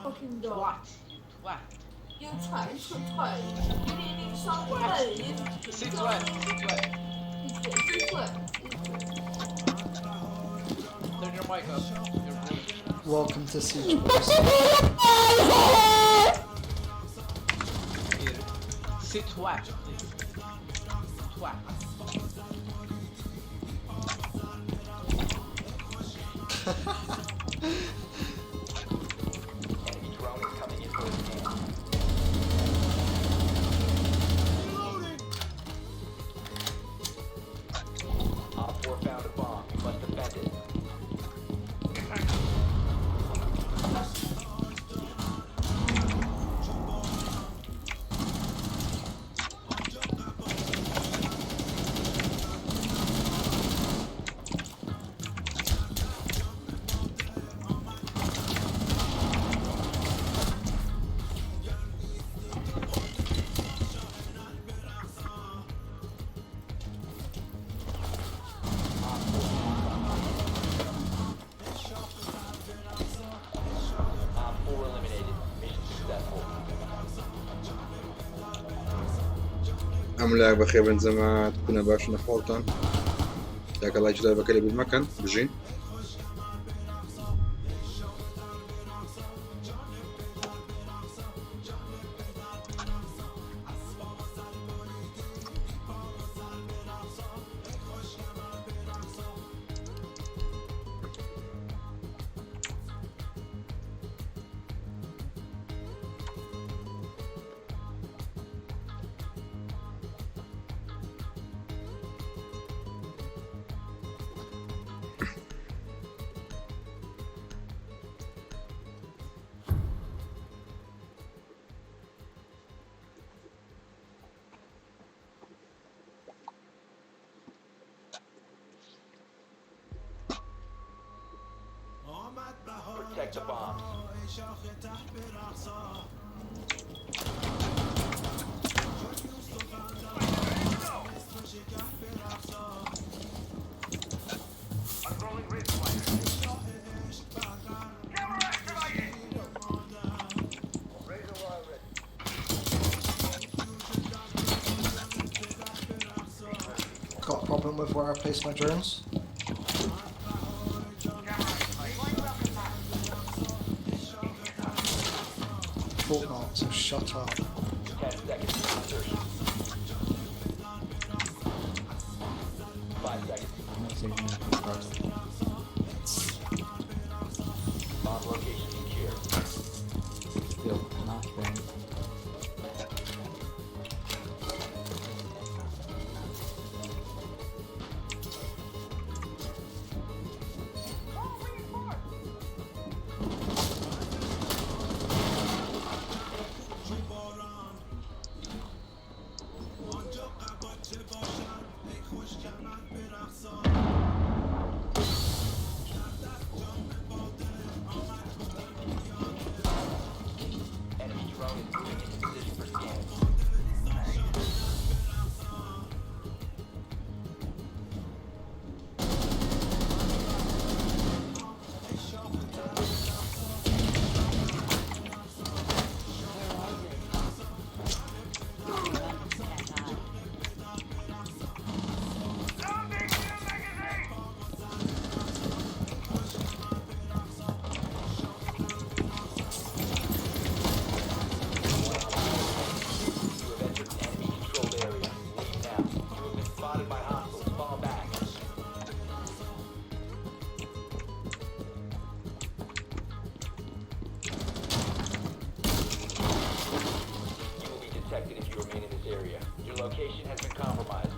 Fucking dog. Twat. Twat. You try, you try. You need some way. Sit twat. Sit twat. Turn your mic up. You're rude. Welcome to Siege Boys. Here. Sit twat, please. Twat. Enemy drone is coming in for a scan. Op 4 found a bomb. You must defend it. Op 4 eliminated. Mission successful. أملاك بخير بنزيما تكون باشنا فولتون لك الله يجزاه بكلي بالمكان بجي Protect the bombs. Got a problem with where I place my drones? Thought not, so shut up. 10 seconds to insertion. 5 seconds. Bomb location secure. Enemy drone is moving into position for scan. You have entered an enemy-controlled area. Leave now. You have been spotted by hostiles. Fall back. You will be detected if you remain in this area. Your location has been compromised.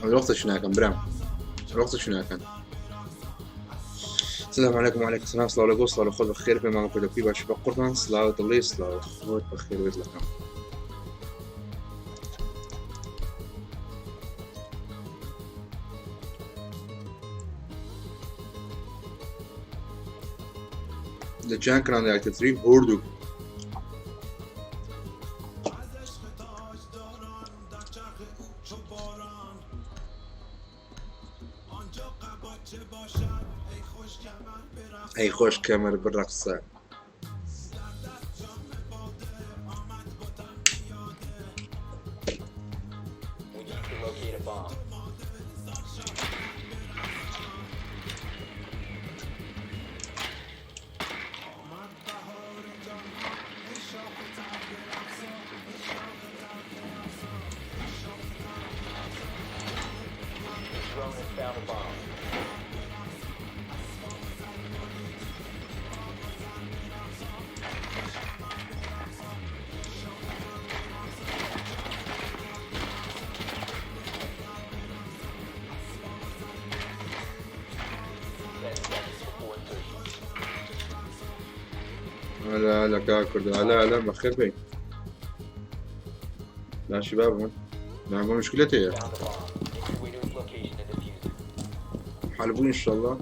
الوقت شنو كان برام الوقت شنو كان السلام عليكم وعليكم السلام صلاة على صلاة على خود بخير بما كنت في باش بقرطان صلاة الله صلاة خود بخير ويطلقنا The Jank on the Active 3 Bordu. ای خوش کمر برقصه We need to locate a bomb. The drone has found a bomb. لا لا كاكر لا لا بخير بي لا شباب هون ما مشكلتي Found a bomb. Make your way to its location and defuse it. حلبون ان شاء الله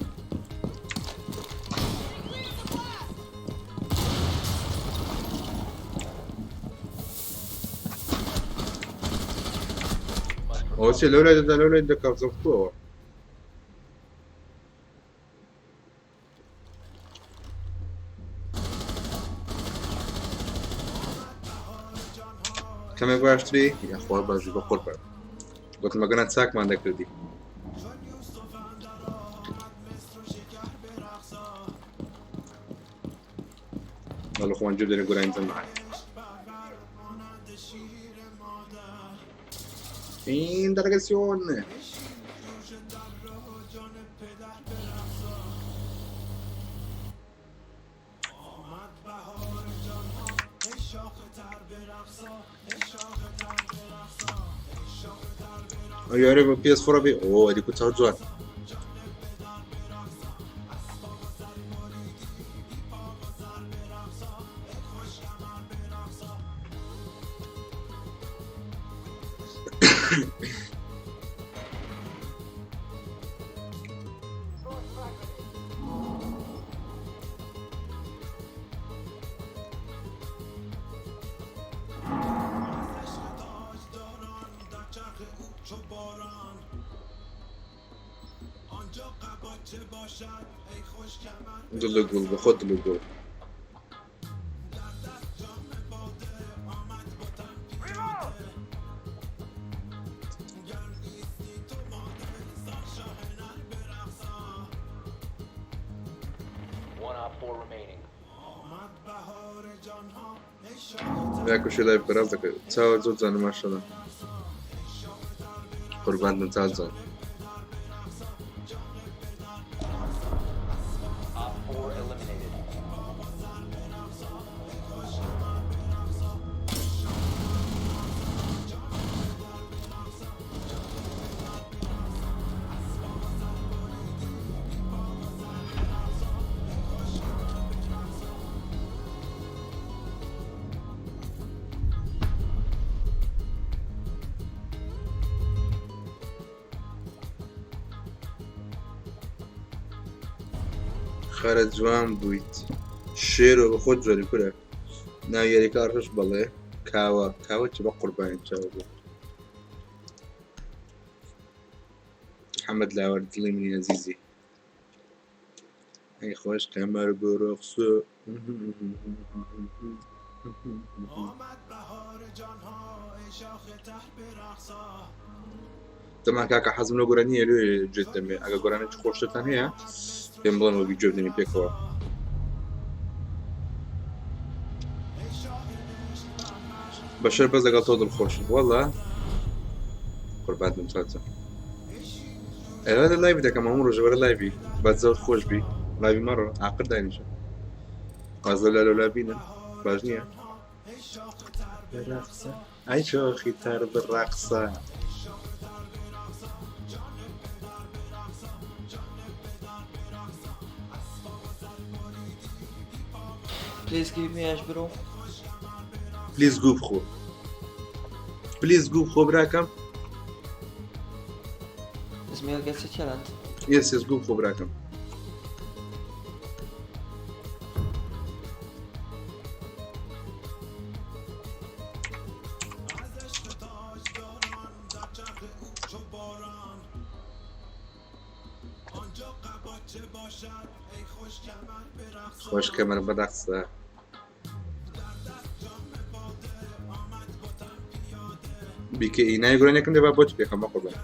هو شيء لولا ده كان زفتوه كم يبغى اشتري يا اخوان باجي بقربان قلت ما قلنا تساك ما عندك ردي والله اخوان جدا يقول ينزل معي indagazione يعرف PS4 ابي اوه دي كنت هرجوها دول الجول باخد الجول One op 4 remaining. ياكل شي لايف برازك تساوي زوج زان ما شاء الله قربان من زان Op 4 eliminated. خالد جوان بويت شيرو بخد جوري كله نا يري كارش بالله كاوا تبقى قربان ان شاء الله محمد لاورد لي عزيزي اي خوش كمر برقص طبعا كاكا حزم لو قرانية لو جدا اگه قرانية خوش تانية بهم بلان وبي جودني بيكوا بشر بس قال طول الخوش والله قربات ممتازة هذا اللايف ده كمان عمره جبر اللايفي بتزود خوش بي لايفي مرة عقد دايني شو قصد لا لابينا باجنية بالرقصة أي شو ختار بالرقصة Please give me ايش برو. بليز قوب خو. بليز قوب خو براكم. اسمي قلت تشالنت. يس قوب خو براكم. خوش کمر برقصه. بیکی اینه گروه نکنده و باچ بیخم مقبل.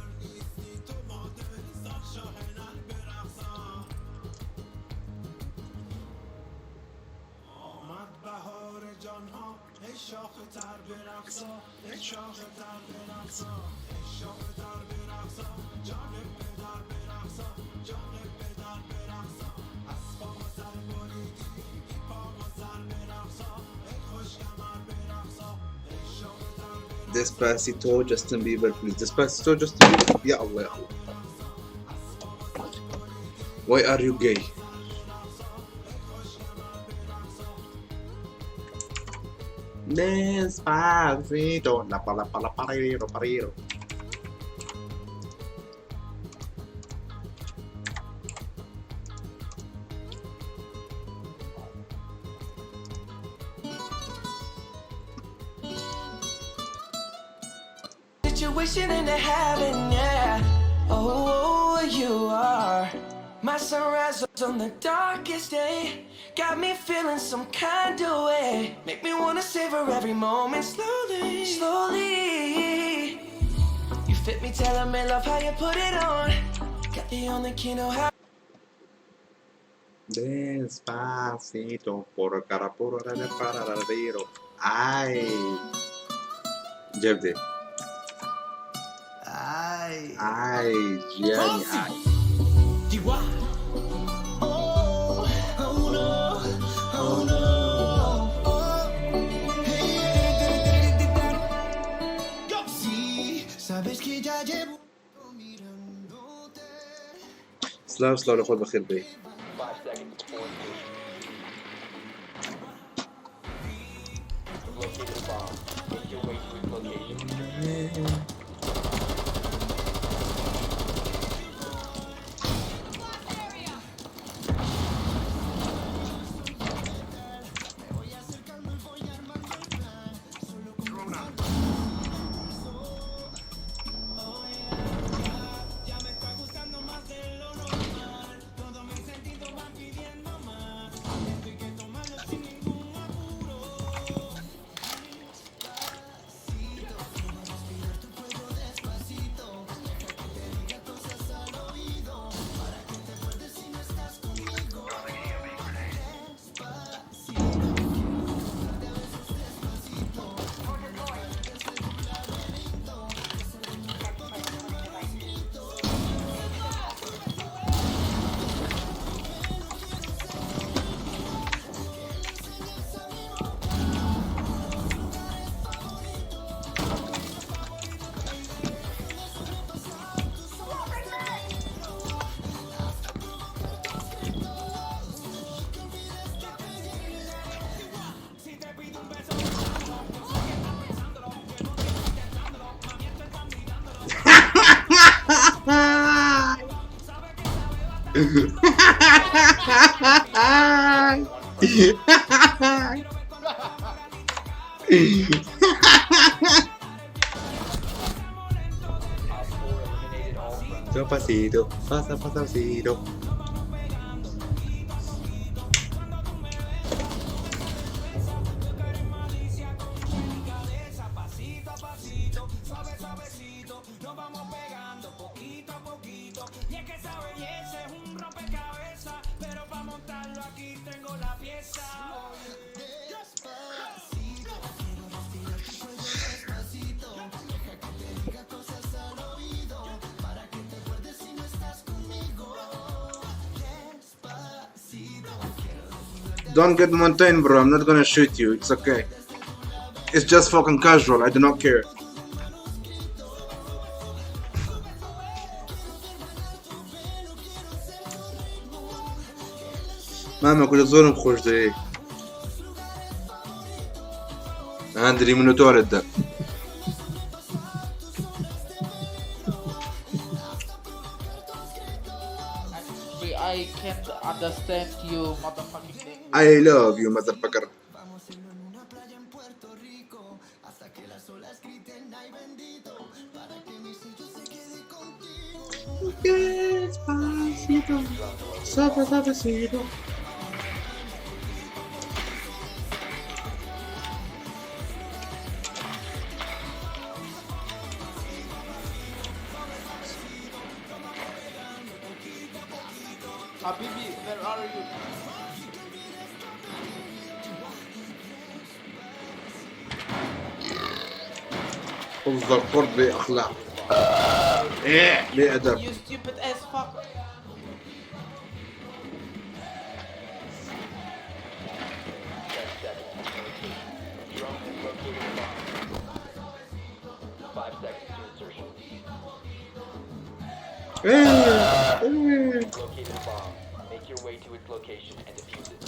Despacito, Justin Bieber, please. Despacito, Justin Bieber. Ya Allah, ya Allah. Why are you gay? Despacito, la pariro, pariro. Wishing into heaven, yeah. Oh, you are my sunrise on the darkest day. Got me feeling some kind of way. Make me wanna savor every moment slowly, slowly. You fit me, telling me love how you put it on. Got the only key know how. Despacito, por carapuro, parariro. Ay. Jebde. Ay, Gianni, ay. سلام سلام لخود بخير بي. 5 seconds before insertion. Located a bomb. Make your way to its location. Despacito, pasa pasacito. Don't get mountain, bro. I'm not gonna shoot you. It's okay. It's just fucking casual. I do not care. مهما كنت ظلم خوش ده هندري منو تولد Actually, I can't understand you, motherfucking thing. I love you motherfucker. Despacito, suavecito. Habibi, where are you? خذ القرد بأخلاق. إيه بأدب. You stupid ass fuck. Drone has located a bomb. 5 seconds to insertion. إيه. Located a bomb. Make your way to its location and defuse it.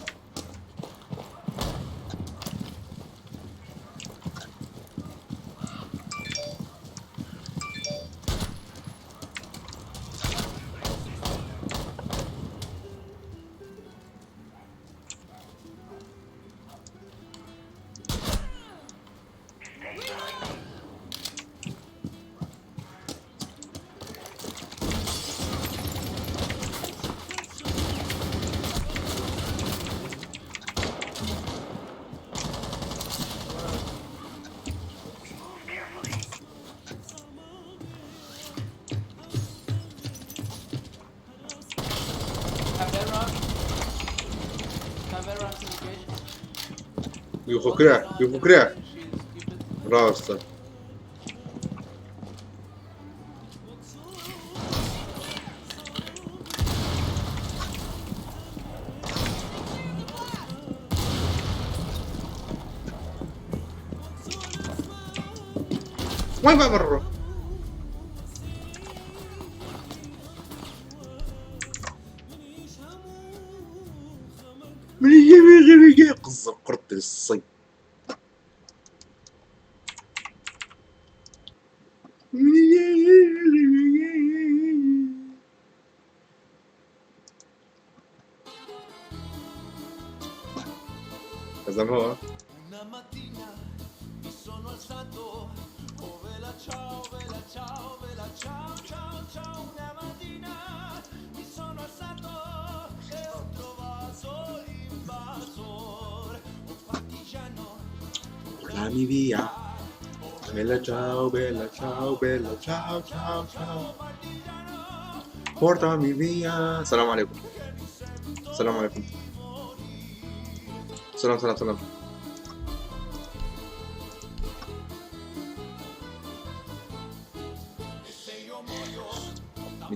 Camera situation. يخو كراك. She's stupid. راسته. وين بمر؟ من يجي قصة قرط الصي. هذا ما هو. Portami via. Bella ciao, bella ciao, bella ciao, ciao, ciao. Portami via. السلام عليكم. السلام عليكم. سلام سلام سلام.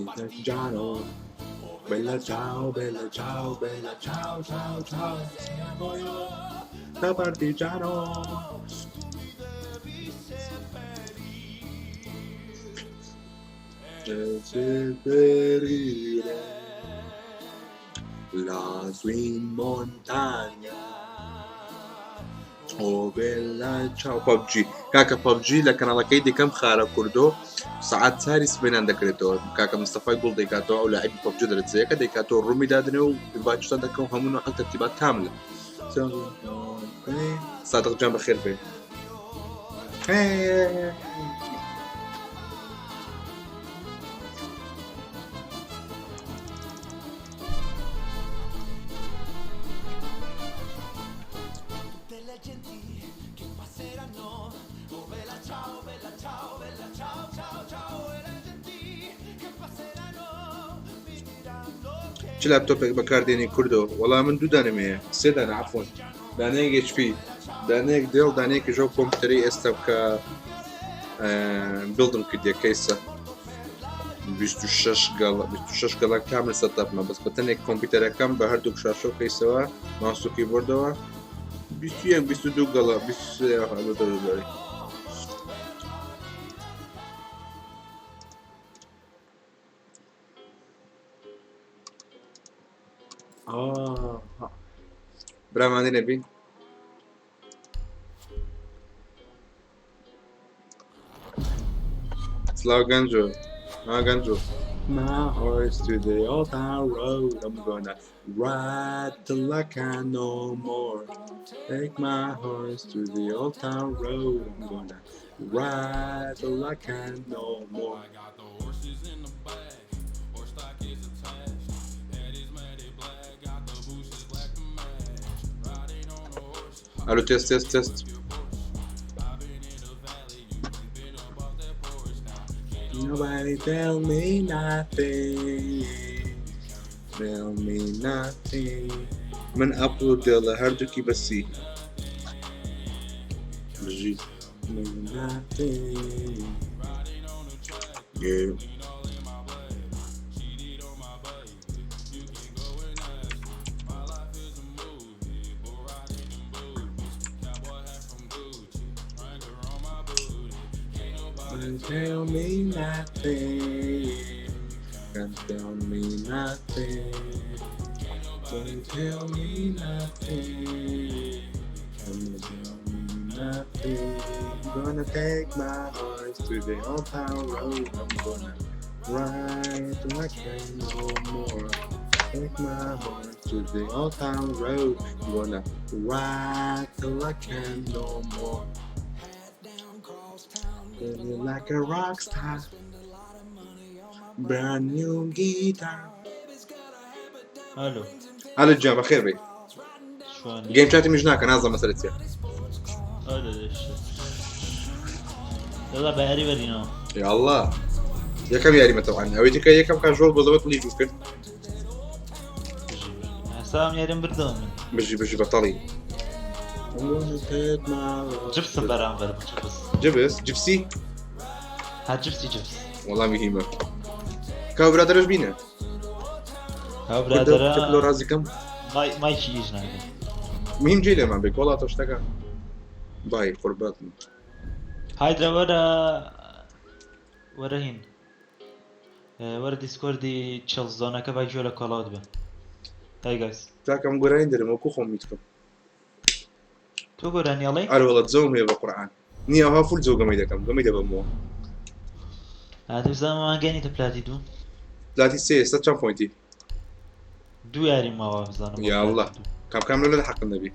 Partigiano. Bella ciao, bella ciao, bella ciao, ciao, ciao. Da partigiano. Perire lassù in montagna. Oh bella ciao PUBG كاكا PUBG لكن على كيدي كم خارة كردو ساعات ساري سبينان دكريتو كاكا مصطفى يقول ديكاتو او لاعب PUBG درت زيكا ديكاتو الرومي دادنو الباجو دكو همونو على ترتيبات كاملة صادق جنب خير بيه چه لابتوبك بكارديني كردو والله من دو دانه ميه سه دانه عفوا دانه اتش بي دانه ديل دانه جو كمبيوتري استبكا بيلدن كديا كيسه 26 قال كامل سيت اب ما بس بتنك كمبيوتر كم به هر دوك شاشو كيسوا ماوس و كيبورد 21 22 قال 20 هذا دوري برا ما عندي نبي Slow Ganjo. Ganjo. My horse to the old town road. I'm gonna ride till I can no more. Take my horse to the old town road. I'm gonna ride till I can no more. Allo, test. Nobody tell me nothing. Tell me nothing. من upload يلا هردوكي بسي. بجي. Nothing. Yeah. Don't tell me nothing. Don't tell me nothing. Don't tell me nothing. Don't tell me nothing. I'm gonna take my horse to the old town road. I'm gonna ride till I can no more. Take my horse to the old town road. I'm gonna ride till I can no more. Feeling like a rock star. Brand new guitar. الو الو الجام بخير بي. شلون جيم شاتي مش هناك نازل مسألتي. الو ليش يلا باري برينا يا الله. يا كم ياري طبعا. اويتك يا كم كان جول بالضبط اللي يمكن. سلام يارين بردون بجي بطلي. جبس برامبر جبس جبسي. ها جبسي جبس والله مهمة. كاو برادر ايش بينا؟ ها تقلو برادر رازي كم؟ ما يجيش ناقل مهم جيلي ما بك والله تشتكى. باي قرباتنا. هايدرا ورا هين ورا ديسكوردي تشيل زونا كبا جولا كولاود به هاي جايز تاكم قرين دري موكو خميتكم. تو قران يلي قالوا والله تزوم هي بالقرآن. نيا ها فول زوجة ميدا كم قميدا بمو. هذا زمان ما جاني تبلاتي دو لا تسي ستة بوينتي. دو ياري ما وافزانا يا الله. كم لولا حق النبي.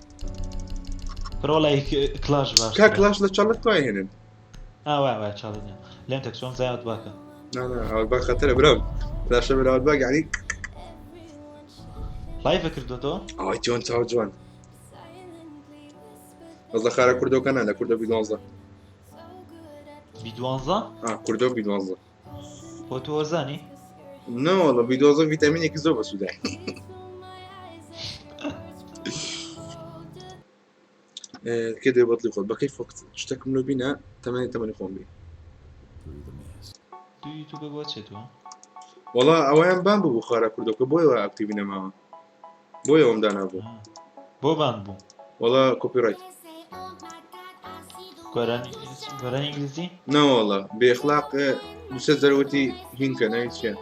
كرولا كلاش باش كلاش لا تشارلت كواي هنا. واي تشالنج لم تكسون زي باكا لا أول باقي خطر برام. لا شباب أول باقي يعني. لايف كردوتو جوان. والله خارج كردو كان لا كردو بيدوانزا. بيدوانزا كردو بيدوانزا. بوتو وزاني نو والله بيدوانزا فيتامين كي زوبا سوداء. كده يبطل يقول بكيف وقت تشتكملوا بينا 8 يقوم بي. دو يوتيوب بواتشتو والله اوان بامبو بخارا كردو كبوي اكتيفينا معه. بوي ومدانا ابو. بو باند بو والله كوبي رايت. قران انجليزي نو والله باخلاق مسلسل زروتي هين كان اي شيء.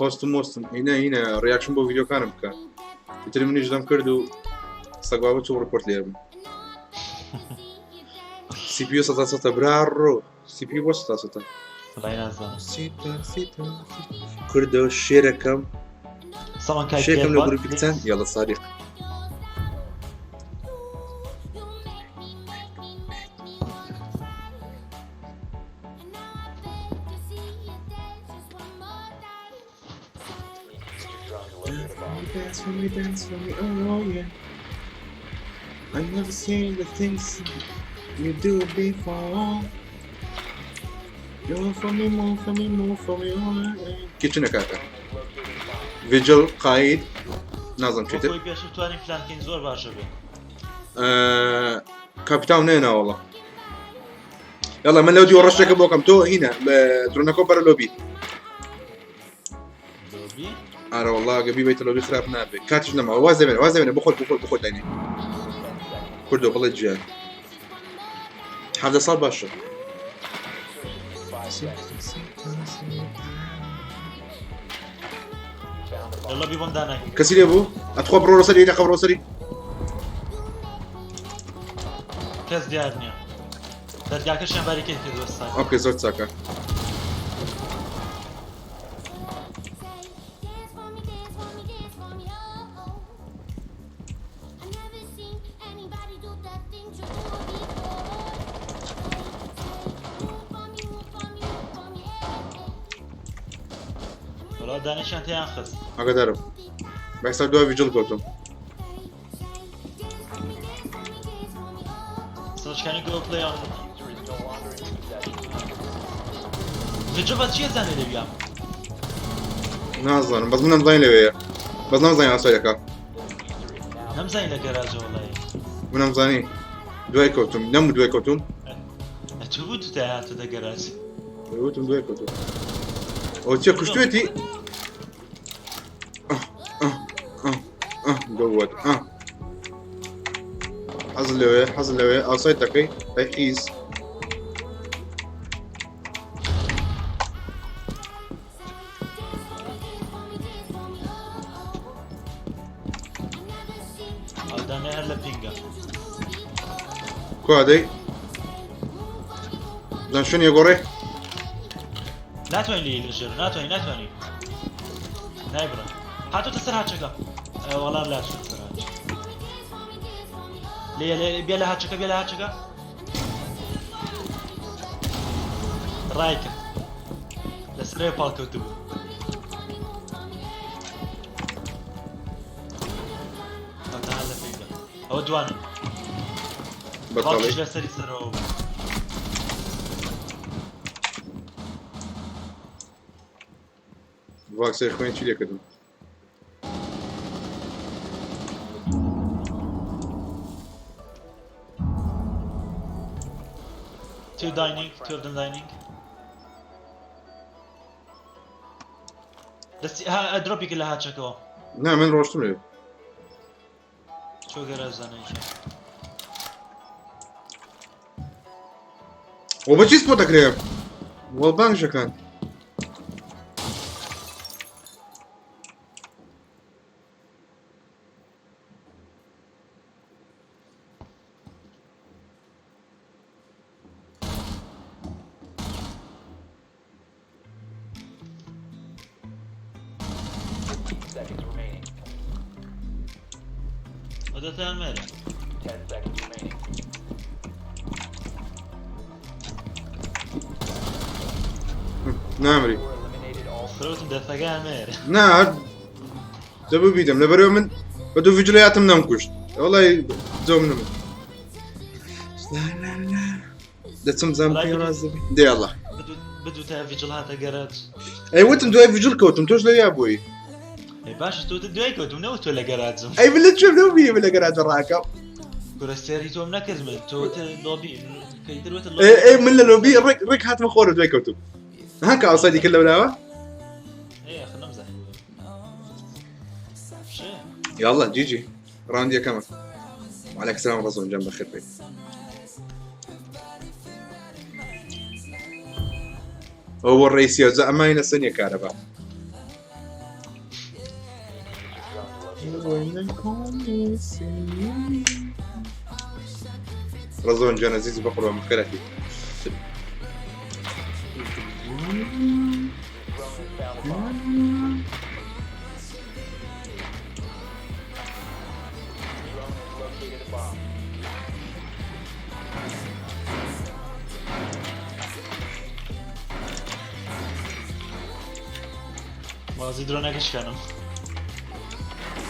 هوست هنا رياكشن بو فيديو كان بكا. تلمني جدام كردو سقوا تو ريبورت ليهم. سي بي يو ستا برارو سي بي يو ستا الله ينزل سيتا كردو شيركم سمان كاي شيركم لو جروب بيكتان يلا صديق. Dance for me, oh yeah. I never seen the things you do before. You're for me, more for me, more for me, oh yeah. كيتشنا كاكا. فيجل قايد نظم كوي تويتر. بيش تواني فلان كين زور باشا بي كابتن هنا والله. يلا من لو دي ورشك بوكم تو هنا بدرونا كوبر لوبي. لوبي أنا والله قبي بيت اللوبي خراب نابي. كاتشنا معه وازمنا بخل ديني. كردو بالله جان. هذا صار باشا. يلا بيبون دانا كسير يا ابو ادخل برو روسري دخل روسري كاس ديارنيا دادگاهش هم برای که دوستان اوكي زوت ساكا والله دانشان تيان خس اقدر بس دو فيجل كوتم So can you go play on User is no longer in possession. Vigil بس چیه زنه بيام نازن بس منم زين لويا بس نم زين اسويك نمزين لجراج والله منم زين دوي كوتم نم دوي كوتم اتشوفوا تتاهات ده جراج وتم دوي كوتم او تشي كشتوتي دوت حصل لوي اوسايدك اي حيس داني هلا بينجا كوادي زين شنو يقوري لا توين لي الجر لا توين نايبرا هاتو تسرها شكا والله لا شو تسرها ليه بيلا هاتشكا رايكا لسري بالكو تبو هلا بينجا هو دواني بطلي خاطش لسري سرو فاكس اخوين شي كدم Two of them dining. بس ادروبي كلها هاتشكوا نعم من روشتم ليه شو جراج زاني وبتشي سبوتك ليه والبانك شكان Seconds remaining. وده ثاني مالي 10 seconds remaining. نعم ري You eliminated all. فروت ده ثقال مالي نعم زبو بيدم لبريو من بدو فيجليات من نمكش والله زوم نمك لا ده تم زامبي رازبي دي الله بدو تها فيجل هاتا جراج اي وانتم دوي فيجل كوتم توش لي يا ابوي اي باش تو تدويكو تو منو ولا جراج اي بالله تشوف لو بيه ولا قراج الراكب كورستيري تو منكز من تو لوبي كيدروت اللوبي اي من لو بيه ريك هات مخور دوي كوتم هكا اوصيدي كله ولا ايه خلنا نمزح شي يلا جي راوند يا كمان وعليك السلام غصون جنب خير بيت هو الرئيس يوزع ما ينسني كهرباء رزون جانا زيزي بقرة مخيلتي Located a bomb. مازی درونکش کنم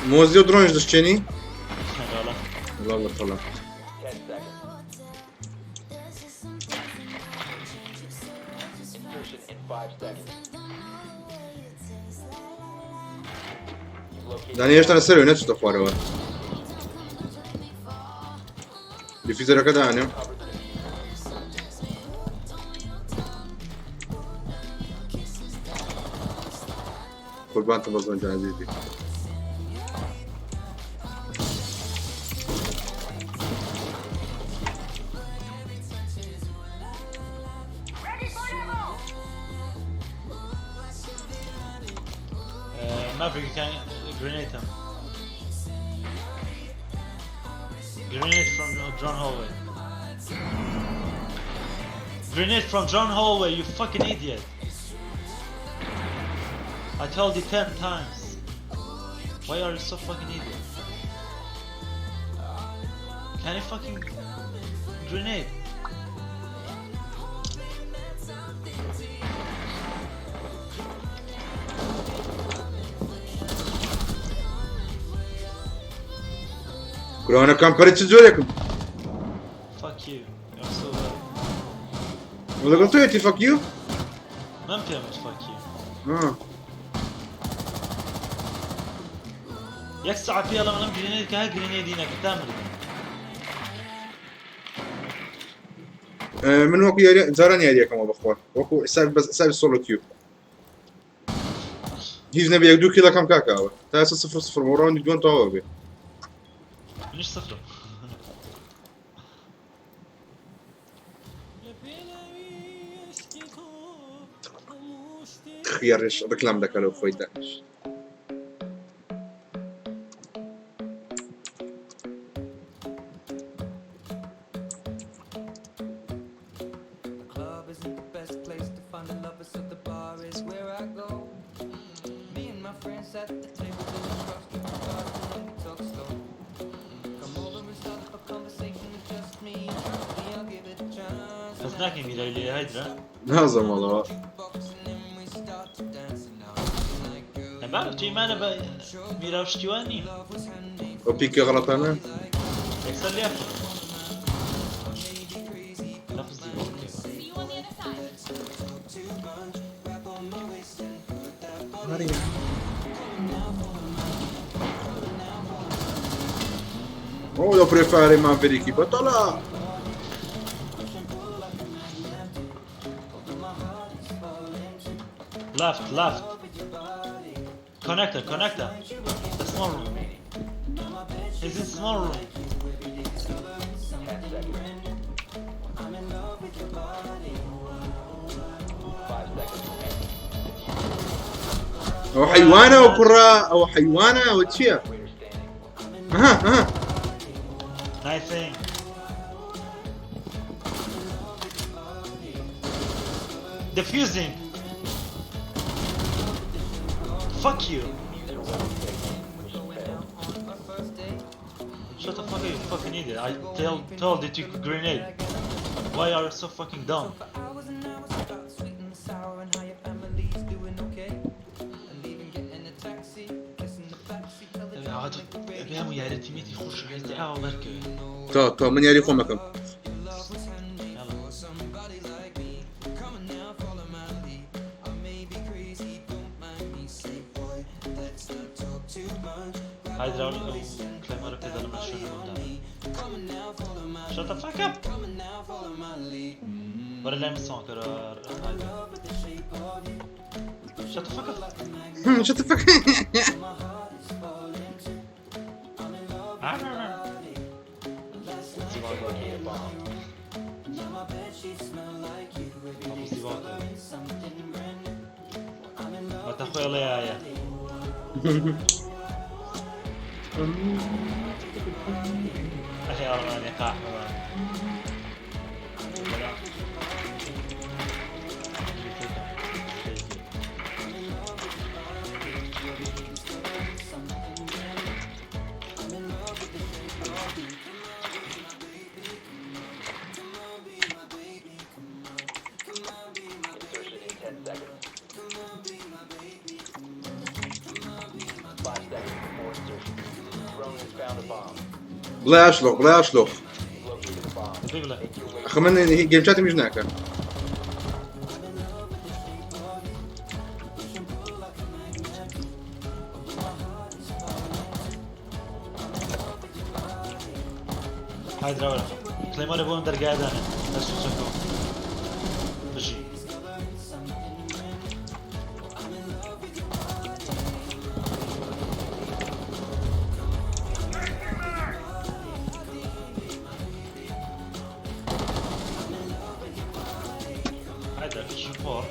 موزي ودرونج دشتيني حالا والله طلع 10 seconds. Insertion in 5 seconds. You've located داني ايش انا سوي نفس تفواروا اللي في زرقة دانيو قربان تبظون جازيتي Maverick, you can grenade him. Grenade from drone hallway. Grenade from drone hallway, you fucking idiot. I told you 10 times. Why are you so fucking idiot? Can you fucking grenade? برو انا كان بريتش زوريكم فاك يو يا رسول ولا قلت له فاك يو ما فهمت فاك يو يك ساعة فيها لما نم جرينيد كها جرينيدينك تعمل من وكو ياري زاران ياري كما بخوان وكو حساب بس حساب السولو كيو هيز نبي يقدو كذا كم كاكا تاسع 0-0 ورا ندون طاوبي ليش صفر خيارش ركلام داك لو فايداش Club isn't the best place to find the lovers, so the bar is where I go. Me and my friends at the table doing shots, drinking bars, and we talk slow. Come over and start up a conversation with just me. Trust me, I'll give it a chance. بس ناكي ميلا اللي هيدرا لازم والله Box and then we start to dance, and now it's like girl, أنا بعرف جاي معنا ميلا وشتيواني love was handmade. وبيكي غلط انا يكسر لي أفضل لفظ دي بوكي See you on the other side. Not even. voglio preparare ma per chi batola left connector the small room is in small room 10 seconds. 5 seconds remaining. او حيوانه وكره او حيوانه او تشيا Operator standing. اها nice thing defusing fuck you shut the fuck up, you fucking idiot. I told you to grenade. Why are you so fucking dumb? Hours and hours about the sweet and the sour and how your family's doing okay. And even getting a taxi, kissing the backseat, tell the يا عاد بيهم يا ريتيميتي يخش حياتي اعو بركب تو من ياري خمكم هاي دراولي او كلامر كذا لما شو shut the fuck up ولا لا مسون كرا shut the fuck up شو تفك Located a bomb. ما تخوي الله يا أخي أرماني قاحمة Insertion in 10 seconds. 5 seconds before insertion. Drone has found a bomb. بلا اشلخ بلا اشلخ Located a bomb. بيبلا Make your way. خمن جيم شاتي مش هناك هاي دراولة كليموني بون در قاعد أنا بس وشكو بجي هاي در شفور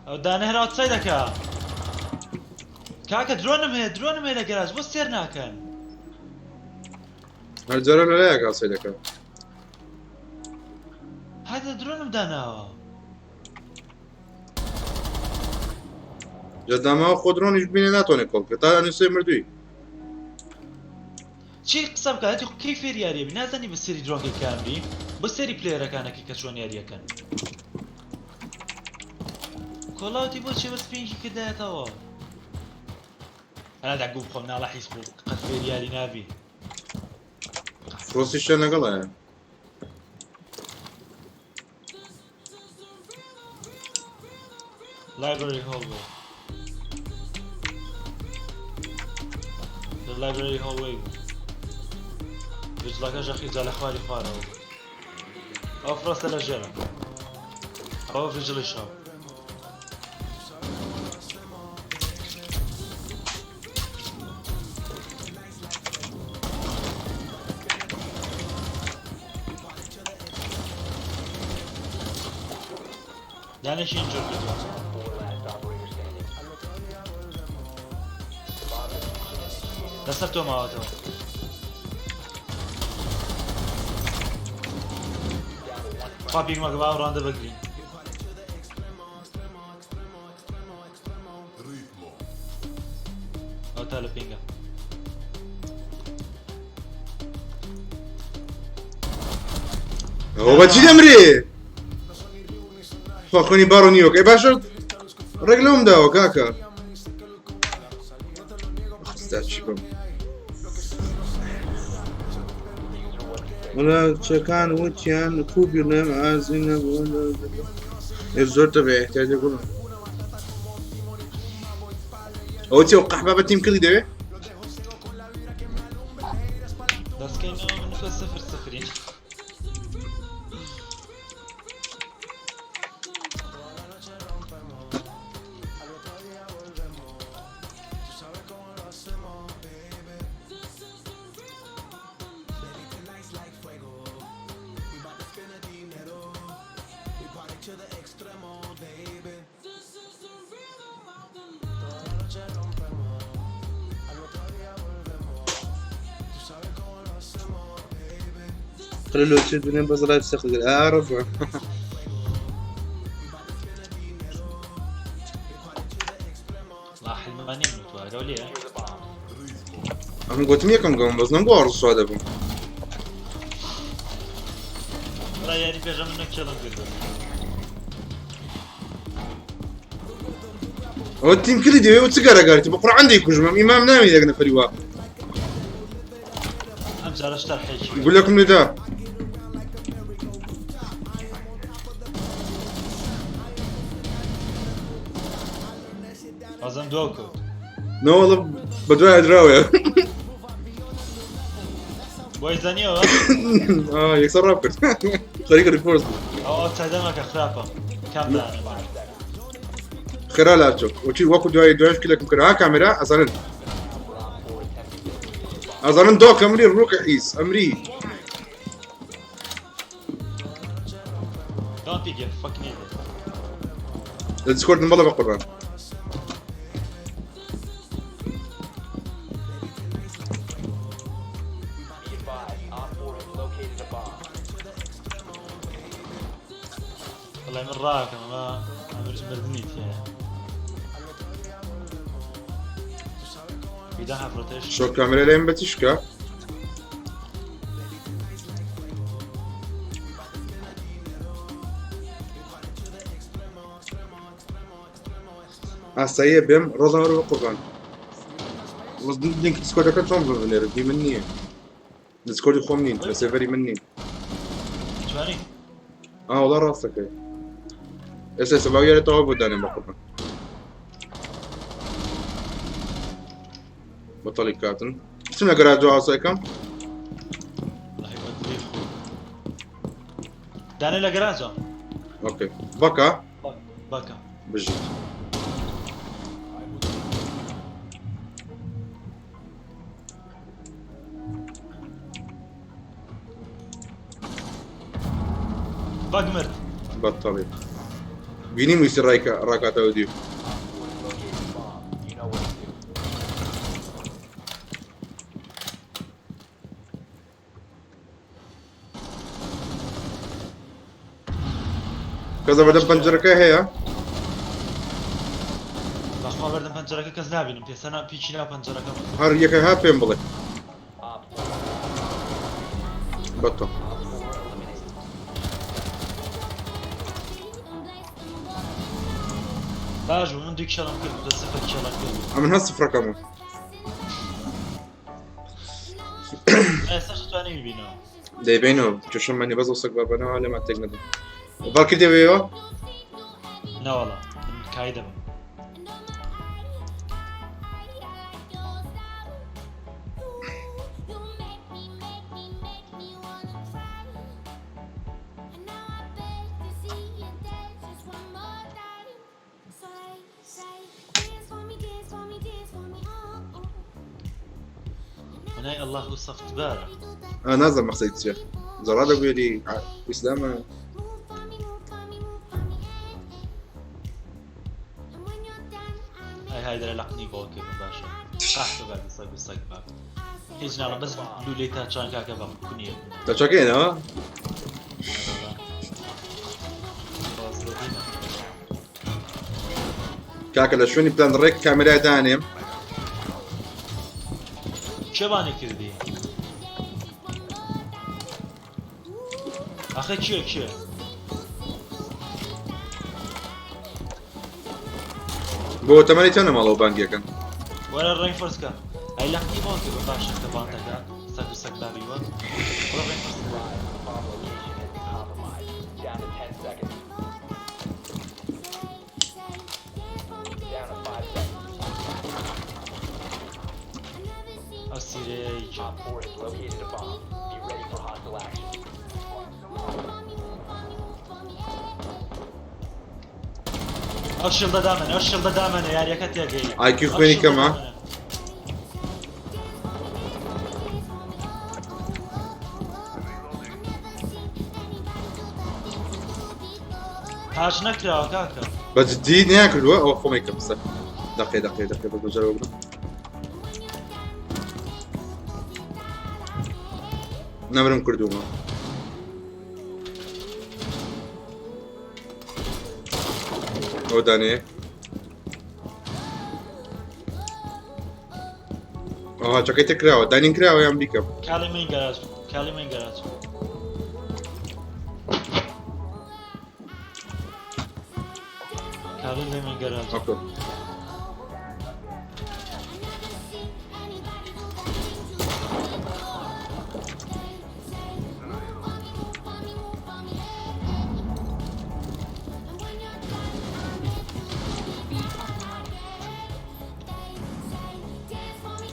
او دانه هنا اوتسايد كاكا درونم هي لجراج بو سير ناكن هالجرى لا يا قال سيدك هذا درونم دانا جدما خودرونیش بینه ناتوانێت کۆڵ تا نووسێ مردووی چی قسە بکە هەتی کەی فێر یاریە نازانی بە سەری درۆنگەکان بی بە سەری پلێرەکانەکە کە چۆن یاریەکەن کۆڵاوتی بۆ چێوە سپینکی کردایەتەوە هەنادا گوو بخۆم ناڵە حیس بوو قەت فێر یاری نابی فرۆستی شتە لەگەڵایە Library hallway. The library hallway. بجلاكا جاخي زال خواري خوارو. او فراسة لجرة. او في جلي شاو. يعني شي نجر بدو. دەسەرتۆ ماوەتەوە خوا پێکمەکە باو ڕاندە بەگرین ئەو تا لە پێنگە ئەوە بەچی دەمرێ خۆنی باڕۆ نیوەکەی باشە ڕێک لەوم داوە کاکە چی بم وڵا چەکان وتیان کوبیڵێم ئازی نەبوو زۆرتە بە احتیاجە گوڵم ئەوە چێ و قەحبا بە تیم کردی دەوێ دەستکەینەوە من فە سەفر سەفرین قالوا له تشدني بس لا تستخدم اعرف لا حلماني منوتوها قالوا لي انا قلت ميكم قوم بس نبغى ارص هذا بهم لا يعني بيجا منك كلام قدر هو التيم كله دي وتسقر قالت بقرا عندي كوجم امام نامي اذا نفري واحد امس على اشتر حيجي يقول لكم نداء اظن دوكو نو والله بدوي ادراوي ويزانيو اه يكسر رابط طريقه ريفورس او تهدمك خرافه كم ده خير لا تشوف وشي وقت دواي كلكم كده كاميرا اظن دوك امري الروك عيس امري Don't pick it, fucking idiot. الديسكورد المضى بقران والله من راك ما عمرش مردنيت يعني. بداها بروتيشن. شو كاميرا لين بتشكا سيء بهم رضا وقربان دينك ديسكورد كان شلون بنير دي مني ديسكورد خو منين بس فري مني شواني؟ والله راسك اس باوي يا تو بداني بقربان بطلي كاتن اسمنا جراجو عصايكم الله يبارك فيك. داني لاجرانزو. اوكي بكا بكا. بجي باقمرت. بطلي بيني ميصير راكات اوديو كذا بدل بنجركه هي خۆبەردەم پەنجەرەکە کەس نابینم پێسەنا پیچی ناو پەنجەرەکەم هەر یەکە ها پێم بڵێ بەتۆ باش بوو من دوو کێڵم کرد دە سەفەر کێڵە کرد ئەمن هەست سفرەکەمە ئێستاش توانێ ببینەوە دەیبینەوە چشممانی بەز سەک بابنەوە لەما تێک نەدەم باڵکی دەوێەوە نەوەڵا من کای دەبم منای الله سەفت بارە نازم مەقسەی چیە زەڕا دەبێری ئیسلامە ئەی هایدرە لەقنی بۆکردم باشە قاحتە بار سەگ سەگ باب هیچ ناڵە بەس لولەی تا چان کاکە بەم کونیە دەچەکەینەوە کاکە لە شوێنی پلان ڕێک کامێرای دانێم چێبانی کردی ئەخە کێ بۆ تەمەنی چەندە ماڵەوە بانگیەکەن وەرە ڕێنگ فۆرسکە ئەی لەقنی بۆکردم باشە کە بانتەکە سەگ و سەگ باریوە وەرە ڕێنگ فۆرسکە Down to 10 seconds. Down to 5 seconds. ئەو سیرەی Op 4 has located a bomb. Be ready for hostile action. ئەو شڵدە دامەنە ئەو شڵدە دامەنە یاریەکە تێگەی IQ خوێنی کەمە پاش نەکراوە کاکە بەجددی نیاکردووە ئەوە خۆمی کە بسە دقی بە گوجارەوە بگرم نەمرم کردوومە ئەو دانەیە ئەوها چەکەی تێکراوە دانین کراوە یان بیکەم کاڵی من گەراج کاڵی لێ من گەراج ئەوکە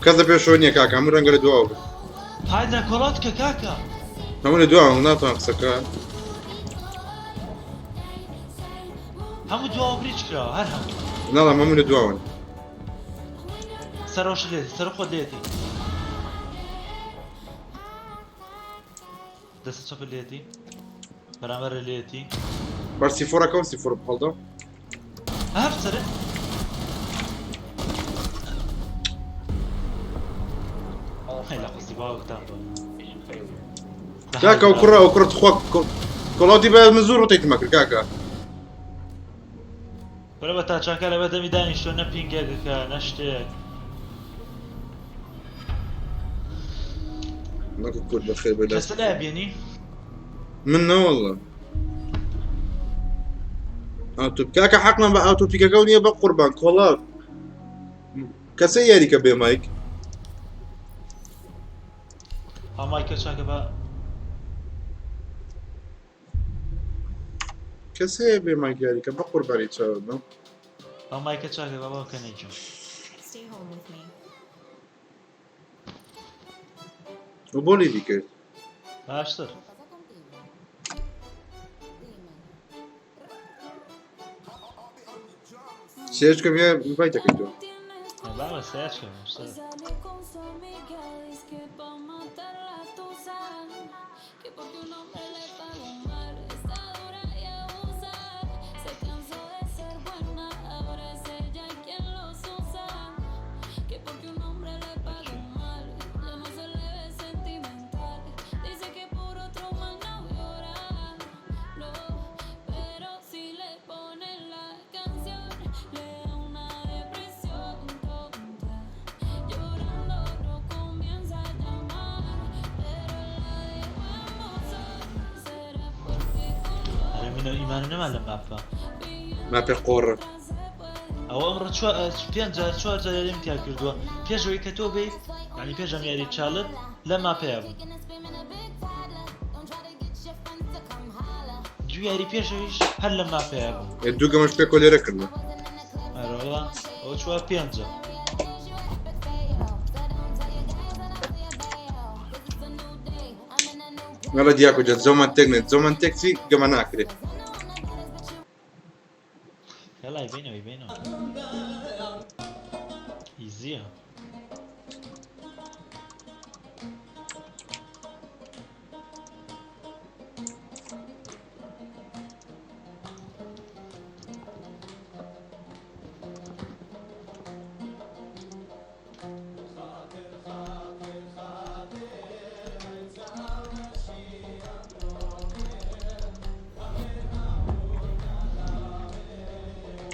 کەس لە پێشەوە نییە کاکە هەموو ڕەنگە لە دواوە بێت هایدرا کۆڵات کە کاکە هەموو لە دواوە ناتوان قسەکە هەموو دواوە بریچ کراوە هەر هەموو ناڵام هەموو لە دواون سەرۆش لێتی سەر خۆ لێتی دەست چەپ لێتی بەرامبەر لێتی بەر سیفۆرەکەم سیفۆر بهەڵدا هەف سەرە هەی لە قستی باوەکتان بۆ Mission failure. کاکە ئەو کوڕت خۆ کۆڵاتی بە من زوو ڕۆتەیتمە کرد کاکە بەرە بە تاچانکە لە بەدەمی دانیشتۆ نە پینگێکەکە نە شتێک نەکە کورد بەخێر بێ کەسە لای بێنی من نەوەڵە ئاتوپ کاکە حەقمان بە ئاتۆپیکەکە و نییە بە قوربان کۆڵات کەسە یاریکە بێ مایک هەمای کەچاکە بە کەسەیە بێ مایک یاریکە بە قوربانی چاوە هەمای کەچاکە بە باوکە نەیجم Stay home with me. و بۆ لیدی کرد باشتر سێچکەم یا میپای دەکەیتەوە بابە سێچکە باشتر Sale con su amiga, dice que pa' matarla tú sabes que porque un hombre le pagó mal, está dura y abusa. Se cansó de ser buena, ahora es ella quien los usa. Que porque un hombre le pagó mal, ya no se le ve sentimental. Dice que por otro man no llora, no, pero si le ponen la canción, le da una depresión. ئیمانە نەما لە ماپە ما پێ قۆڕە ئەوە ئەمڕۆ 5 جار 4 جار یاریم تیا کردووە پێشەوەی کە تۆ بێیت ینی پێشەم یاری چاڵت لە ماپەیە بوو دوو یاری پێشەویش هەر لە ماپەیە بوو دوو گەمەش پێ کۆلێرە کردن ئەرەوەڵا ئەو چوە 5 جار مەڵە دیاکۆ جات زۆمان تێک نێت زۆمان تێکچی گەمە ناکرێت یاڵای بینەوەی ئیزیە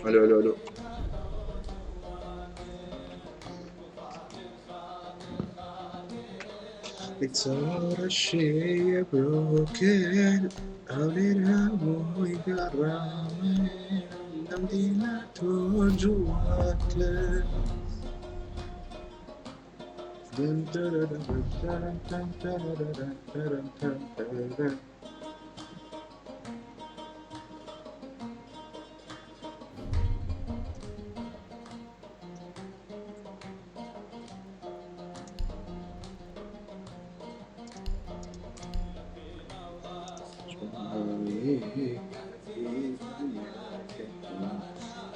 الو الو الو It's all a shame broken out in a boy garame Dandina to Juate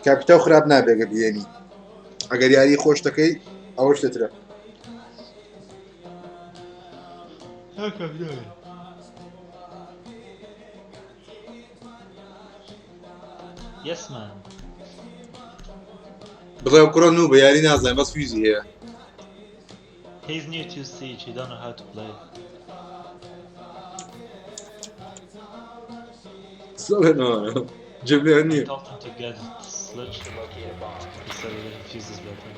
کاپیتاو خراپ نابێگە بێنی ئەگەر یاری خۆش دەکەی ئەوەش دەترە Yes man. بڵێ ئەو کوڕە نوو بە یاری نازانێ بەس فیزی هەیە He's new to Siege, he don't know how to play. سەڵێنەوە جبلێن I نییە told him to get Sludge, he said that Fuse is better.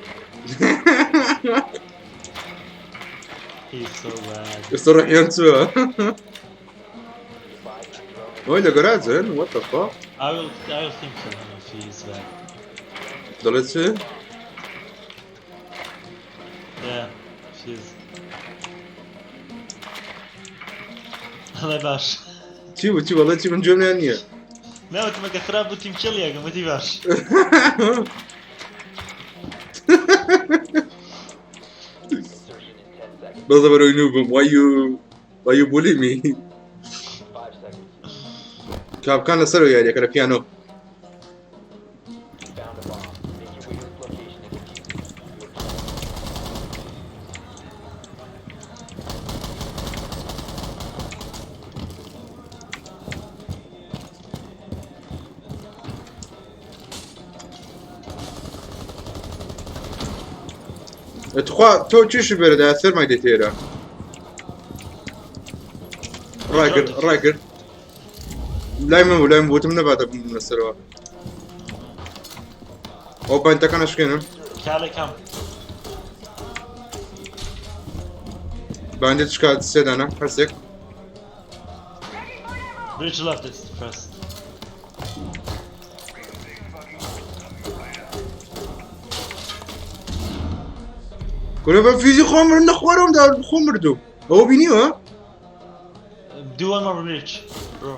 He's so bad. ئێستا ڕەحیان چووە ئۆی لە گەراجن what the fuck I will think for him if he is bad. دەڵێت چ Yeah, Fuse. الله باش. چی بوو چی وەڵێ چی من جۆمیان نییە لا وتما كخراب بوتيم كليا قمتي باش. Insertion in 10 seconds. بەڵێ بەرەوەی نوو بووم why you bully me 5 seconds. کاپکان لەسەرەوە یاریەکە لە پیانۆ You found a bomb. Make your way to its location and defuse it. تخوا تۆ چیش بێرەدا سەرمای دێت تێرە ڕای کرد لای من بوو لای من بوتم نەباتە بم لەسەرەوە ئەو پانتەکان ئەشکێنم كالي كم. باندێت شکات سێدانە هەرسێک Bridge left is first. کورە بە فیزی خۆم نەخوارەوەم دا خۆم مردوو ئەوە بینیوە Do one more bridge, bro.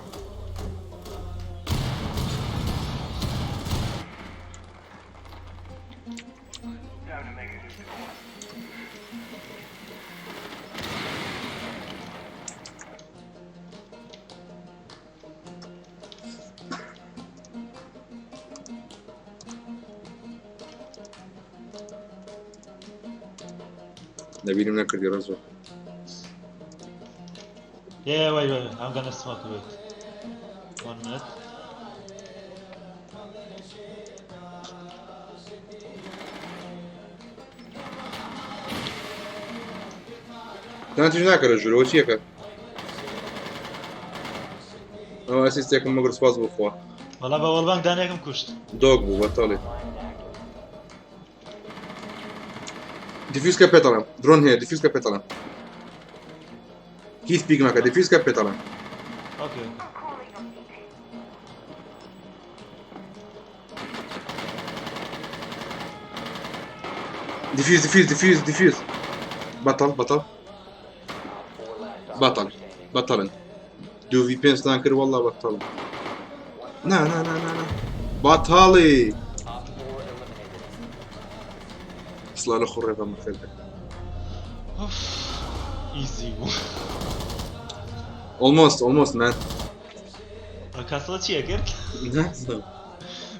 نەبینیم نەکردی ڕزوە Yeah, wait. I'm gonna smoke. Wait. 1 minute. دانتیش ناکەرە ژورەوە چیەکە ئەوە ئەسیستێکم مەگەر سپاس بخوا والله بەوەڵ بانک دانێکم کوشت. دۆک بوو بەتەڵێ دیفیوزکە پێتەڵم درۆن هەیە دیفیوزکە پێتەڵم هیچ پیک مەکە دیفیوزکە پێتەڵم Okay. ديفيوز بطل بطل دو في بين سلانكر والله بطل نا بطالي اصلا له خريفه مخده ايزي almost man کاسڵە چیە کرد؟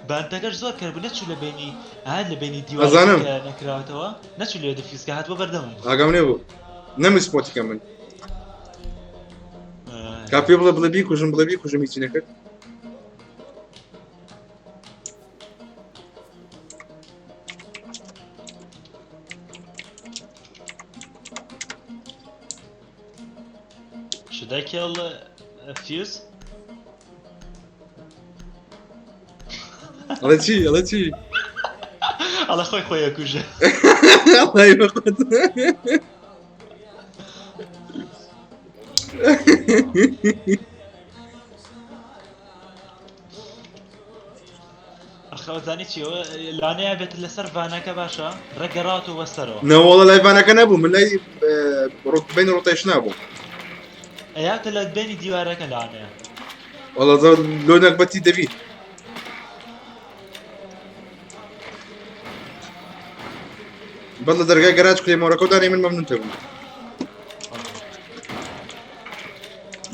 بانتەکەش زۆر کرد بوو نەچوو لە بینی لە بینی ئەزانم. دیوار نەکراوەتەوە نەچوو لێ دەفیسکە هاتووە بەردەمم ئاگام لێ بوو نەمی سپۆتیکە من کا پێ بڵێ بڵێ بیکوژم هیچی نەکرد Should I kill Fuse? ئەڵێ چی ئەڵە خۆی خۆی ئەکوژە ئەڵای بەخۆت ئەخەوەزانی چیەوە لانەیە بێت لەسەر ڤانەکە باشە ڕێگەڕاتەوە بەسەرەوە نەوەڵە لایڤانەکە نەبوو من لای بین ڕۆتێش نابوو ئەیاتە لە بینی دیوارەکە لانەیە وەڵە زۆر لۆنەک بەتی دەبیت بەڵ لە دەرگای گەراج کلێمۆرەکە و دانی من مەمنونتە بووم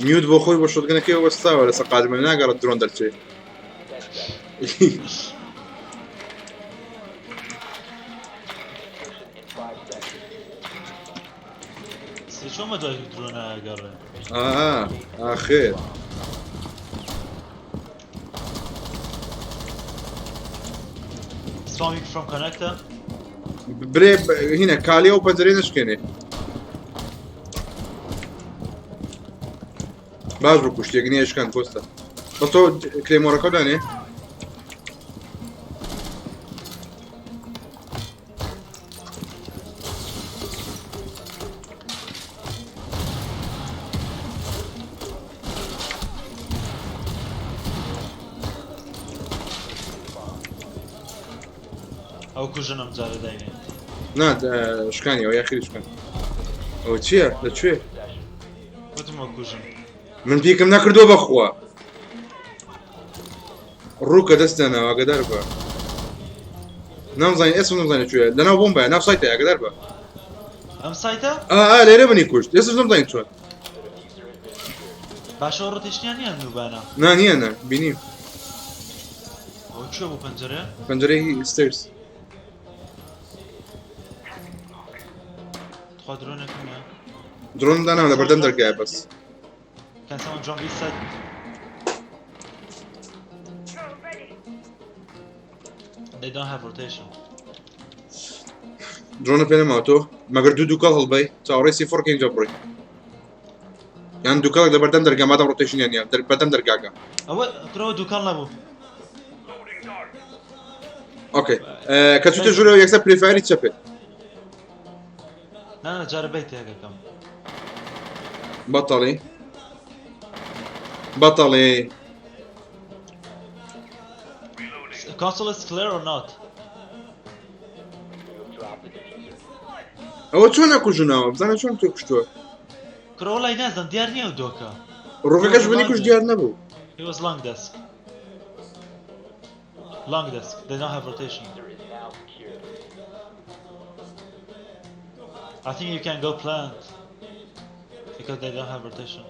میوت بۆ خۆی بۆ شۆتگەنەکەی وەستاوە لەسەر قادمە ناگەڕێت درۆن دەرچێت چۆمە دوای درۆ ناگەڕێ ئاخێر Spamming from connector. برێ هینە کالیە و پەنجەرەی نشکێنێ باش بکو شتێکی نییە شکان کۆستە بەس تۆ کلێمۆرەکە دانێ ئەو کوژنم جارە داینێ نا شکانیەوە یاخیری شکان ئەوە چییە لەکوێ وتم ئەو کوژن من پیکم نەکردووە بەخوا ڕووکە دەستێنەوە ئاگادار بە نامزانین ئێستا نەمزانێت کوێیە لەناو بۆمبایە ناو سایتە ئاگادار بە ئەم سایتە لێرە بنی کوشت ئێستاش نەمزانین چۆن باشەوە ڕۆتێشتیان نییە نوبانە نا نییە نە بینیم ئەو کوێ بوو پەنجەرە پەنجەرەی ستێرس خوا درۆنێکمە درۆن داناوە لە بەردەم دەرگایە بەس Can someone jump this side? They don't have rotation. درۆنە پێ نەماوە تۆ مەگەر دووکەڵ هەڵبەی چاوەڕێی سیفۆرکە اینجا بڕۆی یان دووکەڵێک لە بەردەم دەرگا مادەم ڕۆتێشنیان نییە بەردەم دەرگاکە ئەوە کرەوە دووکان نەبوو ئۆکێ کە چوتە ژوورەوە یەکسەر پرێفایری چەپێت نانە جارە بیت تێگەکەم بەتەڵی Console is clear or not? ئەوە چۆن نەکوژناوە بزانە چۆن تۆ کوشتووە کرەوە لای نازان دیار نییە و دۆکە ڕۆکەکەش بنی کوش دیار نەبوو It was long desk. Long desk. They don't have rotation. I think you can go plant because they don't have rotation.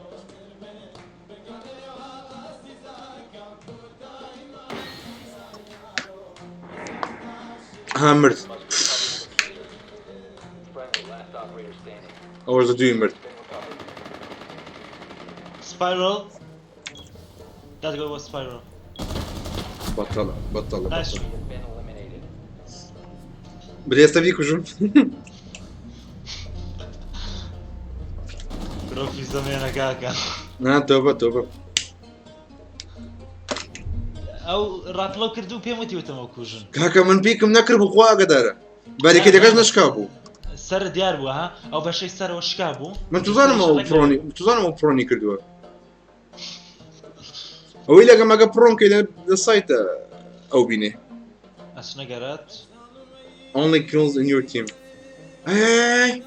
ها مرد ئەوە زەدووی مرد Spiral. That guy was spiral. بەتەڵە Nice. برێستە بیکوژم Profi zamiana kaka. نا تۆبە ئەو ڕاتڵەو کردو پێم وتی وتم ئەو کوژن کاکە من پیکم نەکرد بخوا ئاگادارە باریکێتەکەش نشکا بوو سەر دیار بووە ها ئەو بەشەی سەرەوە شکا بوو من توزانم ئەو پرۆنی کردووە ئەوەی لەگەمەگە پرۆنکەی لە سایتە ئەو بینێ ئەچنە گەرات only kills in your team. Hey!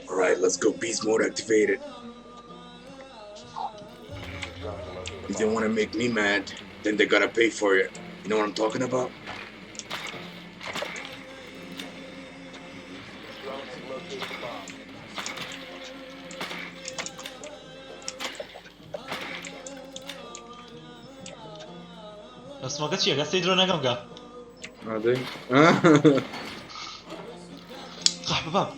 Alright, let's go. Beast mode activated. If they want to make me mad, then they gotta pay for it. You know what I'm talking about? Drone has located the bomb. اسمه قد شيء قد تدرون كم قا هذا قح بباب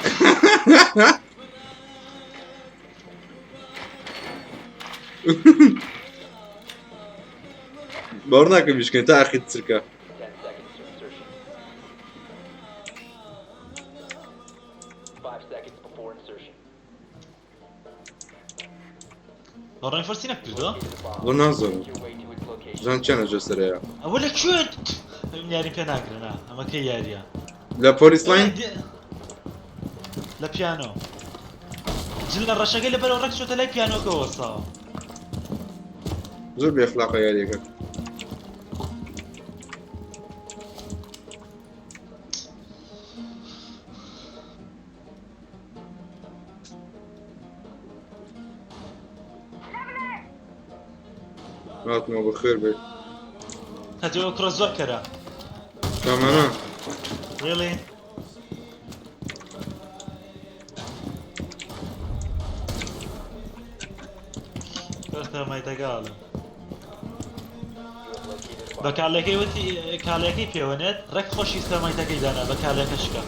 بورناك مش كنت اخي تسركه 10 seconds to insertion. 5 seconds before insertion. وراني فرسينك كردو The bomb. قلنا نزل Your way to its location. جان كان جسر اقول لك شو ياري بيناكر انا اما كي ياريا لا بوليس لاين لا بيانو جلنا الرشاقي اللي بلو ركشو تلاقي بيانو كوصا زور باخلاقه يا ليك ماتنا بخير بي هاتيو كروس زوكرا كمان really كثر ما يتقال بكالكي وتي كالكي بيونت رك خوشي سر ما يتقي دانا بكالكشكا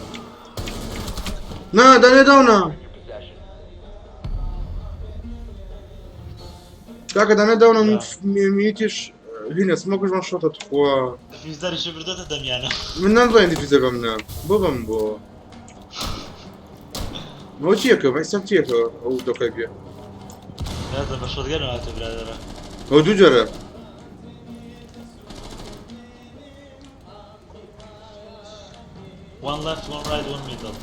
نا داني دونا Your possession. كاكا داني دونا ميتيش هنا سموكش من شوطة تخوا في زاري شبردت الدميانا من نان عندي في زبا منا بابا مبو هو تشيكو ما يسمى تشيكو او دوكاكي هذا مشروط قالوا هاتو برادرة هو دو جرى one left one right one middle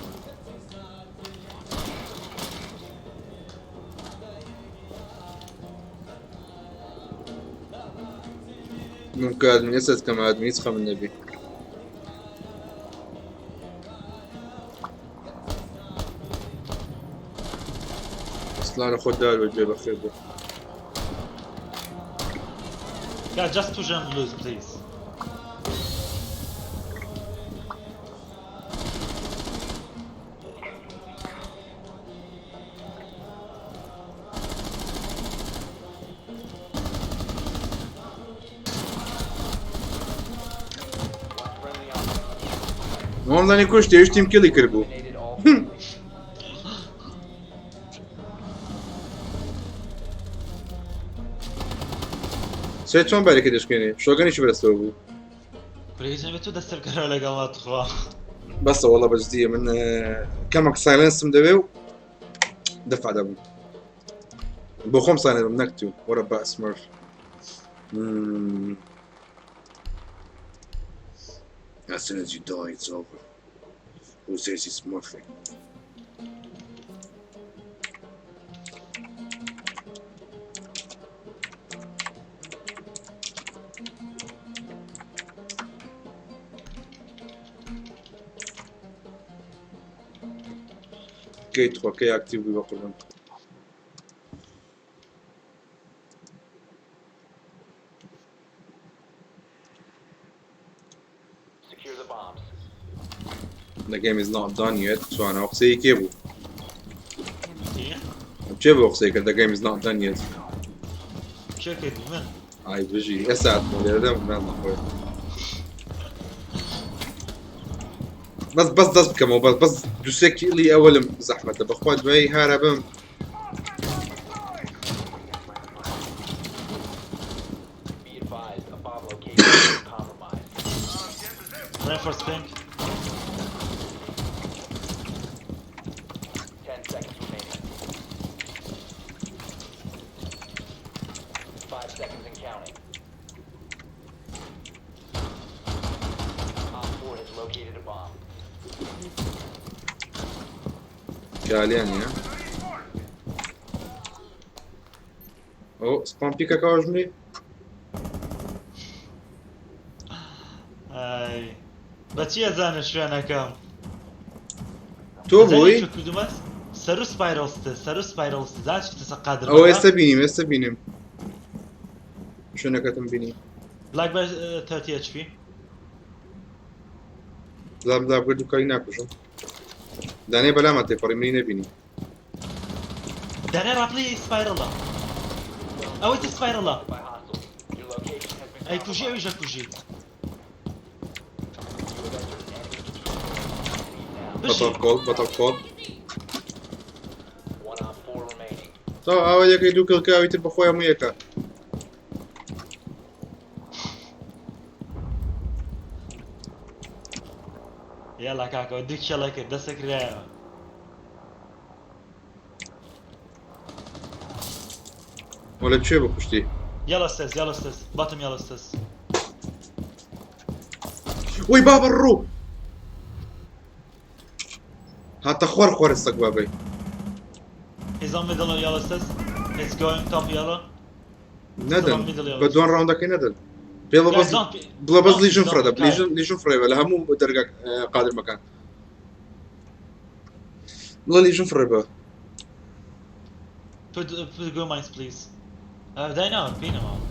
ممكن ادمي يسد كما ادمي يسخى من النبي اصلا خد دال وجه بخير ده guys just push and lose please One friendly operator. ما هم ذاني كوش تيش تيم كيلي كربو Eliminated all friendlies. سيد شلون بالك كدش كيني شو قاني شو برستو بو بريجن بتو دستر كرا ولا قامات خوا بس والله بجدية من كمك سايلنس مدبيو دفع دبو بوخم سايلنس بنكتو ورا بقى سمurf As soon as you die, it's over. Who says he's smurfing? K3, K active بقولون. Secure the bombs. The game is not done yet, so أنا أقصي كيبو. ايه بجيبو أقصي the game is not done yet. شو كيف من هاي بيجي أسعد مولي هذا من الله بس بكمو بس دوسك لي أول زحمة بخوات بي هاربم. Be advised, a bomb location is compromised. reinforce pink 10 seconds remaining. 5 seconds and counting. Op 4 has located a bomb. كالياني ها او سبام بيكا كاوجمي ئای بەچی ئەزانە شوێنەکەم تو بووی کردومە سەر و سپایرۆستە سەر و سپایرۆستە زانشتە سەقادر ئەو ئێستا بینیم ئێستا بینیم شوێنەکەتم بینی بلاک بەر 30 HP زام کرد و کاری ناکوشم دانەی بەلامە تێپەڕی منی نەبینی دەنێ ڕاپلی سپایرڵە ئەوەی سپایرڵە By hostiles. Your location has been ئەی کوژی ئەویژە کوژی بەتەڵ کۆڵ بەتەڵ کۆڵ one on 4 remaining. تا ئەوە یەکەی دوو کڵکاوی تر بەخۆی هەموو یەکە یالا کاکەوە دوو کێڵە کرد دەسەکرایەوە وە لە کوێ بکوشتی یالا ستەس باتم یالا ستەس وەی بابە ڕوو هاتە خوار سەگ بابەی He's on middle yellow says. It's going top yellow. نەدەن بە دوان ڕاوندەکەی نەدەن پێڵە Guys, بەس don't بڵە بەس don't- لیژن don't فرەدە be tired. لیژن فرێبە لە هەموو دەرگا قادر مەکان بڵە لیژن فرێبە Put go mines, please. They know, beat him out.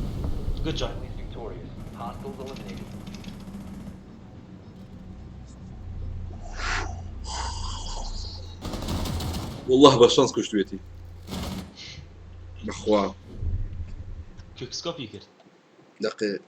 Good job. Is victorious. Hostiles eliminated. والله بەشانس کوشتوێتی بەخوا Quick scope you could. دقیق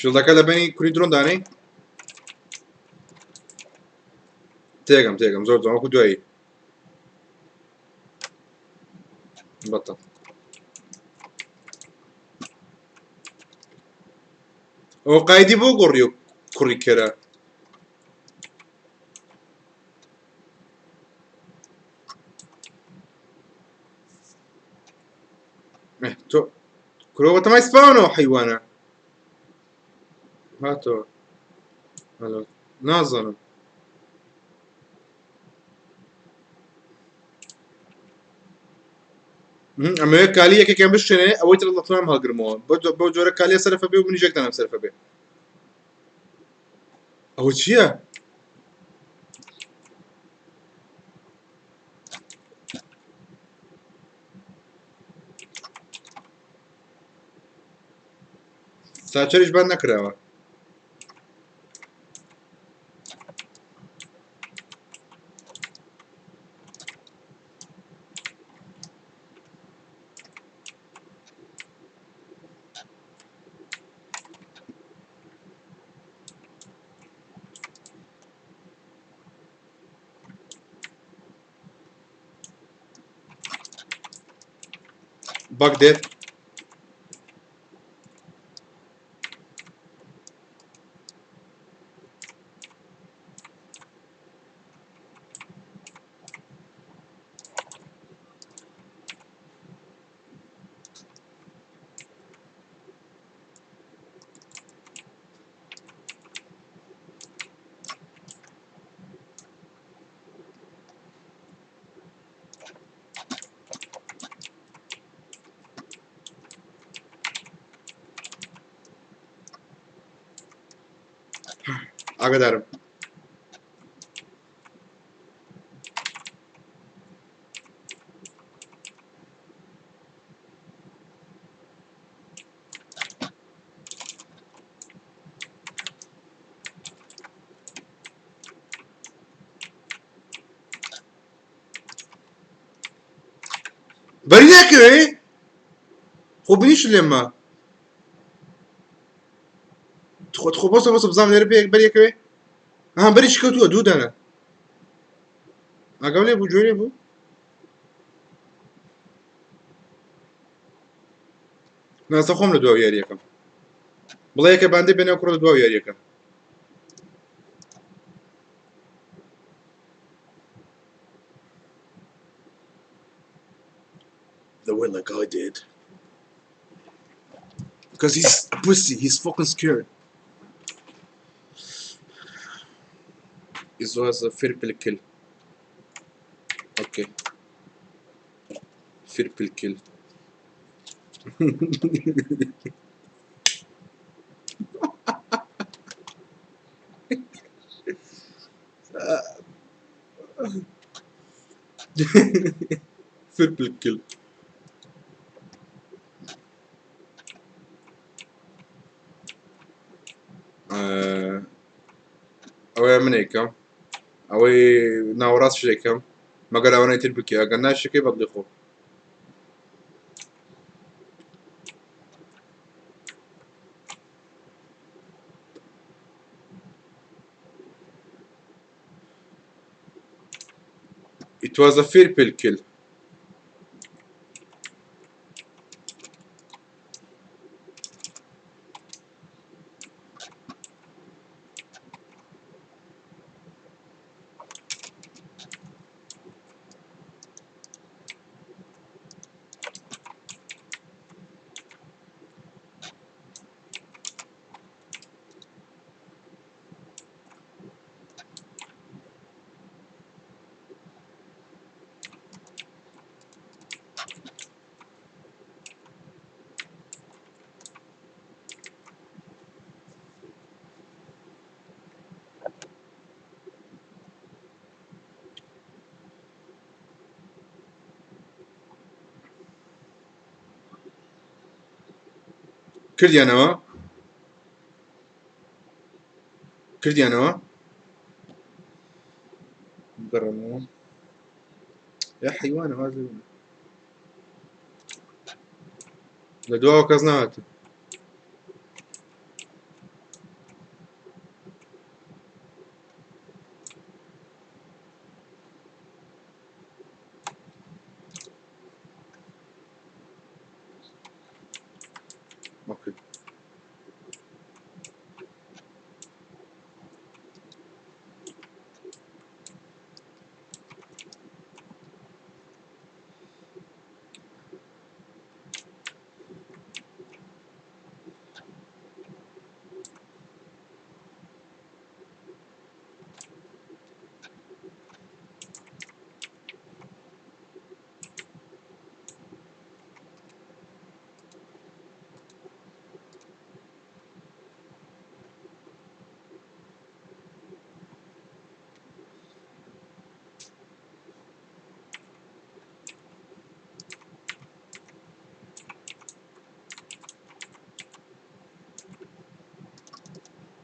شڵدەکە لە بینی کوری درۆن دانەی تێگەم زۆر جوان وەکو دوایی بەتە ئەو قایدی بۆ گۆڕی و کوڕی کێرە تۆ کرۆوە تەمای سپاوانەوە حەیوانە هاتەوە هەلۆ نازانم ئەمەوێ کالی یەکێکیان بشوێنێ ئەوەی تر دەتوانم هەڵگرمەوە بۆ جۆرە کالیە سەرفە بێ و منیش یەکتانم سەرفە بێ ئەوە چییە؟ ساچەریش بان نەکراوە بەک دێت ئاگادارم بەری ناکەوێ خۆ بنیش لێمە خۆت خۆ بۆسە بۆسە بزانام لێرە بەریەکەوێ ئەها بەری چ کەوتووە دوو دانە ئاگام لێ بوو گوێ لێ بوو ناسە خۆم لە دواو یاریەکەم بڵێ یەکە باندێ بێنێ کوڕە لە دواو یاریەکە The way like I did. Because he's pussy, he's fucking scared. It was a triple kill. Okay. Triple kill. Triple kill. ئەوەیە منێکم ئەوەی ناوەڕاست شتێکم مەگەر ئەوەنەی تر بکە ئەگەر ناشەکەی بەدڵی خۆ It was a triple kill. کردیانەوە بگەڕێمەوە یا حیوانە هذا لە دواوە کەس نهاتە اوكي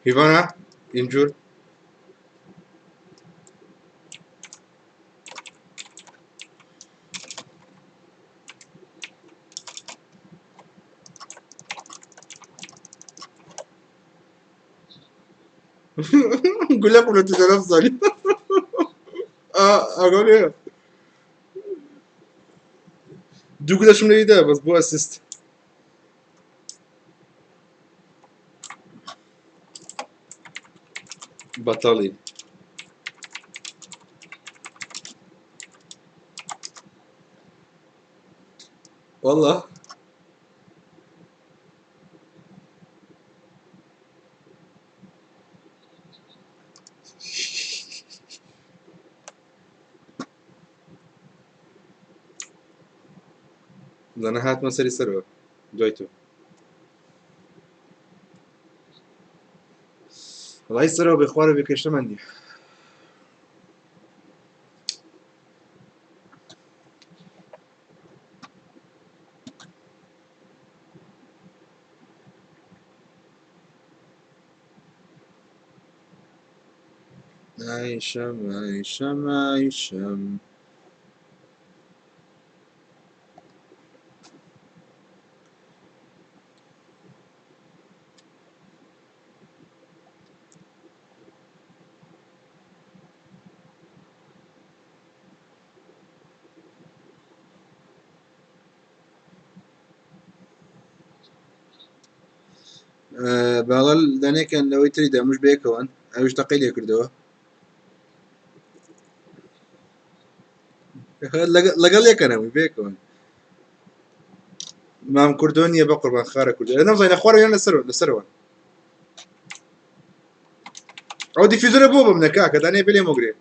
Ivana, injured. قول لك ولا تتنفس عليه اقول ايه دو كده شو ده بس بو اسيست بطلي والله انا هات مسري سرور دويتو والله يسروا باخوانه بكشته مندي عايشم عايشم عايشم باڵەل دەنێکیان لەوەی تری دەموش بێکەوەن ئەوش تەقی لێ کردەوە لەگەڵ یەکەنەوەی بێکەوەن مام کوردۆ نییە بە قوربان خارە کورد نەمزانە خوارەیان لەسەرەوە ئەو دیفیزۆرە بۆ بم نەکا کە دانێ بێ مۆگرێ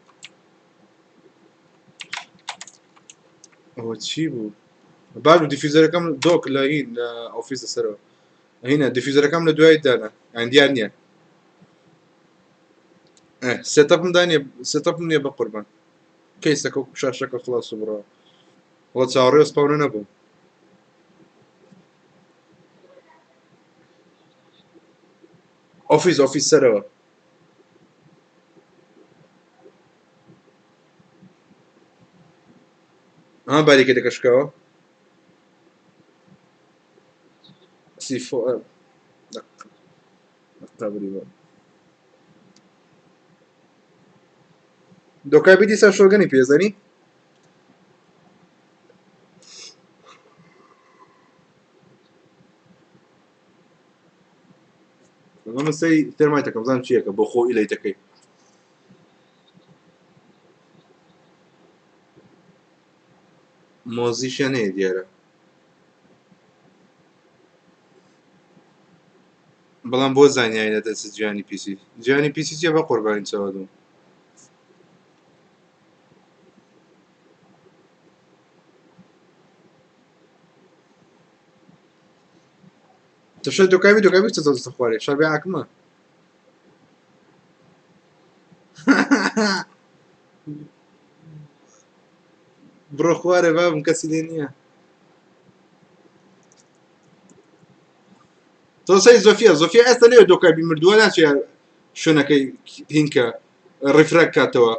ئەوە چی بوو باش و دیفیزەرەکەم دۆک لە هین لە ئۆفیس لەسەرەوە هینە دیفیزەرەکەم لە دوای دانا ئەندیان نییە سێتەپم دانێ سێتەپم نییە بە قوربان کەیسەکە و شاشەکە خلاص و بڕەوە وڵە چاوەڕێ سپاونە نەبوو ئۆفیس سەرەوە ئەمە باریکە دەکەشکەوە سیفۆ قبری بە دۆکای بیتی سەر شۆگەنی پێزەنی ئەمە سەی تێرمایتەکەم زانم چیەکە بۆ خۆ ئیلەیتەکەی مۆزیشیان هەیە دیارە بەڵام بۆ زانیایە دەست جیانی پیسی چیە بە قوربانی چاوە دوم تەشە دۆکاوی چ دەستە خوارێ شەربێ عاکمە بڕۆ خوارێ بابم کەسی لێ نییە تۆسەی زۆفیا ئێستا لێ دۆکای مردووە ناچێ شوێنەکەی هینکە ڕیفرەک کاتەوە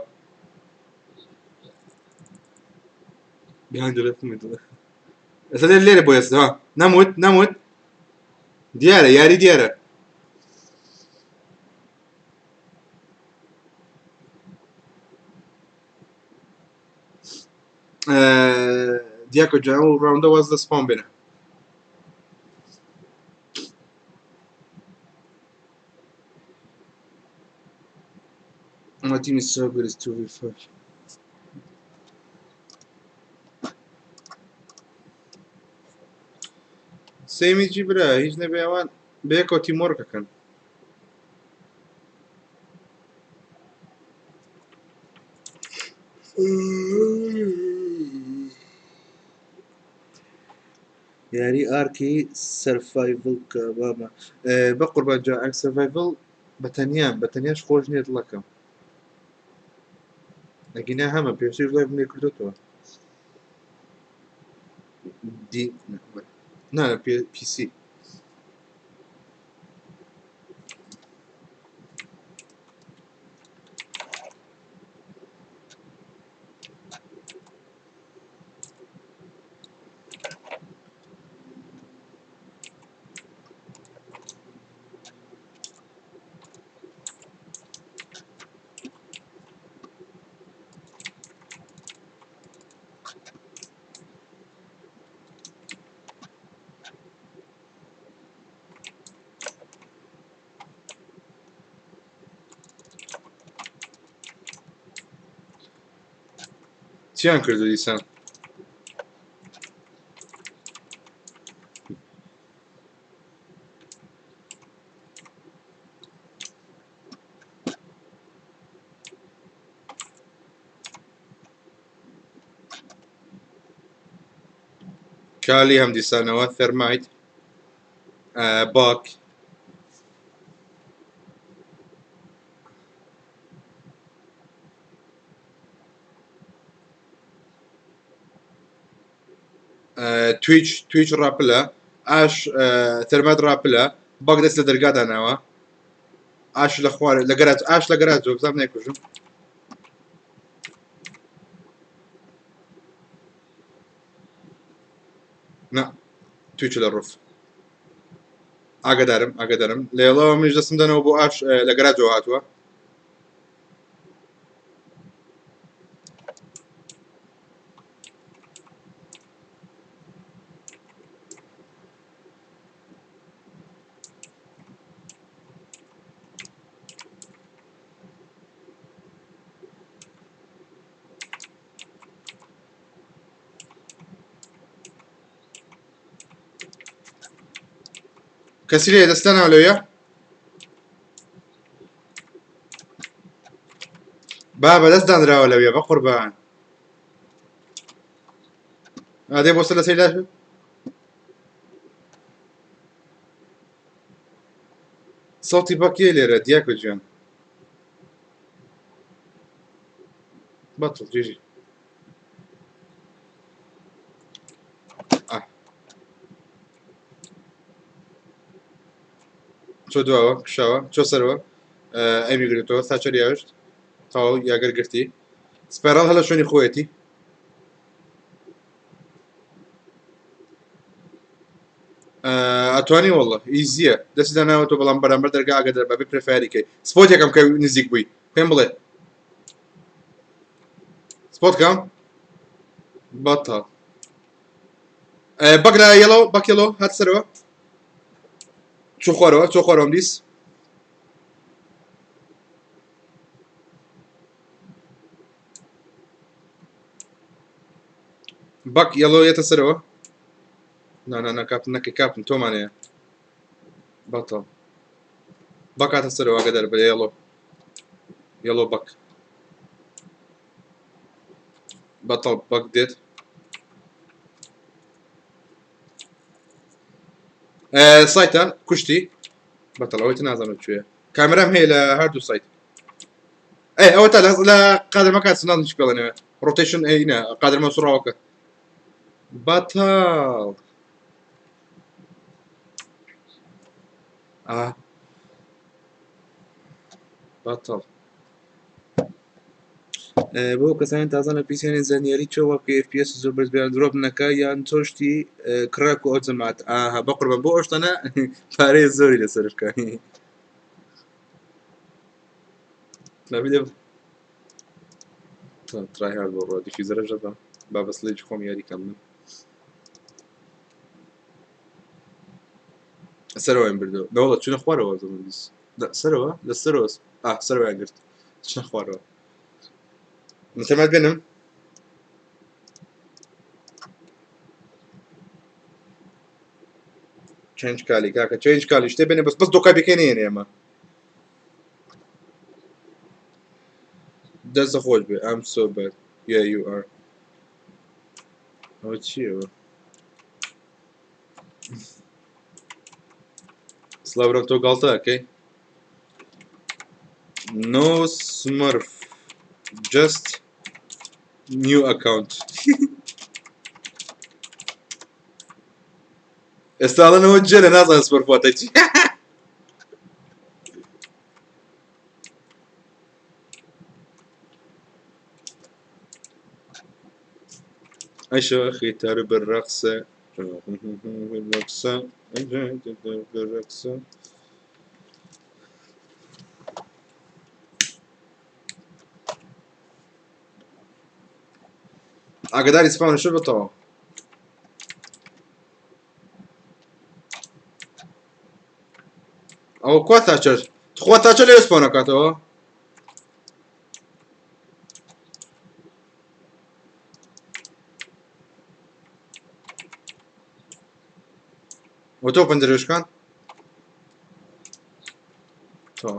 ئێستا لێرە بۆ ئێستا نەموت دیارە یاری دیارە دیاکۆ جا و ڕاوندە واز لە سپام بێنە My team is so good, it's 2v5. سەیمی جی برا هیچ نەبێ ئەوان بەیەکەوە تیمۆرکەکەن یاری ئارکی سەرڤایڤڵ کە بامە بە قوربان جا ئەنگ سەرڤایڤڵ بەتەنیاش خۆش نییە دڵەکەم ئەگینا هەمە پێشتر لای بنێ کردوتەوە نا لە پیسی چیان کردو دیسان کالی هەم دیسانەوە تەرمایت باک تویچ ڕاپلە ئاش تەرمەت ڕاپلە باک دەست لە دەرگادانەوە ئاش لە خوارە لە گەراج ئاش لە گەراج بزانام نێکوژم نا تویچ لە ڕوف ئاگدارم لێڵەوە منیش دەستم دەنەوە بۆ ئاش لە گەراجەوە هاتووە کەسی لێ دەستە ناولەوەیە با بەدەست دانراوە لەوێ بە قوربان ئادێ بۆ سەر لە سەیلاش سەڵتی بەکیە لێرە دیاکە گوێن بەتڵ جێژی چۆ دواوە کشاوە چۆ سەرەوە ئەمی گرێتەوە ساچەر یاوشت تاو یاگەر گرتی سپێرال هەلە شوێنی خۆیەتی ئەتوانی وەڵڵە ئیزیە دەستی داناوە تۆ بەڵام بەرامبەر دەرگا ئاگە دەربە بێ پرفایریکەی سپۆت یەکەم کە نزیک بووی پێم بڵێ سپۆت کەم بەتەڵ بەک لە یەڵۆ بەک یەڵۆ هات سەرەوە چۆ خوارەوەم دیس بەک یەڵۆ یێتە سەرەوە نا کاپتن نەکەی کاپتن تۆمانەیە بەتەڵ بەک هاتە سەرەوە ئاگە دەربە یەڵۆ بەک بەتەڵ بەک دێت سایتە کوشتی بەتەڵ ئەوەی نازانم کوێیە کامێرام هەیە لە هەردوو سایت ئەوە تا لە قادرمە کات سناڵنیش پێڵێنەوە ڕۆتیشن ئەینە قادرمە سوڕاوەکە بەتەڵ بەتەڵ بۆ کەسانی تازان لە پیسیانی زانیاری چۆوە پێ FPS زۆر بەرزبیان درۆپ نەکە یان تۆشتی کراک و ئەو جەماعەت ئاها بەقوربان بۆ ئەوشتانە پارەی زۆری لەسەر بکانی ترای هەر بۆ ڕۆدیشی زەرەژە بە با بەسلەی خۆم یاری کەم من سەرەوەیان بردەوە نەوەڵە چونە خوارەوە زەمە دیس سەرەوە لە سەرەوە سەرەوەیان گرت چنە خوارەوە متەمەد بێنم چێنج کالی کاکە چێنج کالی شتێ بێنێ بەس دۆکا بکەنێنێ ئێمە دەستە خۆش بێ ئەم سۆبەر یا یو ئار ئەوە چیەوە سلااوڕم تۆ گاڵتە ئەەکەی نۆ سمەرف just new account ئێستاڵەنەوە جێرە نازان سپۆرپۆتە چی عيشة أخي تعرف الرقصة بالرقصة ئاگداری سپاون شو بەتەوە ئەوە کوا تاچەر تخوا تاچە لێ سپۆنەکاتەوە وتۆ پەنجەرەشکان تۆ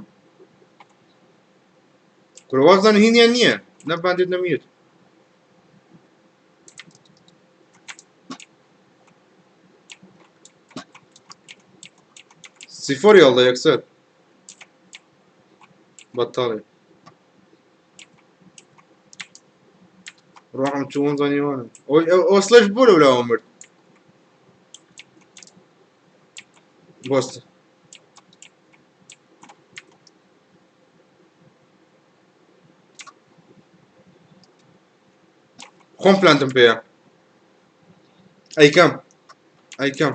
کوڕەوازان هینیان نییە نەباندێت نەمێت سیفۆری هەڵدە یەکسەر بەتاڵێ ڕۆحم چوون زانیوانم ئۆسلەش بۆ لەولاوە مرد بۆستە خۆم پلانتم پێیە ئەیکەم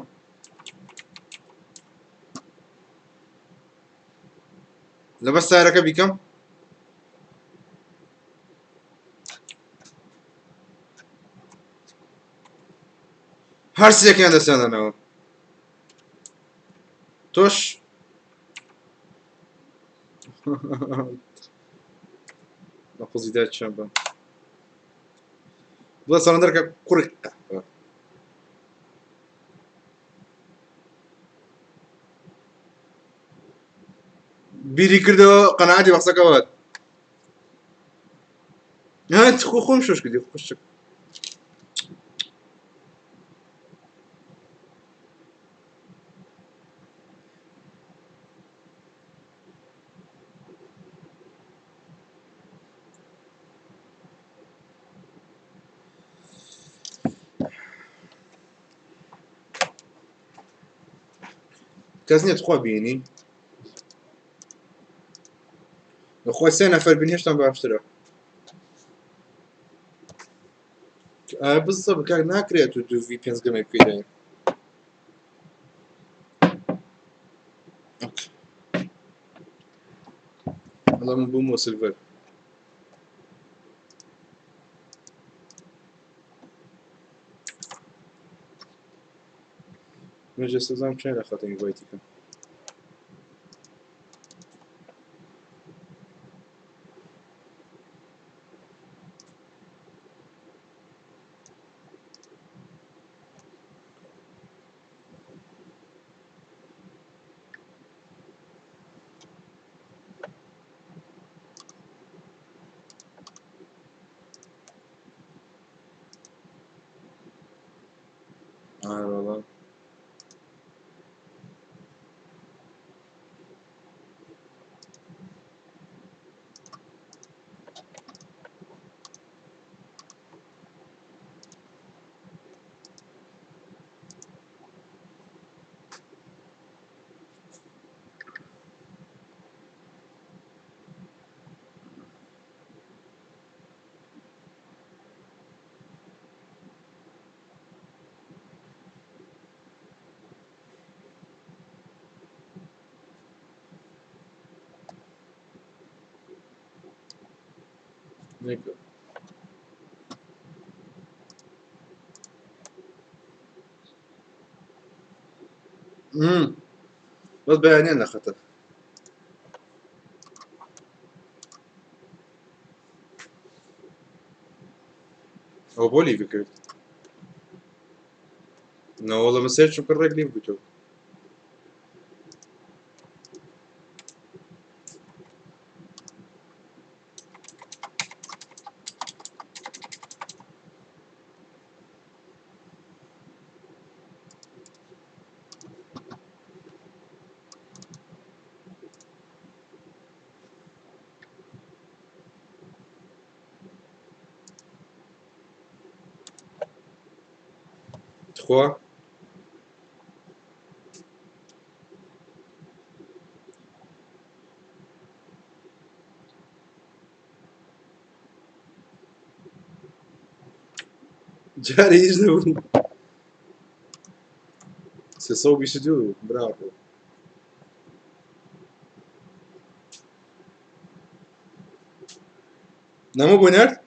لەبەر سارەکە بیکەم هەر سێکیان دەستیاندانەوە تۆش بە قوزیدار چەند بە بڵێ سەڵەندەرکە کوڕی بیری کردەوە قەنەعەتی بەقسەکەوات هات خۆم شۆش کردی خوش کەس نییە خوا بینی لەخۆی 3 نەفەر بینی هێشتان باشترە بزە بکار ناکرێت و دووی پێنجگەمەی بکەیت والله من بووم سلڤەر من جەستەزانم چێ لە خەتەی بایتیکەم والله نێکە بەس بەیانیان لە خەتە ئەو بۆ لیڤ کرد نەوەڵە مەسێر چونکە ڕێک لیڤ بوویتەوە خوا جارێ هیچ نەبوو 322 براڤۆ نەمە بۆ نەرد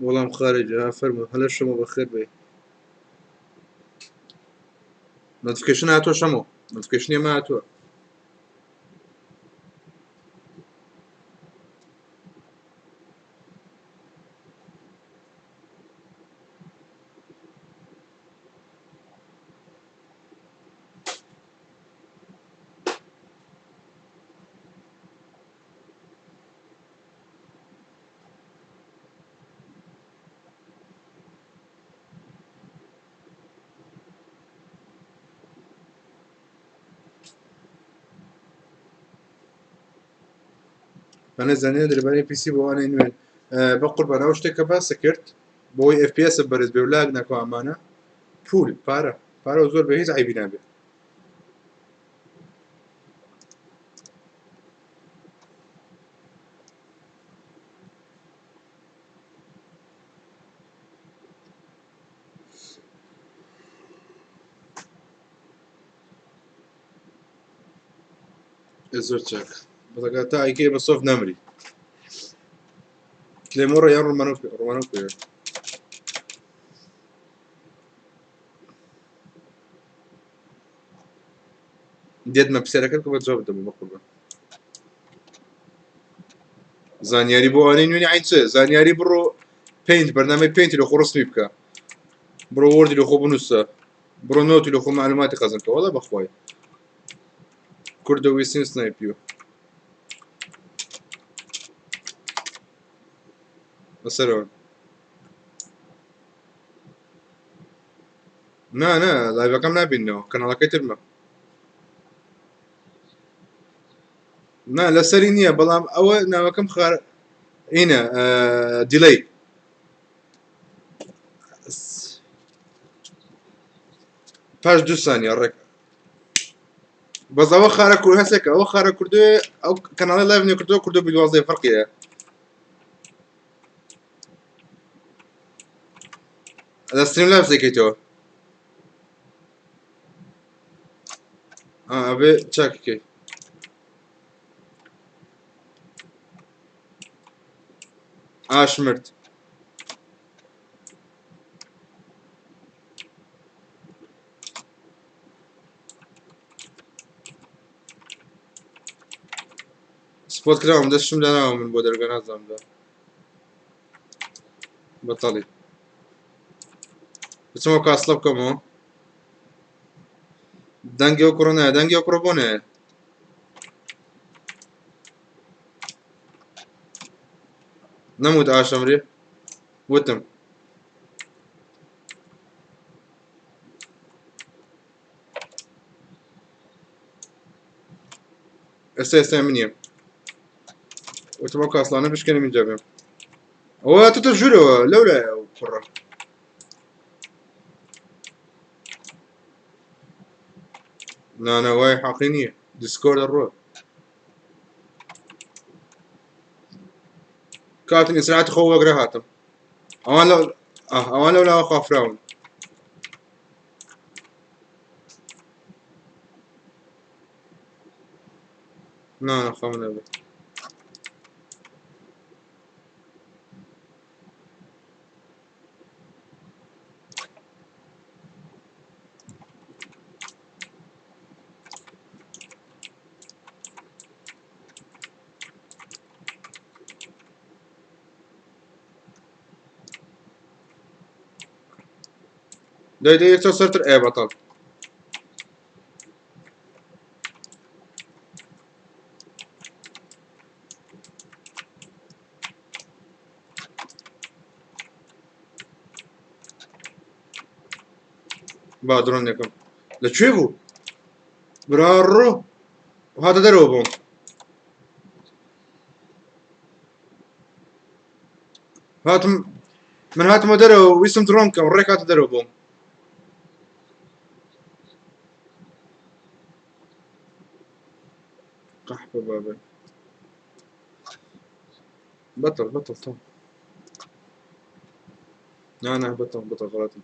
وەڵام خارجە فەرموو هەلە شەمە بەخێر بێ نۆتیفیکەیشن هاتووە شەمۆ نۆتیفیکەیشنی ئێمە هاتووە بەنەزانێت دەربارەی پیسی بۆ وانەی نوێن بە قوربان ئەو شتێککە باسە کرد بۆی FPS بەرز بێ و لاگ نەکەوە ئەمانە پول پارە و زۆر بە هیچ عیبی نابێ زۆر چاک بەڵگا تا ئایکێ بە سۆف نەمری کلێمۆڕە یان ڕۆمانۆ پێ دێتمە پسێرەکەت کە بە جواب بدەم بە قوربان زانیاری بۆ ئەوانەی نوێنی عین چێ زانیاری بڕۆ پێینت بەرنامەی پێینتی لە خۆ ڕسمی بکە بڕۆ وەردی لە خۆ بنووسە بڕۆ نۆتی لە خۆ معلوماتی قەزم کە وەڵا بەخوای کوردە ویسین سنایپیۆ بەسەرەوە نا لایڤەکەم نابینەوە کەناڵەکەی ترمە نا لەسەری نییە بەڵام ئەوە ناوەکەم خار ئینە دیلەی پاش 2 سانیە ڕێک بەس ئەوە خارە کورد هەسێکە ئەوە خارە کوردوێ ئەو کەناڵی لایڤ نێ کردووە کوردە بی12 فەرقیە لە ستریم لایڤ دەکەیتەوە ئەبێ چاکەکەی ئاشمرد سپۆت کراوم دەستشم داناوە من بۆ دەرگا نازانمدا بەتەڵی بچمەوە کاسڵە بکەمەوە دەنگی ئەو کوڕە نایە دەنگی ئەو کوڕە بۆ نایە نەموت ئاشەمرێ وتم ئێستا منیە وتم ئەو کاسڵانە بشکێنم اینجا بێم ئەوە تۆتە ژوورەوە لەولایە ئەو کوڕە نانە وای حەقی نییە دیسکۆردە ڕۆ کاتن ئیسراحەتی خۆ وەگرە هاتم ئەوان لەولاوە خافراون نانە خەم نەبێت دەی یەکچە سەرتر ئێ بەتەڵ با درۆن یەکەم لەکوێ بوو براڕۆ هاتە دەرەوە بۆم من هاتمە دەرەوە ویستم درۆن بکەم ڕێک هاتە دەرەوە بۆم قحبة بابا بطل توم أنا بطل غلطي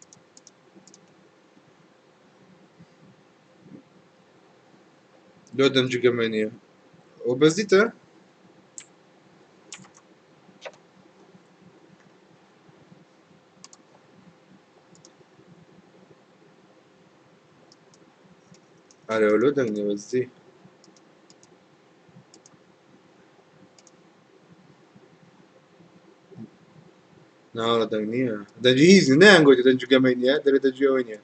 لو دمج جمانية وبزيته على ولودني وزي نهار دنيا دجيز نانجو دنجو جمانية دري دجيونيا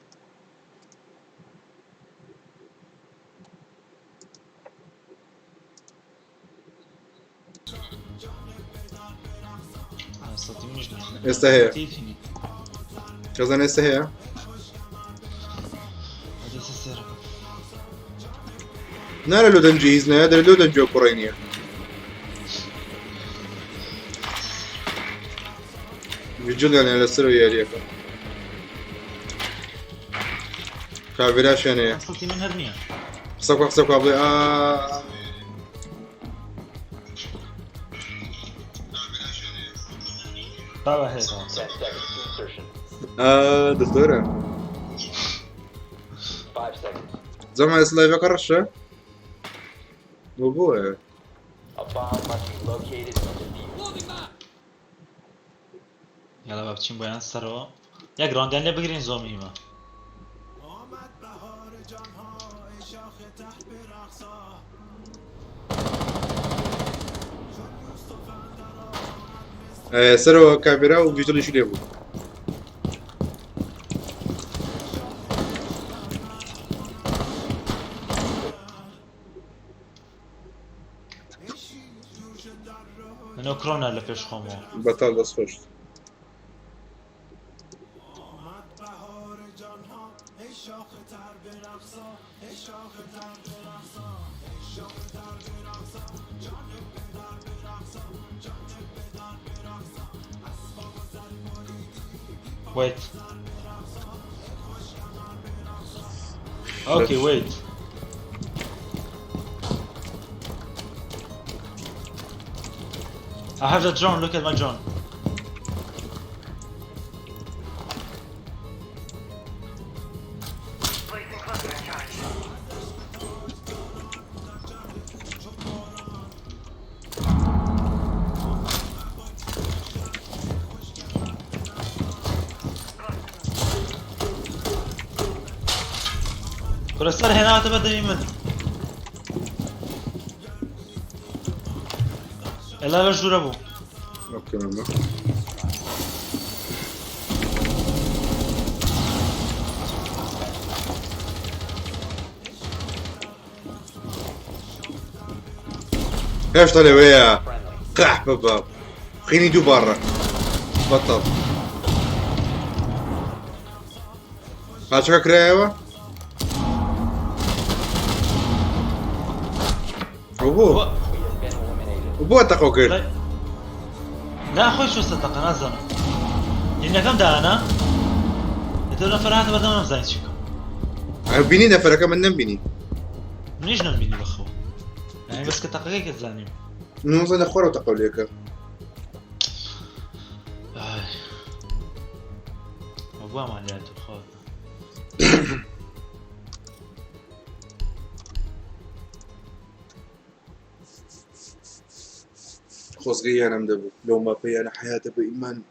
استهيا كذا استهيا نارا لو دنجيز نادر لو دنجو كورينيا Julian على السر ويا ريكا كافيراش يعني صوتي من هرنية سوق قبل بابا هيك 10 seconds to insertion. دكتورة 5 seconds. زعما سلايفك الرشة وبوه A bomb must be located and defused. یالا با بچین بۆیان سەرەوە یەک ڕۆندیان لێ بگرین زۆمیمە سەرەوە کامێرا و ڤیژۆلیشی لێ بوو منۆ کرۆنە لە پێش خۆمەوە بەتاڵ دەست خۆشت Wait. Okay, wait. I have the drone, look at my drone. كرستر هنا تبدأ من إلا لا جربوا اوكي ماما ايش طلع ويا قح بباب خليني يدو برا بطل هاشكا كرايوة وبو وبو اتقو كير لا لا أخوي شو صدق أنا زلمة إني كم ده أنا تقول فرحت بدل ما نزايد شكو بيني نفرك من نبيني منيش نمبيني بخو يعني بس كتقيك الزاني نوصل اخوره وتقول لك أبوها ما عليها تخاف خصغي انا مدبو لو ما في انا حياتي بايمان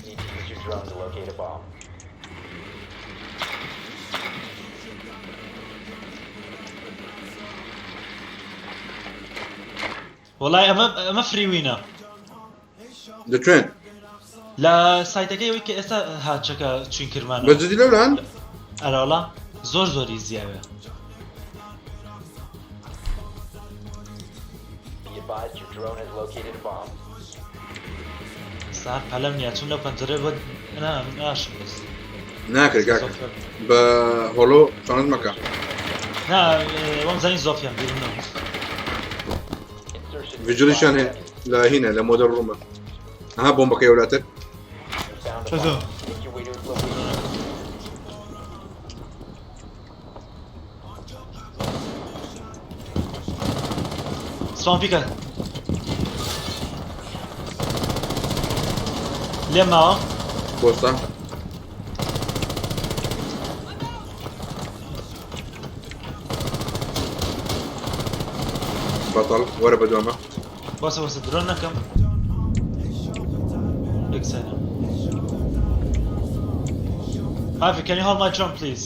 Need to use your drone to locate a bomb. والله أما فريوينا ذا ترين لا سايتەکەی ئەوەی کە ئێستا هاتچەکە چوین کرمانەوە بجدي لو الان ئەرەوەڵا زۆر زۆری زیاوێ Be advised your drone has located a bomb. ساعت پەلەم نییە چون لەو پەنجەرەی بۆ ناشم بەس ناكل كاك بهولو قناة مكة نا وەم زانی زۆفیان بیرنەوە Insertion. فيجوليشن هنا لا هنا لموديل روما ها بومبا كي ولاتك Found a شوفوا. bomb. Make your way to its location. سپام پیکە لێم ماوە بوستا بطل ورا بدوامة بۆسە وەسە درۆن نەکەم یەکسەنە Harvey, can you hold my drone, please?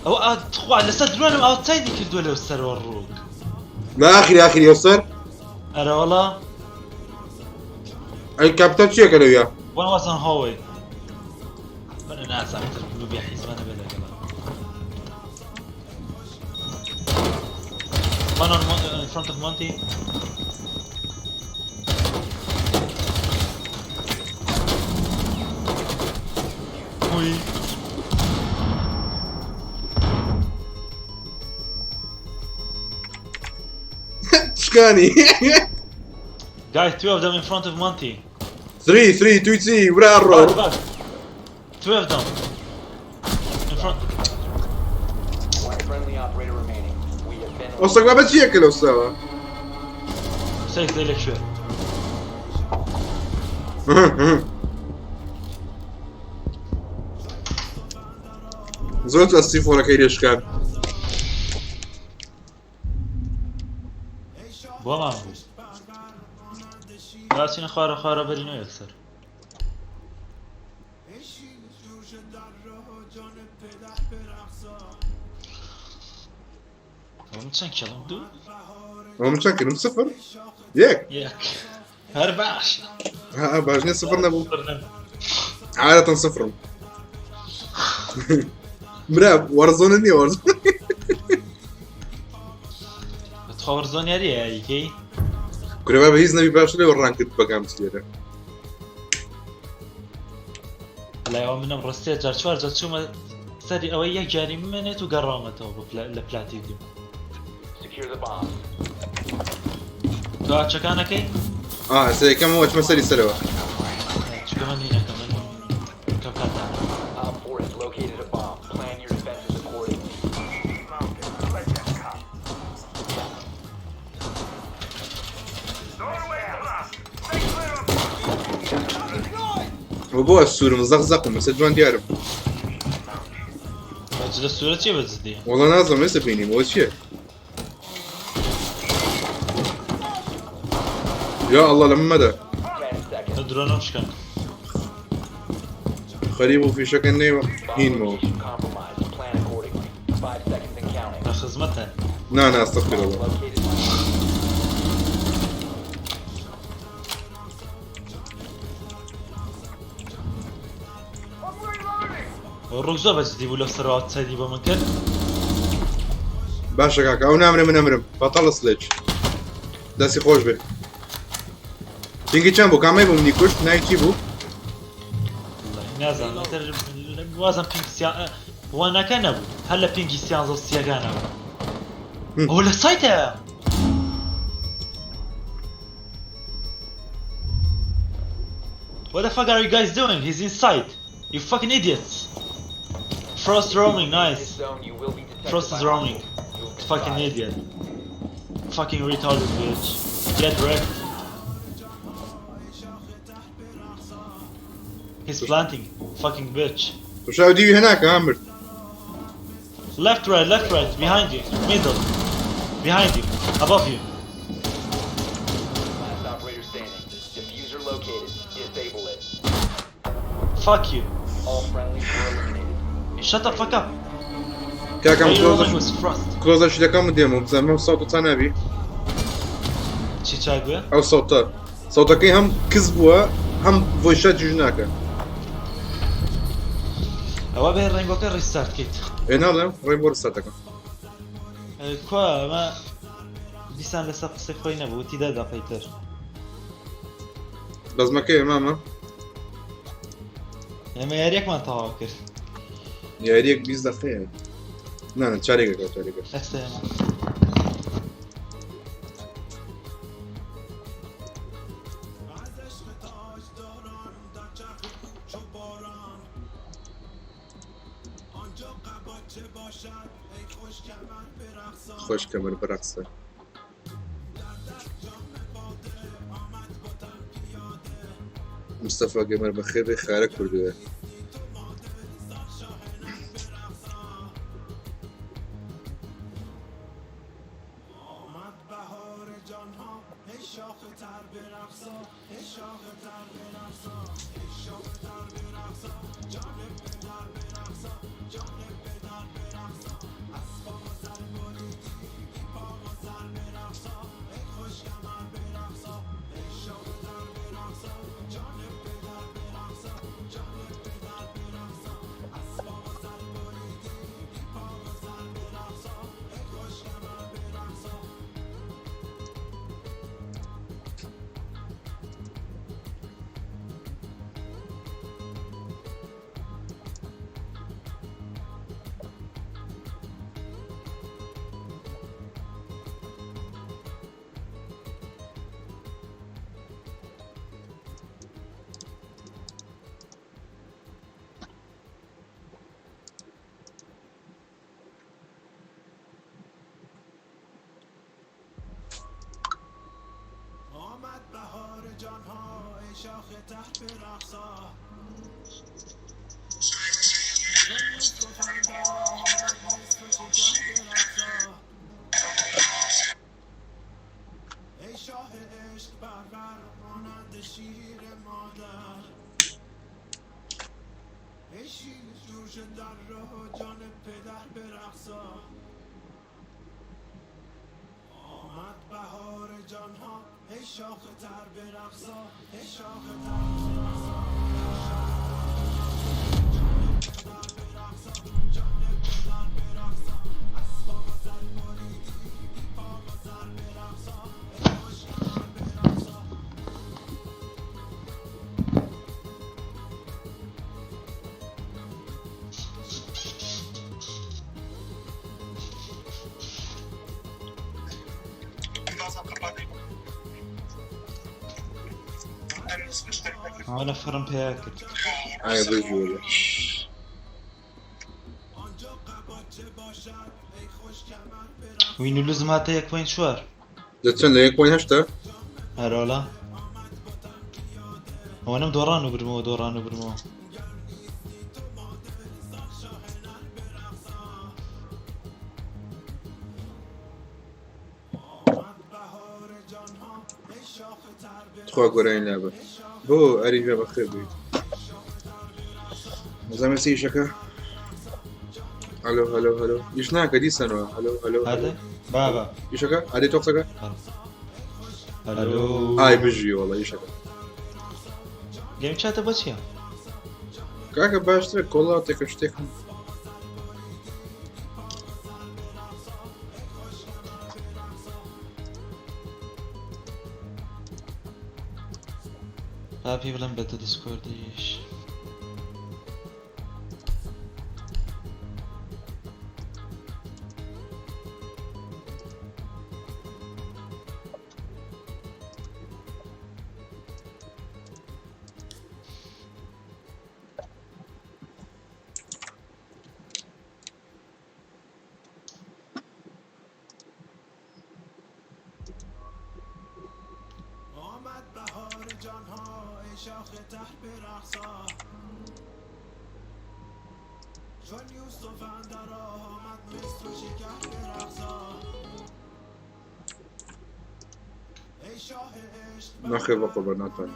أو تخوع لسه درونم outside كردوا له السر والروق. لا اخي يوصل أرى والله. الكابتن شيك انا وياه One was on hallway. أنا ناس عم تركبوا بيحيز ما أنا بلا كلام. One on in front of Monty. Ui. شكاني Guys, two of them in front of Monty. 3 3 2 3 برارو Back. Two of them. In front. One friendly operator remaining. We have been وصلك بابا چیه که لو سوا سيك زي لك شوي. زۆر ئەستی فۆرەکەی لێشکار بۆ مان بوو. باچینە خوارە بەرینەوە یەکسەر. ئەوم چەند کەڵم دوو؟ ئەوم چەند کردم سفر یەک یەک. هەر باش. ها باش نییە سفر نەبوو عادەتەن سفرم برا وەرزۆنە نییە وەرزۆن بەتخوا وەرزۆنیاریە یاریکەی؟ کورێبا بە هیچ نەبی باش لێوە ڕان کرد بەگام لێرە لای ئەوە منم ڕستێ جار چوار جار چوومە سەری ئەوەی یەک جاری بمێنێت و گەڕامەتەوە لە پلاتیدیم. secure the bomb. تو ئاچەکانەکەی؟ سەرەکەم وەچمە سەری سەرەوە چکە من نینەکە من کەم کاتانە. Op 4 has located a bomb. Plan your defenses accordingly. بۆ سوورم زەقزەقم مەسە جوان دیارم لە سوورە چێ بەجددی؟ وەڵا نازم ێستا بینیم ئەوە چییە یا ئەڵڵا لە مەمەدا 10 seconds. لە درۆنم شکەن. خەریب و فیشەکە نێوە Bomb هینمەوە location compromised. Plan accordingly. 5 seconds and counting. لە خزمەتە. نا ئەستەغفیرڵڵا Located. ڕوو زۆر بەجددی بوو لە سەرەوە چەدی بۆ من کرد. باشە کاکە ئەو نامرێ من ئەمرم بەتەڵە سلێج دەستی خۆش بێ پینگی چەند بوو کامەی بووم نیکوشت نای چی بوو نازانم تر وازم پینگ وانەکە نەبوو هەر لە پینگی سیانزە و سیەکانە ئەوە لە سایتە. What the fuck are you guys doing? He's inside. You fucking idiots. Frost roaming, This nice. zone you will be detected Frost is by roaming. hostiles. You will be Fucking advised. idiot. Fucking retarded bitch. Get wrecked. He's planting. Fucking bitch. تو شاو دیوی هەناکە ئامر Left, right. Behind you. Middle. Behind you. Above you. Last operator standing. Diffuser located. Disable it. Fuck you. All friendlies were eliminated. Shut the fuck up. کاکەم Why you roaming with Frost? کلۆزە شلەکەم دێمە بزانم ئەو ساوتە تا نابی چی چای گوێ؟ ئەو ساوتە ساوتەکەی هەم کز بووە هەم ڤۆیشە جوژ ناکە ئەوە بێ ڕێنگۆکە ڕیستارت کەیت. ئێ ناڵێم ڕێی بۆ ڕستاتەکەم کوا ئەمە دیسان لەسەر قسەی خۆی نەبوو تیدا دەقەیتر. بەزمەکەی مامە ئێمە یاریەکمان تەواو کرد. یاریەک 20 دقەیە نانە چارێکەکە چارێکە ئەستا ئێمە. خۆش کەمەر بەرەقسە مستەفا گەمەر بەخێر بێ خارە کوردووە انا فرم بياكل Ay bıcı öyle. وين لازم هاتا يك وين شوار Zaten de yakmayın haşta. هرولا هو انا دورانو برمو تخوا گورین لعبه. بو عریفه بخیر بید. زمین سی شکا. هلو. ایش نه کدی سنوا. هلو. هذا بابا ایش شکا. عادی توک شکا. الو Ay bıcı valla ایش شکا. جيم شاتا بچيا Kanka başta kola tek tek. بابي بلان بدا ديسكورد ايش نخیر با قربان نتوانی.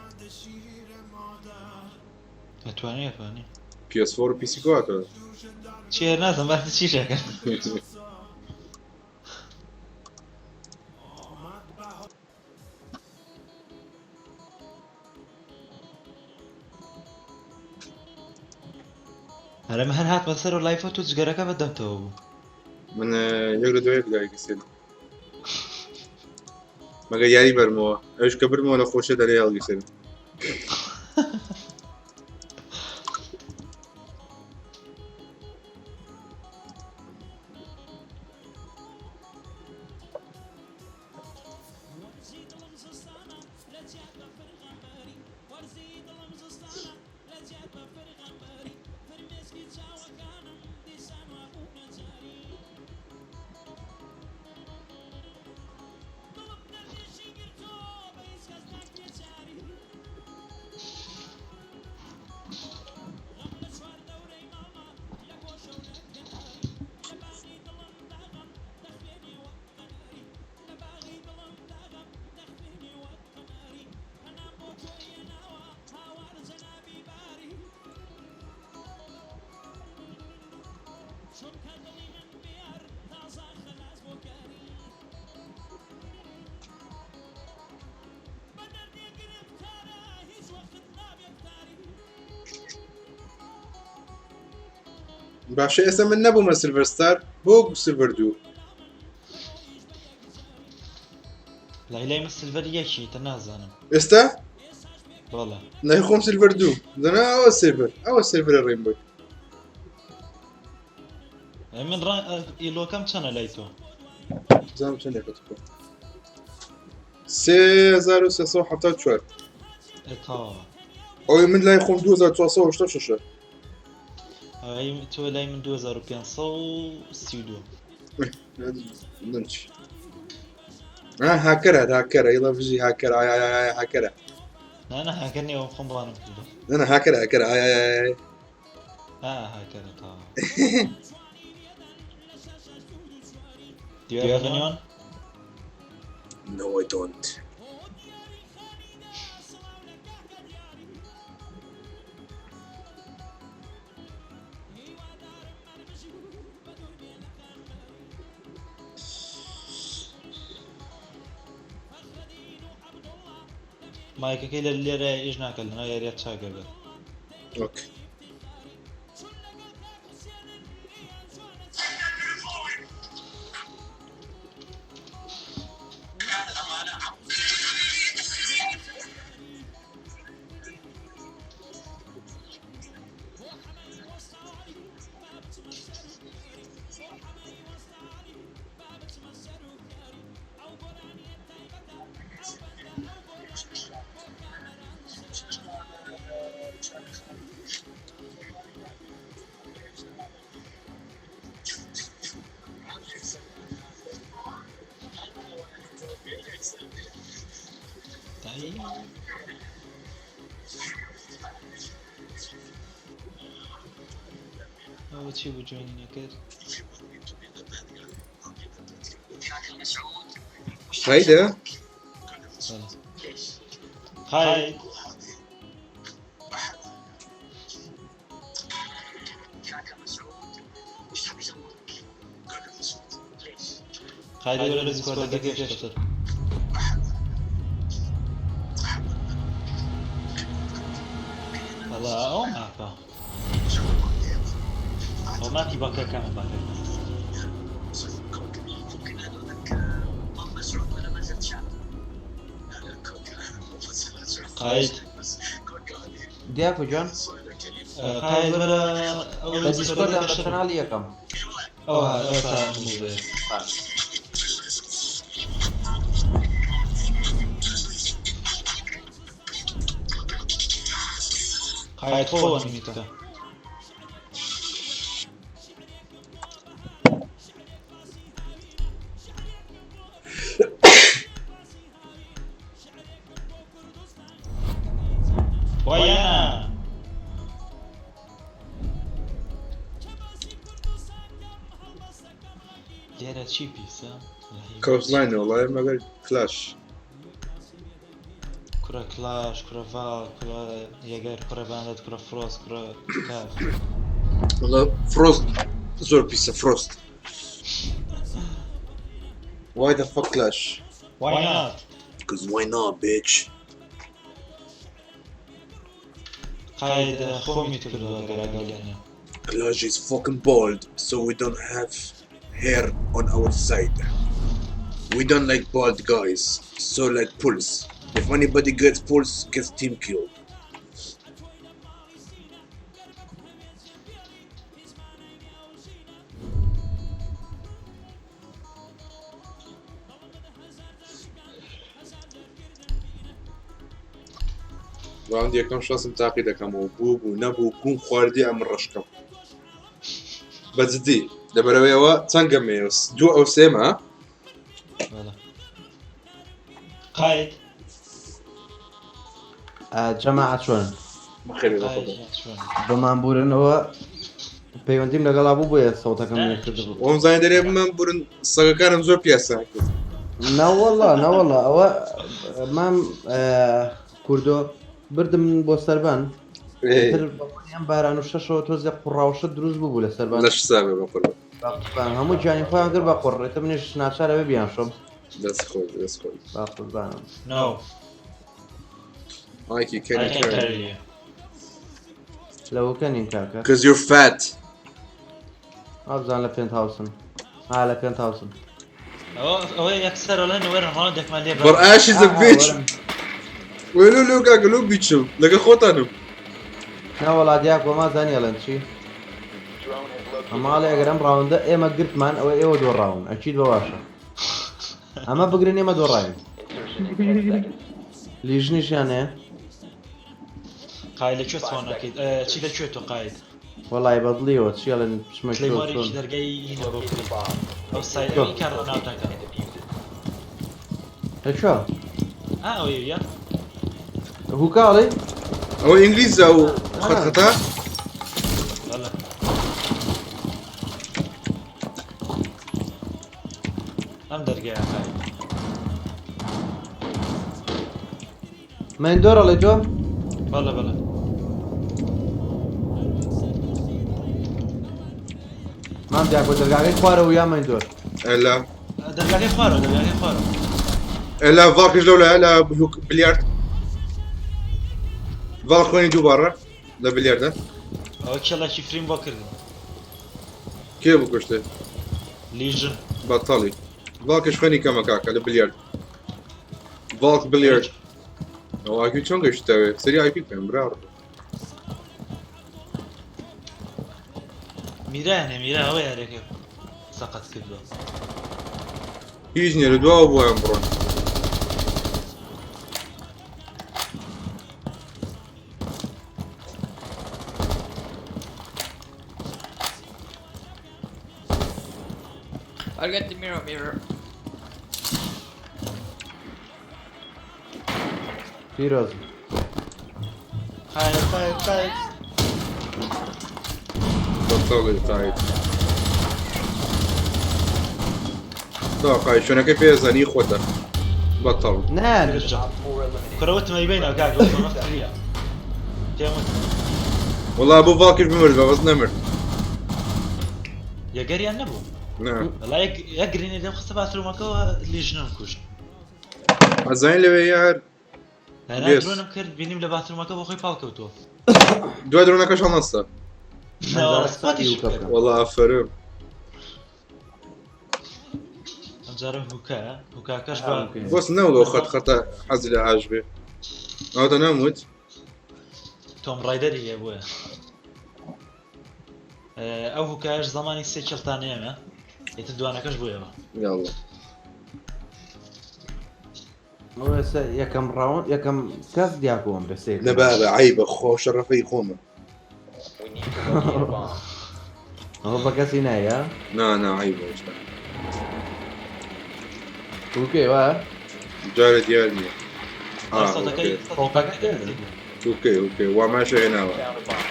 اتواني PS4 و PC کو آتا. شير نازم بعد شي شكل هلا مهن هات بصيروا لايفات وتجرك بدهم تو من یک دو یک داری کسی. مگه یاری برمو. ایش کبر مو ولا خوشه داری آل کسی. باشه اسم من نبوم سیلور ستار بو سیلور دو. لا إلي مثل فريق شيء تنازعنا استا؟ والله نه خوم سیلور دو. دنا أول سیلور الرينبو. من را إلو كم سنة ليتو زام چند کتبه؟ 3374. إتا او من لا يخون 2486. أي تو لاي من 2532 نمشي. هاكر يلا بيجي هاكر هاكر. انا هاكرني وخم بانم كله انا هاكر اي هاكر طبعا Do you have anyone? No I don't. مايك كيل اللي يجنا كلنا يا ريت شاكر اوكي تعال أول شي بجويني كده هيدا هاي هاي ولا السكور ده كيف يشتغل والله او معك هو ما في باكر كامل باكر قايد دياكو جون قايد ولا الديسكورد عرفتنا علي كم قايد فوق ميتا ويانا ليرة شي بيسا كوست لاين والله ما قال كلاش كرة كلاش كرة فال كرة ياجر كرة باندت كرة فروست كرة كاف والله فروست زور بيسا فروست Why the fuck clash? Why not? Cause why not bitch? قايد خومي تقدر قال يعني Clash is fucking bald so we don't have hair on our side. We don't like bald guys, so like Pulse. If anybody gets Pulse, gets team killed. وعندي كم شخص متعقد كم وبوب ونبو كون خواردي عم الرشكم بزدي دبرويوا تنقميوس جو او سيما ولا قايد جماعة شلون بخير قايد شلون بمانبورنەوە پەیوەندیم لەگەڵ بوو بۆیە سەوتەکەم نێکردبوو وهم زين دري من برن ساقكان زور بياسا ناوەڵا ئەوە مام کوردۆ بردم بۆ سەربان بەڵیان باران و شەشەوە تۆزێ قوڕاوشە دروست بوو بوو لە سەربان لاش سامي بقول هەموو جانی خۆیان کرد بە قوڕێتە منیش ناچارەوە بیان شۆم بس خوي باقوربانم No Mikey I can you can't turn carry you لەوەکەنین کاکە because you're fat ئابزان لە پێنت هاوسن لە پێنت هاوسن هو يكسر ولا انه وين هولندك ما ليه but Ash is a bitch ويلو لو كاكا لو بيتشو لقى خوتانو ناوەڵا دیاک وەما زانیێڵێن چی ئەماڵێ ئەگەر ئەم ڕاوندە ئێمە گرتمان ئەوە ئێوە دۆڕاون ئەچیت بە باشە ئەمە بگرن ئێمە دۆڕاین لیژنیشیان هەیە قايد لشو سوون اكيد شي لشو تو قايد وەڵای بەدڵیەوە چیڵێن كليموري پشمەشۆ درجاي هنا بوكلي او سايد مين كان ناوتاكا لەکوێ ويا هوکاڵی ئەوە ئینگلیزە و خەتخەتە بەڵێ ئەم دەرگای ئاخای مایندۆڕەڵێ تۆ بەڵێ بەڵێ مام دیاکۆ دەرگاکەی خوارەوە یا مایندۆر ئەلا دەرگاکەی خوارەوە دەرگاکەی خوارەوە ئەلا ڤاڵکش لەولایە لە بلیارد ڤاڵ خوێنی دووبارە لە بلیاردە ئەوە کێڵێکی فریم بۆ کردن کێ بکوشتێ لیژن بەتەڵی ڤاڵکش خوێنی کەمە کاکە لە بلیارد ڤاڵک بلیارد ئەو ئاکی چۆن گەشتەوێ سەری ئایپی پێم برا میرانێ میرا ئەوە یارێکە سەقەت کردووە هیچ نییە لە دواوە بۆ ئەم بڕۆن I'll get the mirror. پیرۆز خایر خایر خایر بەتەڵی تایت تاقای شوێنەکەی پێزانی خۆتە بەتەڵ نان کڕەوەتمە بینە گاگەوە فریە تێمت وڵا بۆ ڤاڵکش بمرد بە بەس نەمرد یەگەریان نەبوو نا بەڵا یەک گرینی لەم خستە باترومەکەەوە لیژنم کوشت ئەزانین لەوێ یار هەنا درۆنم کرد بینیم لە باترومەکە بۆ خۆی پاڵکەوتووە دوای درۆنەکەش هەڵنەستە وەڵا ئەفەرم ئەمجارە هوکاکەش بە بۆس نەوڵۆ خەتخەتە حەزی لە ئاش بێ ئەوتە نەموت تۆم ڕایدەری هەیە بۆیە ئەو هوکایش زمانی سێ کەڵتانەیەمە ئێتر دوانەکەش بۆیەوە یاڵڵا ئەوێسە یەکەم ڕاوند یەکەم کەس دیاکۆم بەسێ نەبا بە عیبە خۆ شەڕەفەی خۆمە We need to locate a bomb. ئەوە بە کەسی نایە نا عیبە شتا تووکێ وە جارە دیار نییە سەدەکەی اوكي وا ماشي هێناوە Found a bomb.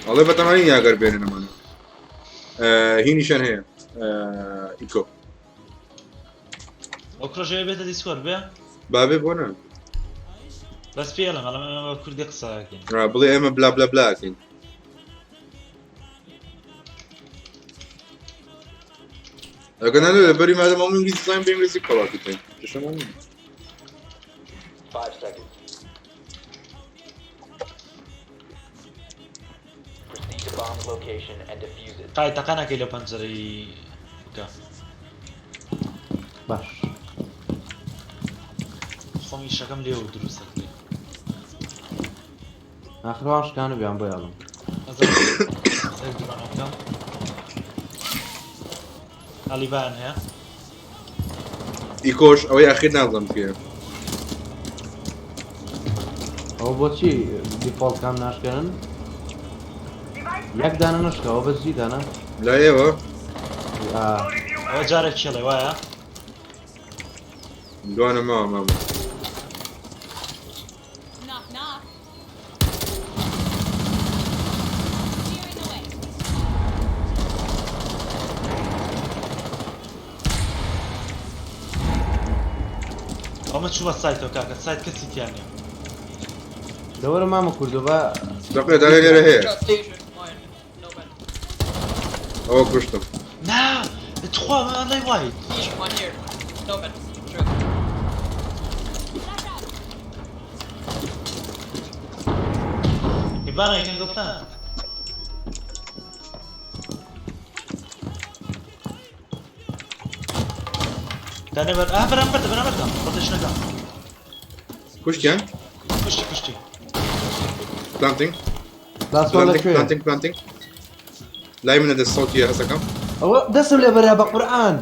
ئەڵێ بەتەمانی یاگەر بێنە نەمانە هینیشان هەیە ئیکۆ ئەو کڕژەوە بێتە دیسکۆرد بێ بابێ بۆ نە بەس پێڵم ئەڵە کوردی قساکەین بڵێ ئێمە بلا بلا بلاکەین ئەگەر نەلێ لەبەری مادەم ئەم ئینگلیزی زانین بە ئینگلیزی کۆڵاتی بکەین چشەمە 5 seconds. Proceed to bomb's location and defuse it. قای تەقانەکەی لە پەنجەرەی بکە باش خۆمی شەکەم لێوە دروستە کرێ ئاخرەوان شکانە بیان بۆ یاڵم بکەم ئەلیبان هەیە ئیکۆش ئەوەی ئاخیر نازڵم پێ ئەوە بۆچی دیفۆڵت کام ناشکەن یەک دانە نشکەوە بەزی دانە لا ئێوە ئەوە جارێک چێڵێ وایە دوانە ماوە مامە Knock, knock. Clearing the way. ئەمە چووە سایتەوە کاکە سایت کەسی تیان نیە لەوەرە مامە کوردو بە دەقێت دەڵێ لێرە هەیە Station, mine. No man. ئەوە کوشتم نا تخوا لای وای Station, one here. No man. Sure. هیبانە یەکەن گفتان دانێ بەر بەرامبەردە بەرامبەردە ڕۆتێشنەکە کوشتیان کوشتی پلانتینگ داسۆ لەکوێ پلانتینگ لای منە دەست سەوتیە هەسەکەم ئەوە دەسم لێ بەرا بە قورئان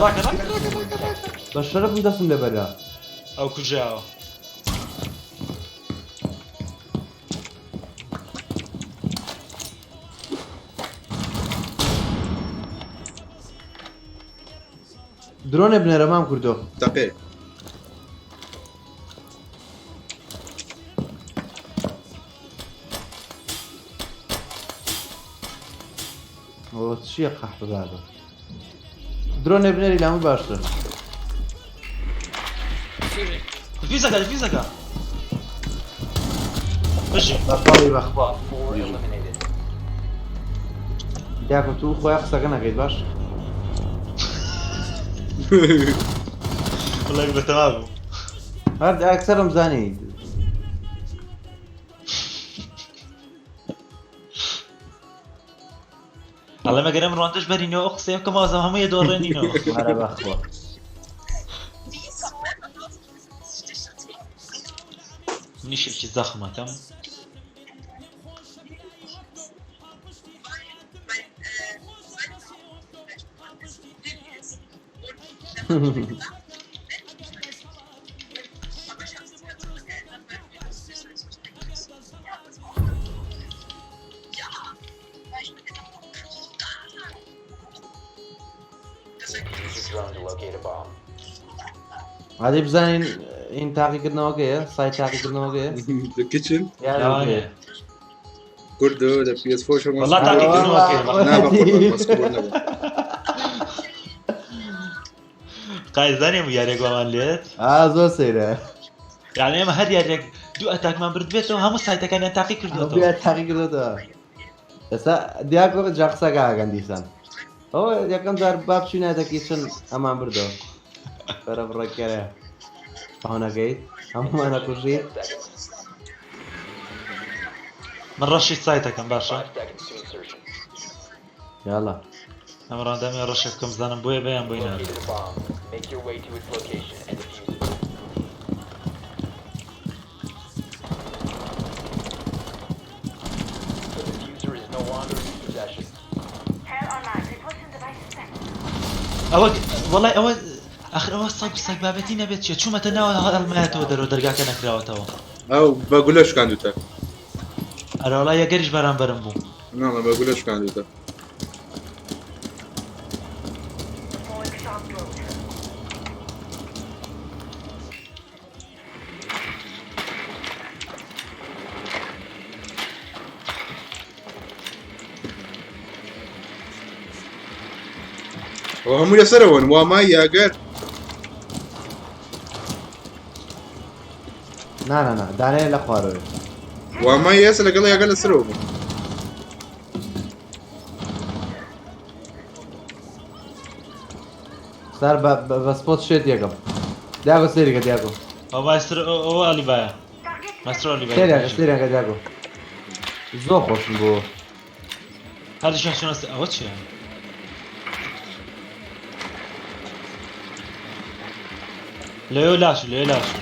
ڕاکە بە شەرەفم دەسم لێ بەرا ئەو کوژاوە درۆنێ بنێرە مام کوردۆ دەقێ ئەوە چییە قەحبەبە درۆنێ بنێری لامە باشتر دفيزك دفيزك اجي بەخواڵی بەخوا Op 4 eliminated. دیاکۆ تو خۆیان قسەکە نەکەیت باش والله يبقى تمام هەر ئەکسەرم زانی الله ما قريم روانتش برينو اقسم كما زعما يدورنينو هەرە بەخوا منيش شي زخمه تم Use your drone to locate a bomb. عادی بزانین این تاقیکردنەوەکەیە سایت تاقیکردنەوەکەیە The kitchen يعني كردو the PS4 شو والله تاقيكردنەوە كده نابا قربان مسكور نابا قاي زاني مو ياريك ومان ليت زۆر سەیرە يعني اما هر ياريك دو اتاك ما برد بيتو همو سايتا كان تاقي كردو بیا تاقیکردەوە ئێستا دیاکۆ جا قسەکەکەن دیسان ئەوە یەکەم جار با بچینایەتە کیچن ئەمان بردەوە بەرە بڕێکەرە پاونەکەیت هەمومانە کوژیت 10 seconds. من رشيت سايتا كان باشا 5 seconds to insertion. یاڵا اما راندامي رشيت كم زانم بويا بيان بوينا Located a bomb. Make your way to its location and defuse it. The diffuser is no longer in your possession. اول والله اول اخر اول صايب بابتي نبيت شو ما تناول هذا المات ودر درجا كان كراوتو او بقولش كان دوتا انا والله يا قريش برام برمبو نعم بقولش كان دوتا وهم يسرون وما ياقر نا دانەیە لە خوارەوە وما يسر قال يا قال سرو سار بە سپۆت شێت یەکەم دیاکۆ سێریکە دیاکۆ او ماستر او علي بايا ماستر علي سێریاکە بايا سێریاکە دیاکۆ زۆر خۆشم بۆ هذا شو اول شيء ليو لاشو ليو لاشو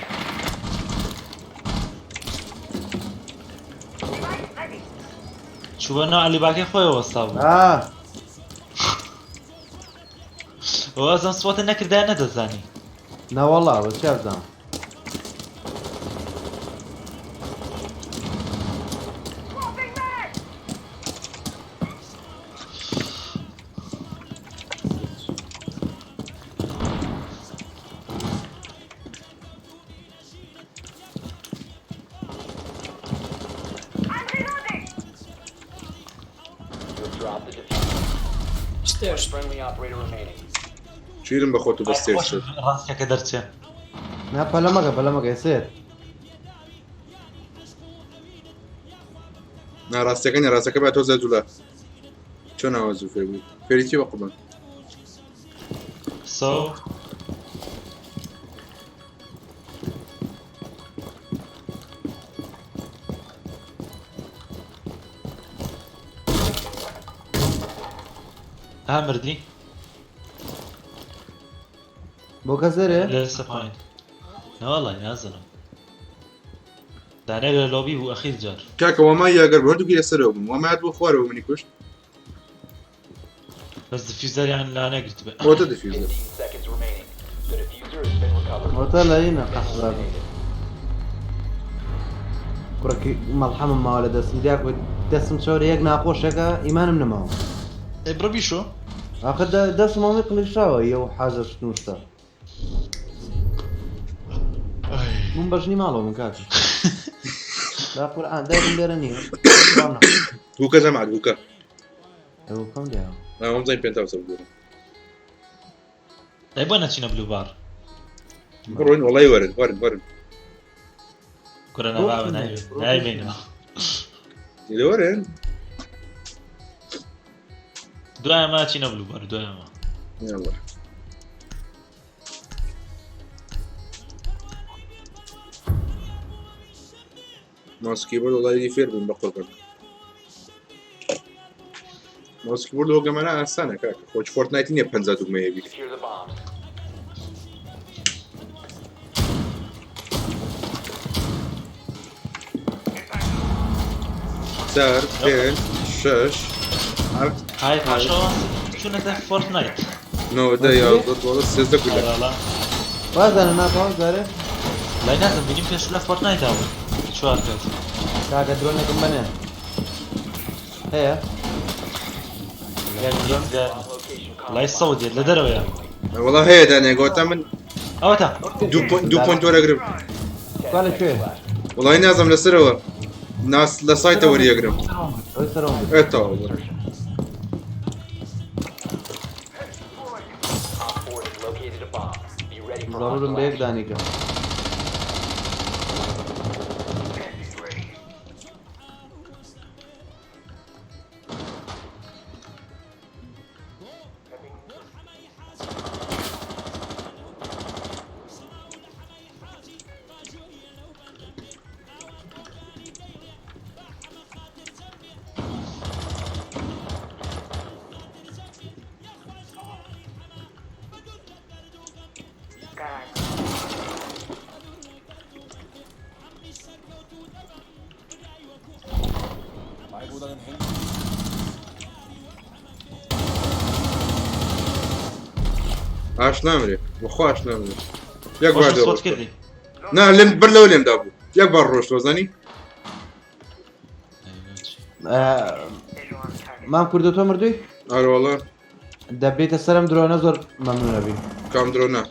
شو انا علي باكي خويا وصاب هو اصلا صوت النكر ده انا دزاني ناوەڵا بە چی بزانم You have dropped the diffuser. One friendly operator remaining. شيرن بخوتو بس تيرسل راسك كدرتي نا پەلەمەکە سێر نا راستكني راسك بقى توزع دولا شو نوازو فيبي فريتي وقبان سو مردي بۆ کە سێرێ لسه باين لا والله يا زلمه دانيل لوبي هو اخير جار كاكا وما ياقر بردو كي يسرون وما عاد بخواره من يكوش بس ديفيوزر يعني لا انا قلت بقى هو تدفيوزر 15 seconds remaining. The diffuser has been recovered. ئەوتە لە هینە قەحبەبە کوڕێکی مەڵحەمم ماوە لە دەستم دیاکۆ دەستم چۆرە یەک ناخۆشەکە ئیمانم نەماوە بربي شو آخر دەستم ئەوەی قلیشاوە یەو حاجە شتنوشتە من بەژنی ماڵەوە من کاتی لا قورئان دایکم لێرە نییە هوكا جمع هوكا ئەو کەم دیاوە ئەوم زین 500 بگورم دای بۆ نەچینە بلوبار بڕۆین وەڵی وەرن کورە نەباوە نایبینەوە لێ وەرن دوایەمە چینە بلوبار دوایەمە يلا ماوس كيبورد والله يفير بين بقرب ماوس كيبورد هو كمان اسانه كاك خوش فورتنايت ني بنزاتو ما يبي Secure the bombs. سار بين شش عرفت هاي پاشەوە چونەتە فۆرتنایت نو ده يا ضد والله سيزده كلها هەڵا وازانە ناپاوە زارێ لای نازم بینیم پێش لە فۆرتنایت هاوە چوار کەس کاکە درۆنێکم بنێ هەیە Location لای سەودێت لە دەرەوەیە والله هي داني قلت من ئەوەتە دو بوينت ورا قرب با لەکوێ والله نازم لسروا ناس لسايته ورا يقرب ئەوی سەرەوە بێت اتا والله Op 4 has located a bomb. Be ready for زەڕورم hostile بە یەک action. دانیکە عاش نامري وخو عاش نامري ياك خۆش بعد سۆت روش کردی نا لم بر لو لم دابو ياك بعد روش وزني مام کردو تۆ مردووی اه والله دەبێتە سەرم درۆنە زۆر مەمنونەبی كام درونا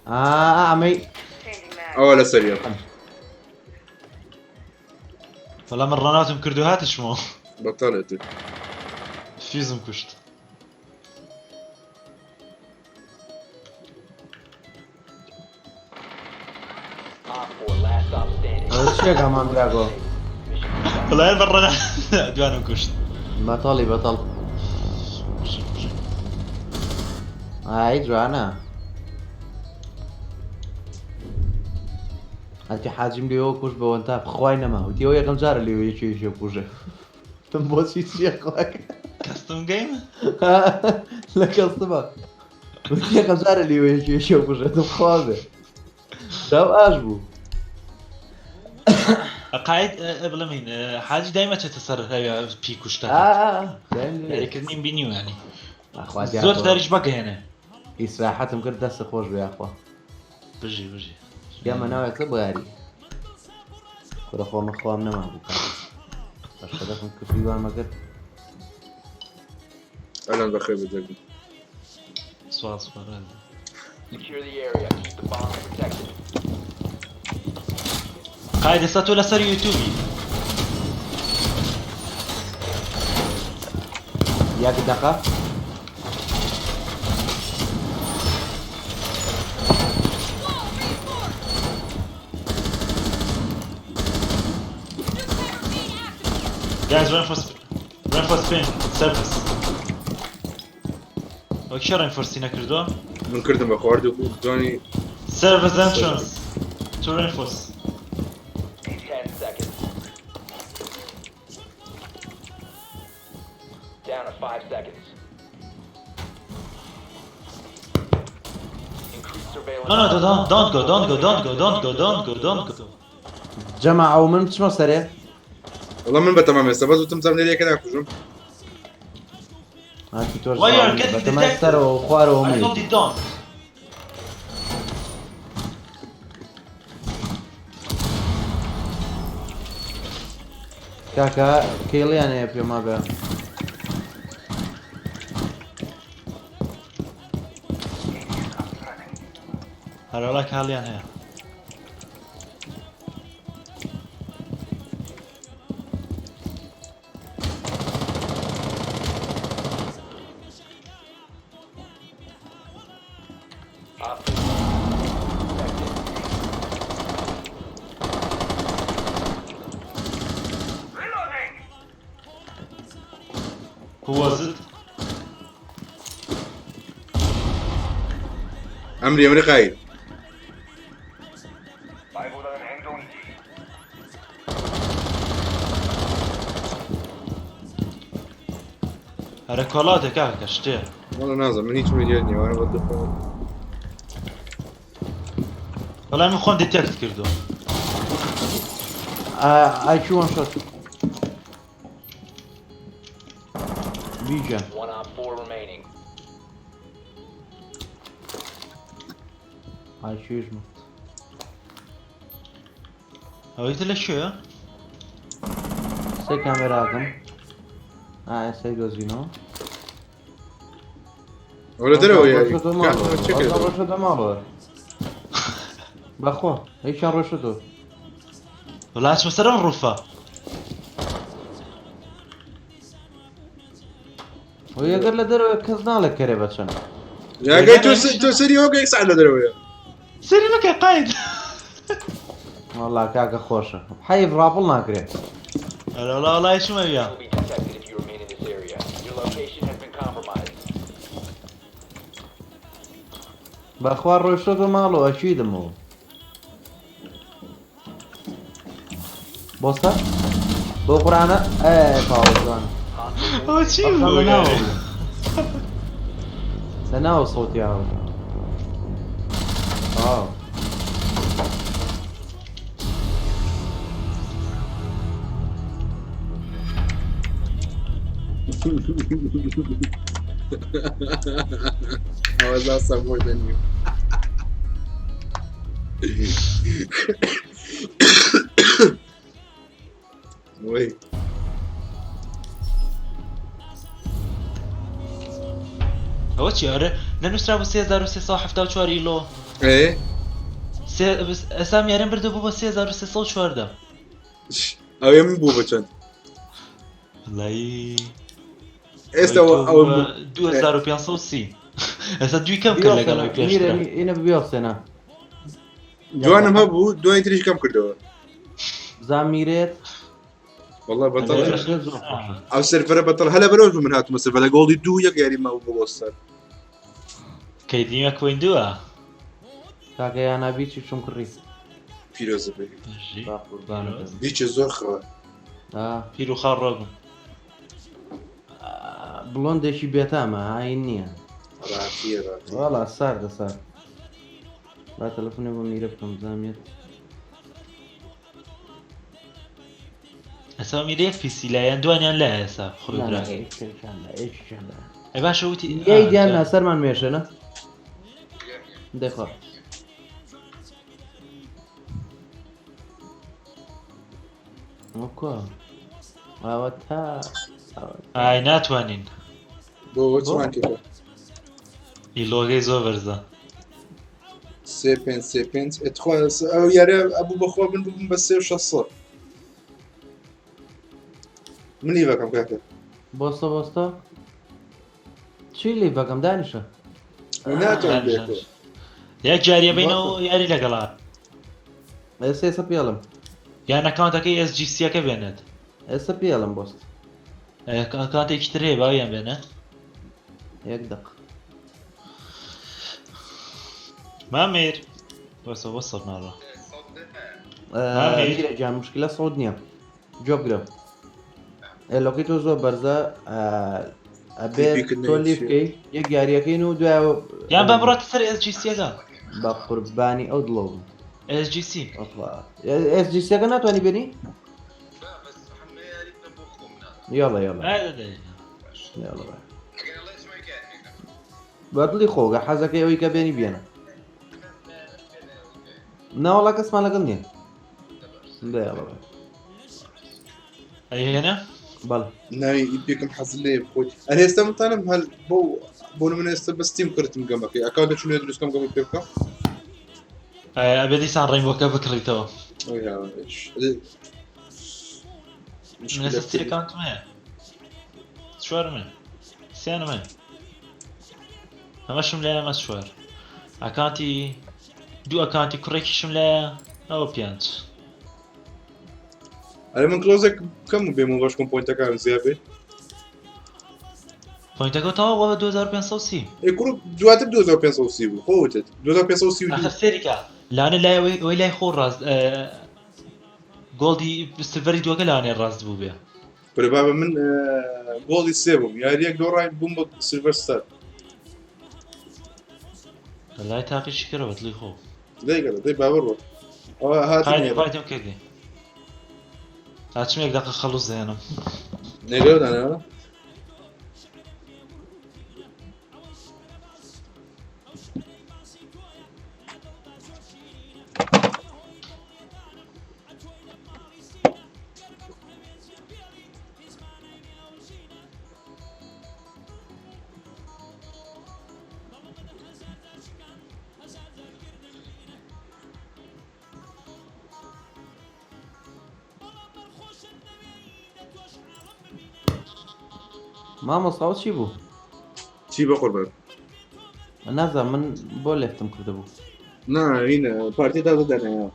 ئەمەی اول سريع بەڵام من ڕەناتم کردو هاتیشمەوە بطلت فیزم کوشت Op 4 last stop standing. ئەوە چیەکە مام دراگۆ بەڵایەن بە ڕەنا دوانم کوشت بەتەڵی بەتەڵ ئای جوانە هەتی حاجیم لێەوە کوش بەوەن تا بخوای نەما وتیەوە یەکەم جارە لێوە یەکێشە کوژە تم بۆچی چیەکڵک کەستم گەیم لە کەستمە وتی یەکەم جارە لێوە یەکێشە کوژە دم خوازێ داو ئاش بوو قاید بڵێمین حاجی دایمە چێتە سەر هەوێ پی کوشتە یاریکردنیم بینی و ینی زۆر داریش بەگەهێنێ ئیسراحەتم کرد دەستە خۆش بێ یاخوا بژی بژی یامە ناوێتە بۆیاری کورە خۆمە خۆم نەما بوو باشە دەخم کفی وامە کرد اهلا بخير بدك سوال سوال Secure the area. Keep the bombs protected. قاید ئێستا تۆ لەسەر یوتیوبی یاک دەقا Guys, run for spin, surface. Okay, reinforce نکردو. من كردم بخوارد دوني Surface entrance. To reinforce. 10 seconds. Down to 5 seconds. Increase surveillance. No, don't go. جەماعە ئەو من بچمە سەرێ والله من بتمام هسه بس وتم لي كده كوجم هاتی تۆش Why you are getting بەتەمای detected? سەرەوە و خوارەوە I منی told you don't. کاکە کێڵیان هەیە پێما بێ هەرەوەڵا کاڵیان هەیە. هو زد أمري قايد هركولاتي كاكا اشتير والله نازل من هيك مليوني وأنا بدي والله من خون ديتكت كردو I shoot one shot. Vision. 1 op 4 remaining. I shoot him. هويت له شو يا Say camera come. Say goes you know. ولا دروا يعني رشدو كان مالو. شكل والله رشدو مالو. بخوا. ايش كان رشدو؟ والله ايش مسرون رفا وهي قال له درو كزنا لك كري بشن. يا جاي تو سيري هو جاي سعد دروا سيري مكا قايد والله كاكا خوشه. حي برابل ناكري. لا لا لا ايش ما وياه Will be detected if you remain in this area. Your location has been compromised. بخوا رشدو مالو اكيد مو. بوستا بو قرآن فاوزان هو شي هو يعني سناو صوتي هاو I was awesome more than you. Wait. هو شي اره لانه اشترى ب 3374 ايلو ايه بس اسامي يارين برده بو 3304 ده او يم بوبا كان والله ايش او 2500 هسه دوي كم كان قالوا يبيع هنا بيوصنا جوانا مهبو دوين تريش كم كردوا زاميريت والله بطل او سيرفر بطل هلا بلوز من هاتو مثلا فلا جولدي دو يا غيري ما بوصل كيديما كوين دوا كاكا انا بيتش شو كري فيروز بي باقي بيتش زخرة فيرو خرج بلوند شي بيتاما هاي النية راتي والله صار لا تلفوني بميربكم زاميت اسامي ليك في سلايان دوانيان لا هسه خروج لا راس ايش كان اي باشا وتي يا ديانا سرمان ميشنا دخل اوكو اوتا هاي ناتوانين بو واتسمان كيف يلوغي زوفرزا سيبنس ادخل او يا رب ابو بخوا بن بس شصر من يبقى كم كاكا بوستا شي اللي بقى دانشة وناتو عندك يا جاريه بينه ياري لقلار اسا سبيالم يعني اكونتك اس جي سي كبينت اسا بيالم بوست اكونت اشتري باين بينه يقدق ما مير وصلنا له ميرا جان مشكلة صعودنيا جوب لو كنتو زو برزا أبيت توليف كي يقاري كينو دعو يعني بمرات تسري اس جي سي قال بقرباني أو دلوب اس جي سي أطلع اس جي سي قناة واني بني يلا هذا بطلي خوغا حزك يوي كبيني بينا نا والله كسمع لقلني لا يلا اي هنا بل ناي يبيكم حظ لي بخوي انا استمتعنا هل بو من بس تيم كرت مقامك اكونت شنو يدرس كم قبل بيبكا ابدي سان رينبو كبكري تو يا ايش من استير اكونت ما شوار من سيانا من همشم لا ما شوار اكونتي دو اكونتي كوريكشم لا او بيانت انا من كلوزك كم بيمون غاش كوم بوينت كان زيابي پوینتەکە تەواو بۆ 2530 کوڕ دواتر 2530 بوو خۆوتت 2532 آخر سێریکە لانە لای ئەوەی لای خۆ ڕاست گۆڵدی سڤەری دووەکە لانێ ڕاست بوو بێ برێ بابە من گۆڵی سێ بووم یاریەک دۆڕای بووم بۆ سیلڤەرستار لای تاقیشی کردەوە دڵی خۆ دەیگەڵە دەی باوەڕ بۆ ئەوە هاتی پایتم کردی ئاچمێک دەقە خەڵوز دێنم نێرەوەدانەوە مامۆستا چی بوو؟ چی بە قوربان نازانم من بۆ لێفتم کردبوو نا هینە پارتی دا بدەنەوە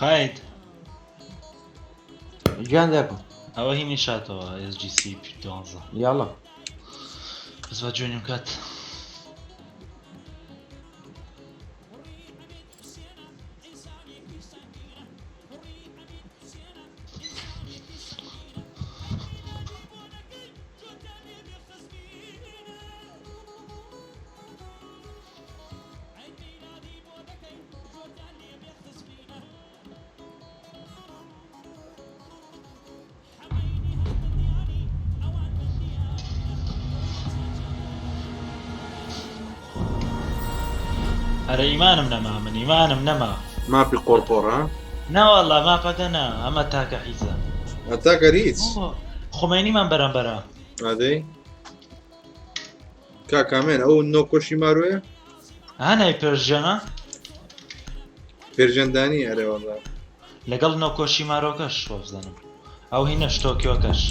قاید گیان دەکەم ئەوە هی نیشاتەوە SGC 12 یاڵە بس بە جوێنیم کات ئەرە ئیمانم نەما من ئیمانم نەما ماپی قۆرپۆڕ ها ناوەڵا ماپەکە نا ئەمە تاکە حیزە ئەتاکەر هیچ خۆمێنیمان بەرەمبەرە ئادەی کاکامێن ئەو نۆکۆشی ماروێ هەنای پێرژەنە پێرژەندانی ئەرێوەڵا لەگەڵ نۆکۆشی مارۆکەش وە بزانم ئەو هینە شتۆکیۆکەش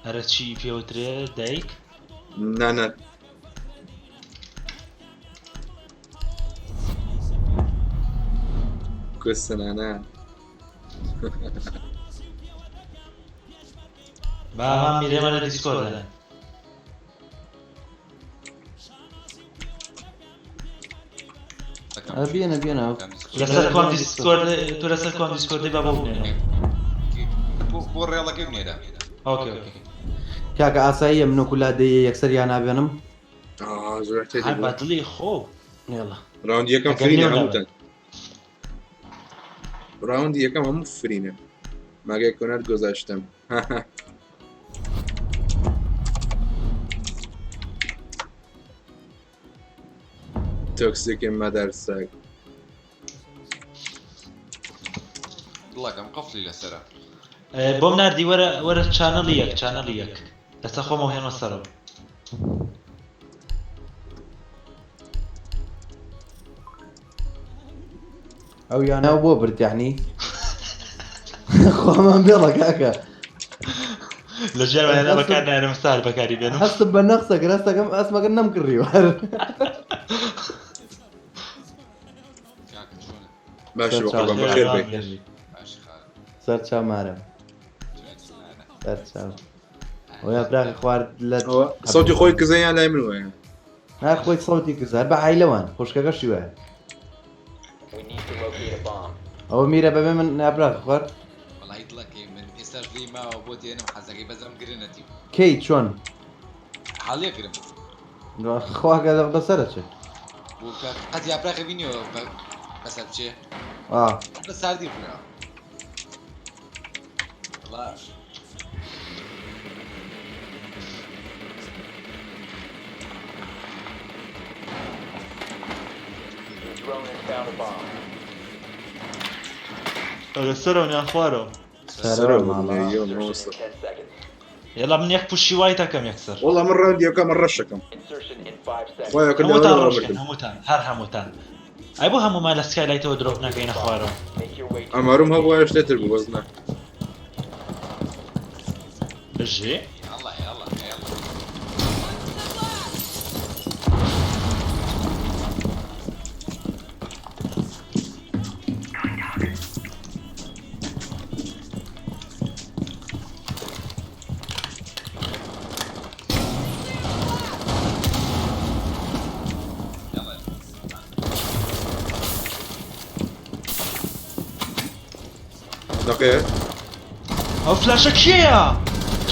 هەرە چی پێوترێ دایک نانە کوستنانە بامان میرێمە لە دیسکۆردە بێنە بێنە لەسەر کۆم دیسکۆرد تو لەسەر کۆم دیسکۆردی بە بۆ بنێنەوە بۆ ڕێڵەکەی بنێدا ئۆکێ ئۆکێ کاکە ئاساییە من و کولادەیە یەکسەر یان نابێنم هەر بە دڵی خۆ نێڵە ڕاوندی یەکەم فرینە هەمووتان ڕاوندی یەکەم هەموو فرینە ماگەی کۆنەر گۆزاشتم تۆکسێکی مەدەرساک دڵەکەم قەفلی لەسەرە بۆم نردی وەرە چانەڵی یەک چانەڵی یەک لەسەر خۆمەوە هێنە سەرەوە ئەو یاناو بۆ بردیانی خۆمان بێڵە کاکە لە ژێر هێنا بەکار نایەنم سار بەکاری بێنم هەستم بە نەخسەکە ڕاستەکەم ئەسمەکە نەمکڕیوە باشە بەخۆبان بەخێر بێ سەر چامارم سەر چاو ئەویا براکە خوارد لە سەوتی خۆی کزەیان لای من وایە ناخۆی سەوتی کزار بە عیلەوان خۆشکەکەشی وایە We need to locate a bomb. ئەوە میرە بەبێ من نابراکە خوارد وڵی دڵەکەی من ئێستاش دڵی ماوە بۆ دێنم حەزەکەی بەزەم گرنەتی کەی چۆن حاڵێ گرم خواکە بەسەرە چێت قد يابراخي فينيو بس بشي اه بس صار دي بنا الله Your drone has found a bomb. غسروني يا اخوارو سلام والله يوم Insertion in وصل 10 seconds. يلا من يكفوا شي وايتا كم يكسر والله مرة عندي كم مرة شكم Insertion in 5 seconds. خويا كنا هموتان ولا روشكن مركز هموتان هر هموتان اي بو همو مال سكاي لايت ودروب ناكين اخوارو Make your way to اما روم هبوا ايش تتربوا وزنه بجي يلا يلا يلا دقيقة او فلاشك شيا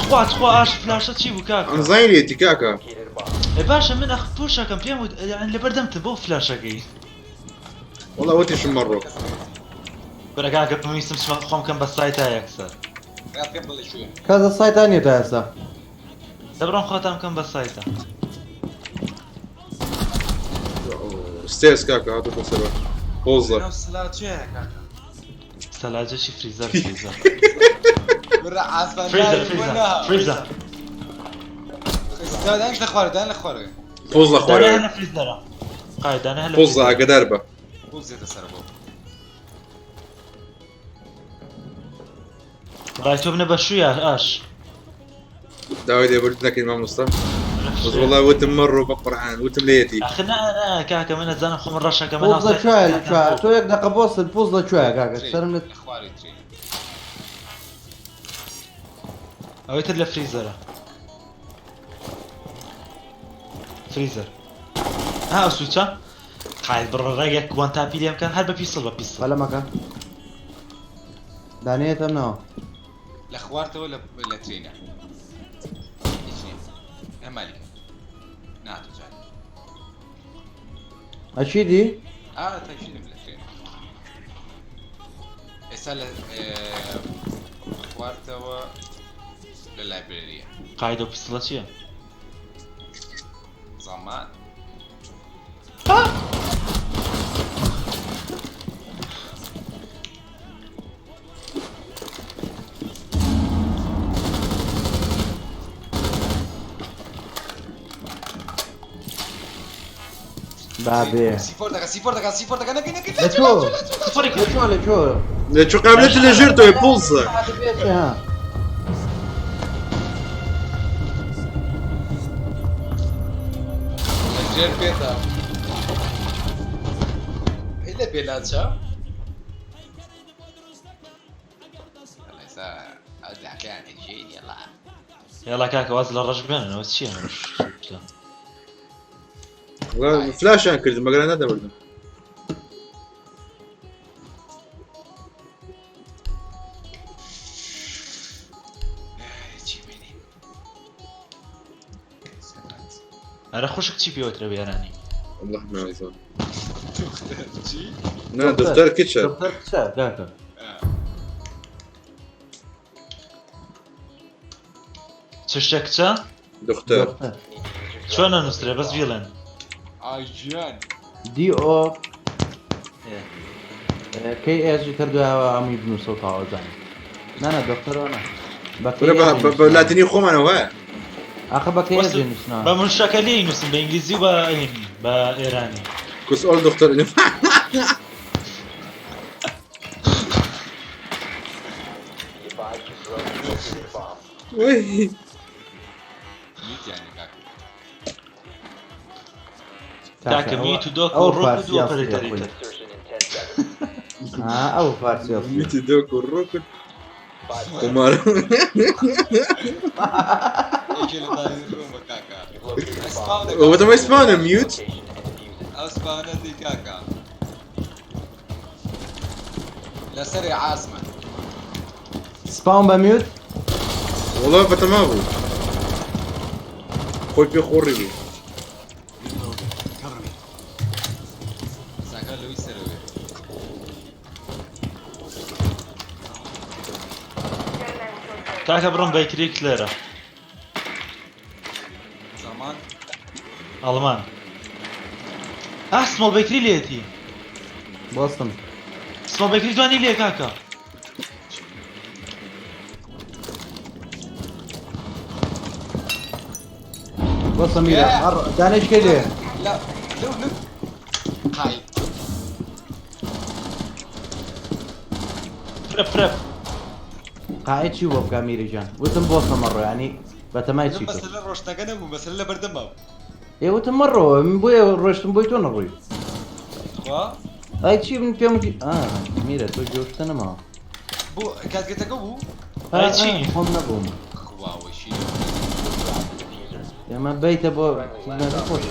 3 اش فلاشة شي بوكاكا انزيني تكاكا located a bomb. اي باشا من اخ بوشا كان بيعمل يعني اللي بردمت بو فلاشك والله وتي شو مرة برا كاكا بميسم خوم كان بس سايتا يكسر قبل شوي كذا السايت ثانية تاسا دبرون خاتم كان بس سايتا ستيرز كاكا هاتوا بوصلة بوزة نفس لا شيء كاكا سلاجة شي فريزر برا عصفان فريزر دان الاخوار دان الاخوار بوزة دانا خويا هلا فريزر قايد دانا هلا بوزة على قدربة مو زيت السربو رايتو بنبا شو يا اش داود يا بردنا ما مصطفى بس والله وتم مرة بقرعان وتم ليتي اخنا انا كاكا من الزلمه خم الرشا كمان بوزة شوية شو يقدر قبوص البوزة شوية كاكا تسر من اخواري تري اويت له فريزر ها اسوتشا قاعد برا رايك وان تابي لي كان هل بيصل ولا مكان دانية تمنو الاخوار ولا ترينا يا مالك ناتو جاي اشيدي تايشين بالترين اسال اخوار توا لللايبرارية قاعد بيصل شيء زمان بابي سيفورتك انا كنا كنت لشو فريق لشو شو قابلت اللي جرته يا بوزة ها الجير بيتا الا بيلاتشا ليس ارجع كان الجيل يلا يلا كاكا وازل الرجبين انا بس شيء انا مش والله فلاش انكرد ما قلنا هذا برضه انا خوشك تشي بيوتر بيراني والله ما أظن لا دكتور كيتشر دكتور كشاف كاكا تشتكتا دكتور شو انا نستري بس فيلن اجان دي او كي اس جي تردو عم يبنوا صوت عوزان انا دكتور انا لا تني خوم انا وها اخي بكي وصل- يجي نسنا بمشكلين نسم بانجليزي بايراني كوس اول دكتور Advise your drone located a bomb. وي ميت يعني كاكا كاكا ميتو دوكو أو روكو فارس دو يا أخوي. اوبريتوريتا Insertion in 10 seconds. او فارسي اصلي ميتي دوك والركض 5 seconds. ومار ايش اللي داير روما كاكا You've located a bomb. اسباونا هو ده ما يسمعنا ميوت Location and defuse it. اسباونا دي كاكا لا سريع عاصمة سباون بميوت والله بتمامو خوي بيخوري بي کاکە بڕۆم بەیکریک لێرە زمان ئەڵمان سمۆڵ بەیکری لێتی بۆستم سمۆڵ بەیکری دوانی لێ کاکە بۆستم میرە دانێشکە لێ لا لو قايد فرب قاعد چی بۆ بکە میرەجان وتم بۆستم مەڕۆ ینی بەتەمای چی کرد مثلا روشناگە نەبوو مثلا لە بەردەماو ێ وتم مەڕۆ بۆیە ڕۆشتم بۆی تۆ نەڕۆی وا ئای چی من پێم میرە تۆ جۆشتە نەما بۆ کاتگەتەکە بوو ئای چی خۆم نەبووم خواوەشی ئێمە بیتە بۆ خۆش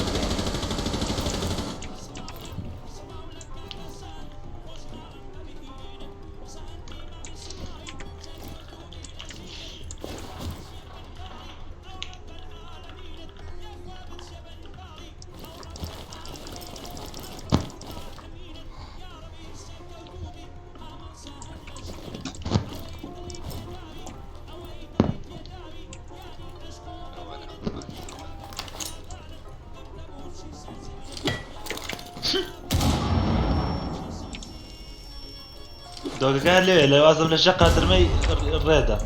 دۆگەکان لێ وازم لە ژە قاترمەی ڕێدا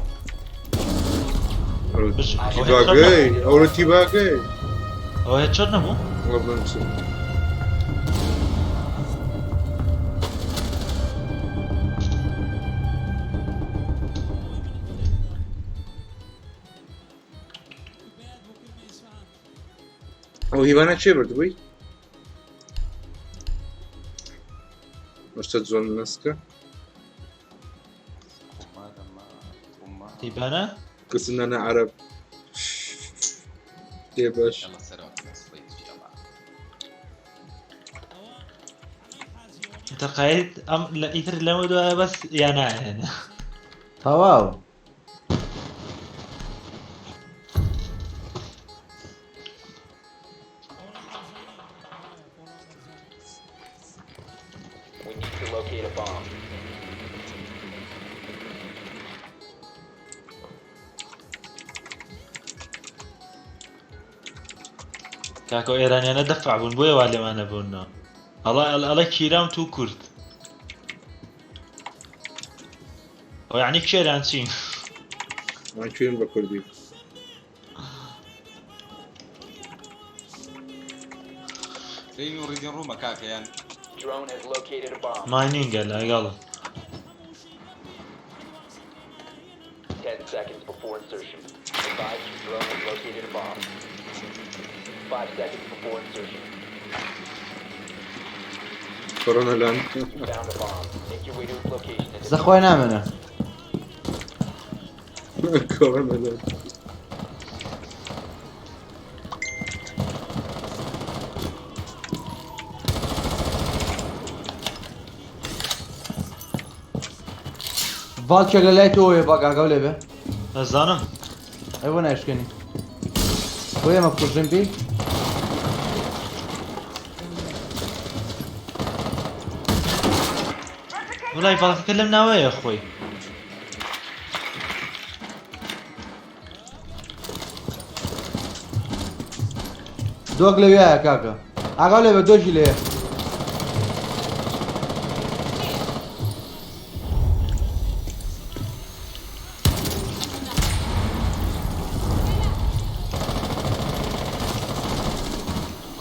تیباگەی ئەوە تیباگەی ئەوە هێچ چۆن نەبوو والله نسيت ئەو هیوانە چێ بردبووی؟ مشتە جۆن نسکە تیبانە قسنانە عرب تێ باش يلا سلام صليت يلا تقايد ام لا ايثر لما دو بس يا ناهن تەواو We need to locate a bomb. كاكو ايرانيانا دفع بون بويا والي ما نبونا الله كيرام تو كرد ويعني كشيران شين ماچین بە کوردی رين وريدين روما كاكا يعني Drone has located a bomb. ماينين قال قال 10 seconds before insertion. Advise your drone has located a bomb. 5 seconds before insertion. کۆرۆنە لان You found a bomb. Make your way to its location and زەخوای نامێنە کۆرۆنە لان ڤالچێک لە لای تۆیە باگاگەو لێ بێ زانم ئەوە نایشکێنی بۆ ئێمە کوژم پێی والله باڵکەکە لەم ناوەیە خۆی دۆک لەوێیە کاکە ئاگاو لێ بە دۆژی لێ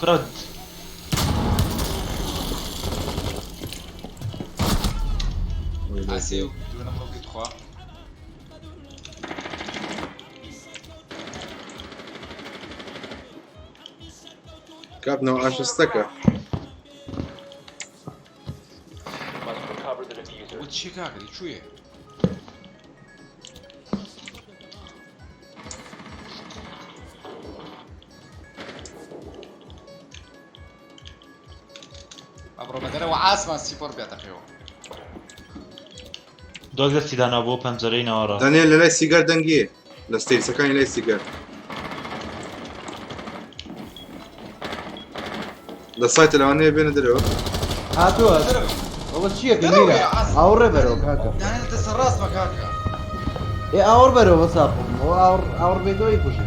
كرد عسيو دون بلوكي تخوا کاتنەوە ئاشستەکە must recover the diffuser. وتشي كاكا دي شويه ابرو مدري وعاصمة سيبور بيتا خيو دۆک دەستی دانا بۆ پەنجەرەی ناوەڕە دانیێل لە لای سیگار دەنگیە لە ستێرسەکانی لای سیگار لە سایتە لەوانەیە بێنە دەرەوە هاتووە ئەوە چییە میرە ئاوڕێ بەرەوە کاکە يعني انت الراس ما كاكا ای ئاور بەرەوە ساقم ئەو ئاور بێتەوەی کوژی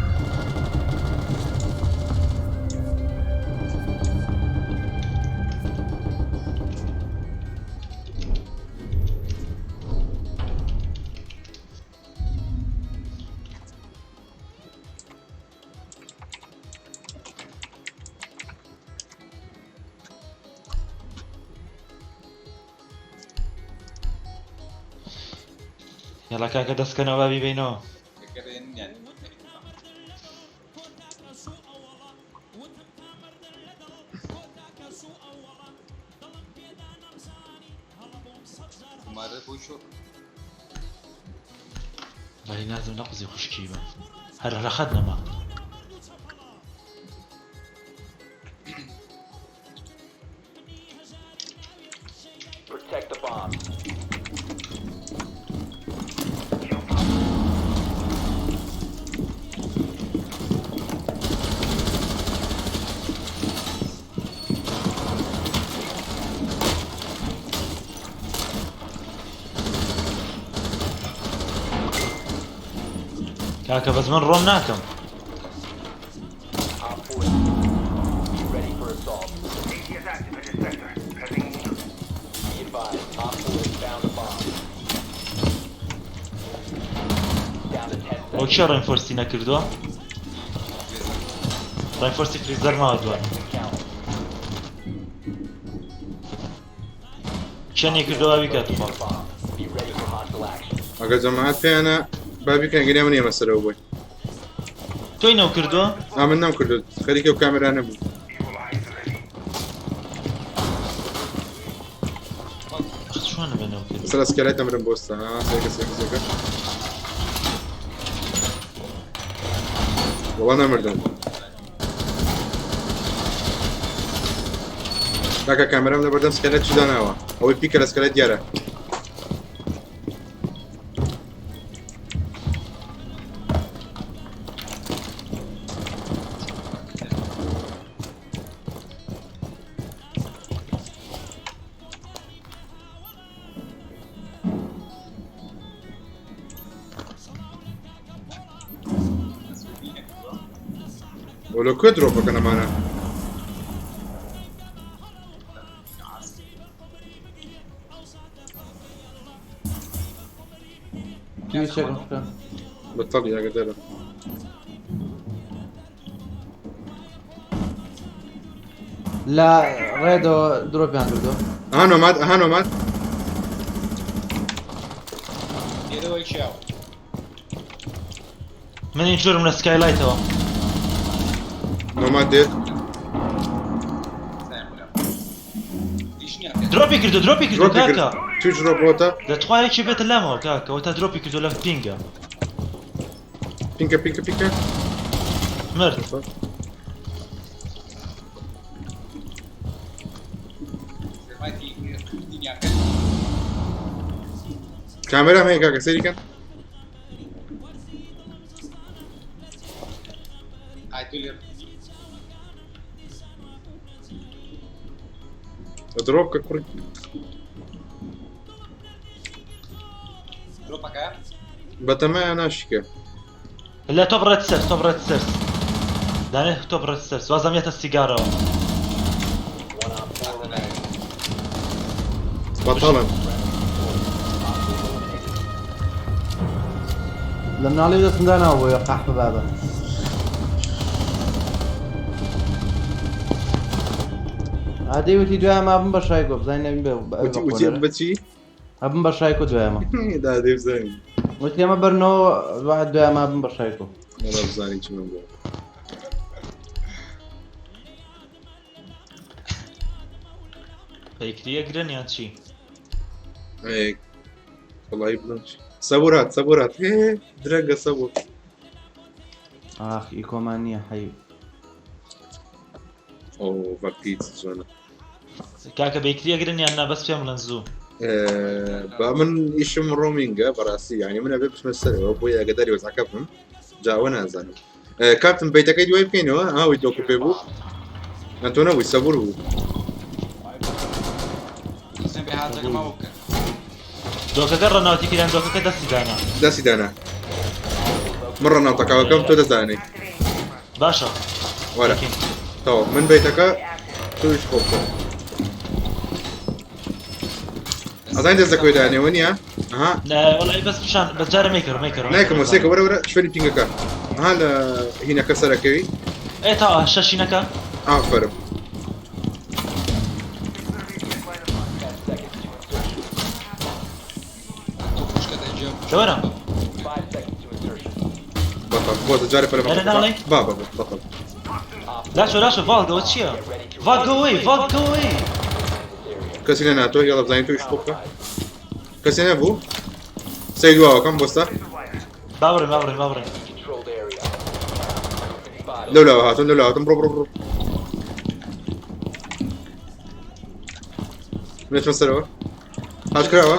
یاڵا کاکە دەستکەنەوە بیبینەوە فكرين يعني مرة بوشو ولی لازم نقضي خوشکی بە هەر رەخەت نەما Protect the bomb. کاکە بەس من ڕۆم ناکەم Op 4 ready for assault. Be advised, Op 4 has found a bomb. Down to 10 ئەو seconds. چێ ڕێنفۆرسی نەکردووە ڕێنفۆرسی فریزەر ماوە دووە Count. چێنی کردەوە بیکات خۆ Bomb. Be ready for hostile action. ئەگەر جەماعەت پێیانە با بیکەن گەنیا من ئێمە سەرەوە بووی تۆی نەو کردووە من نەمکردو خەریکە و کامێرا نەبوو چۆنە بە نەو کرد سەر ئەسکەلەت ئەمرم بۆستە سێکە وەڵا نەمردم کاکە کامێرام لەبەردەم سکەلەت چی داناوە ئەوەی پیکە لە سکەلەت دیارە ولو كنت دروبك انا معنا توی چێکم بکە بطل يا قدر لە ڕێدەوە درۆپیان کردووە هانو مات يدو يشاو من اینجورم لە سکایلایتەوە نوماد ديت دروپی کردو کاکە توش روبوتا دەتوانێکی بێتە لامەوە کاکە ئەوە تا دروپی کردو لە پینگە بينكا مرد كاميرا هي كاكا سيري كان دروب كوري بتما انا شكا لا تۆ بڕێت سەرس دانێت تۆ بڕێت سەرس وازم یێتە سیگارەوە One Op 4 remaining. بطلا لە مناڵی دەستم داناوە بۆ قەحپە بابە عادی وتی دوایە ما بم بە شایکۆ بزانین نەبین بتي هەبم بە شایکۆ دوایەمە دا ديف زين وتی ئەمە بەرنەوە واحد دوایە ما بم بە شایکۆ والله بزاني شنو نقول پەیکریە گرن یان چی هيك والله يبلنش صبورات درقة صبور ئاخ ئیکۆمان نییە حەی او فاكيت زونا کاکە بەیکریە گرن یان نا بەس پێم بڵێن زوو من يشم رومينجا براسي يعني من ابي بس مسألة ابويا قدر يوزع كفهم جا وانا زانو كابتن بيتك ايدي وايب كينو ها ويدوكو بيبو انتو نوي صبروا بهذا ما وكل دوکەکە ڕەناوەتی کردیان دۆکەکە دەستی دانا دەستی دانا من ڕەناوتەکەوەکەم تۆ دەزانێ باشە وەرە تەواو من بیتەکە توش خۆ بکە ئەزانی دەست دەکەوێت دانێەوە نییە ئەها وڵی بەس پیشان بەجارە میکرد نایکەم وەسێکە وەرە وەرە شوێنی پینگەکە ئەها لە هینەکە سەرەکەوی تا شەشینەکە ئافرم لەوەرە بەڵ بۆ جارێ پەرە أنا ناڵێ؟ بابا بەڵ لاشە ڤالگەوە چییە؟ ڤالگەوەی ڤالگەوەی کەسی لە ناتۆ هێڵە بزانین توش خۆ بکە کەسی نەبوو سەی دواوەکەم بۆستا باوڕێ Controlled area. لەولاوە هاتون لەولا هاتم بڕۆ بڕۆ بڕۆ نێتمە سەرەوە هاش کراوە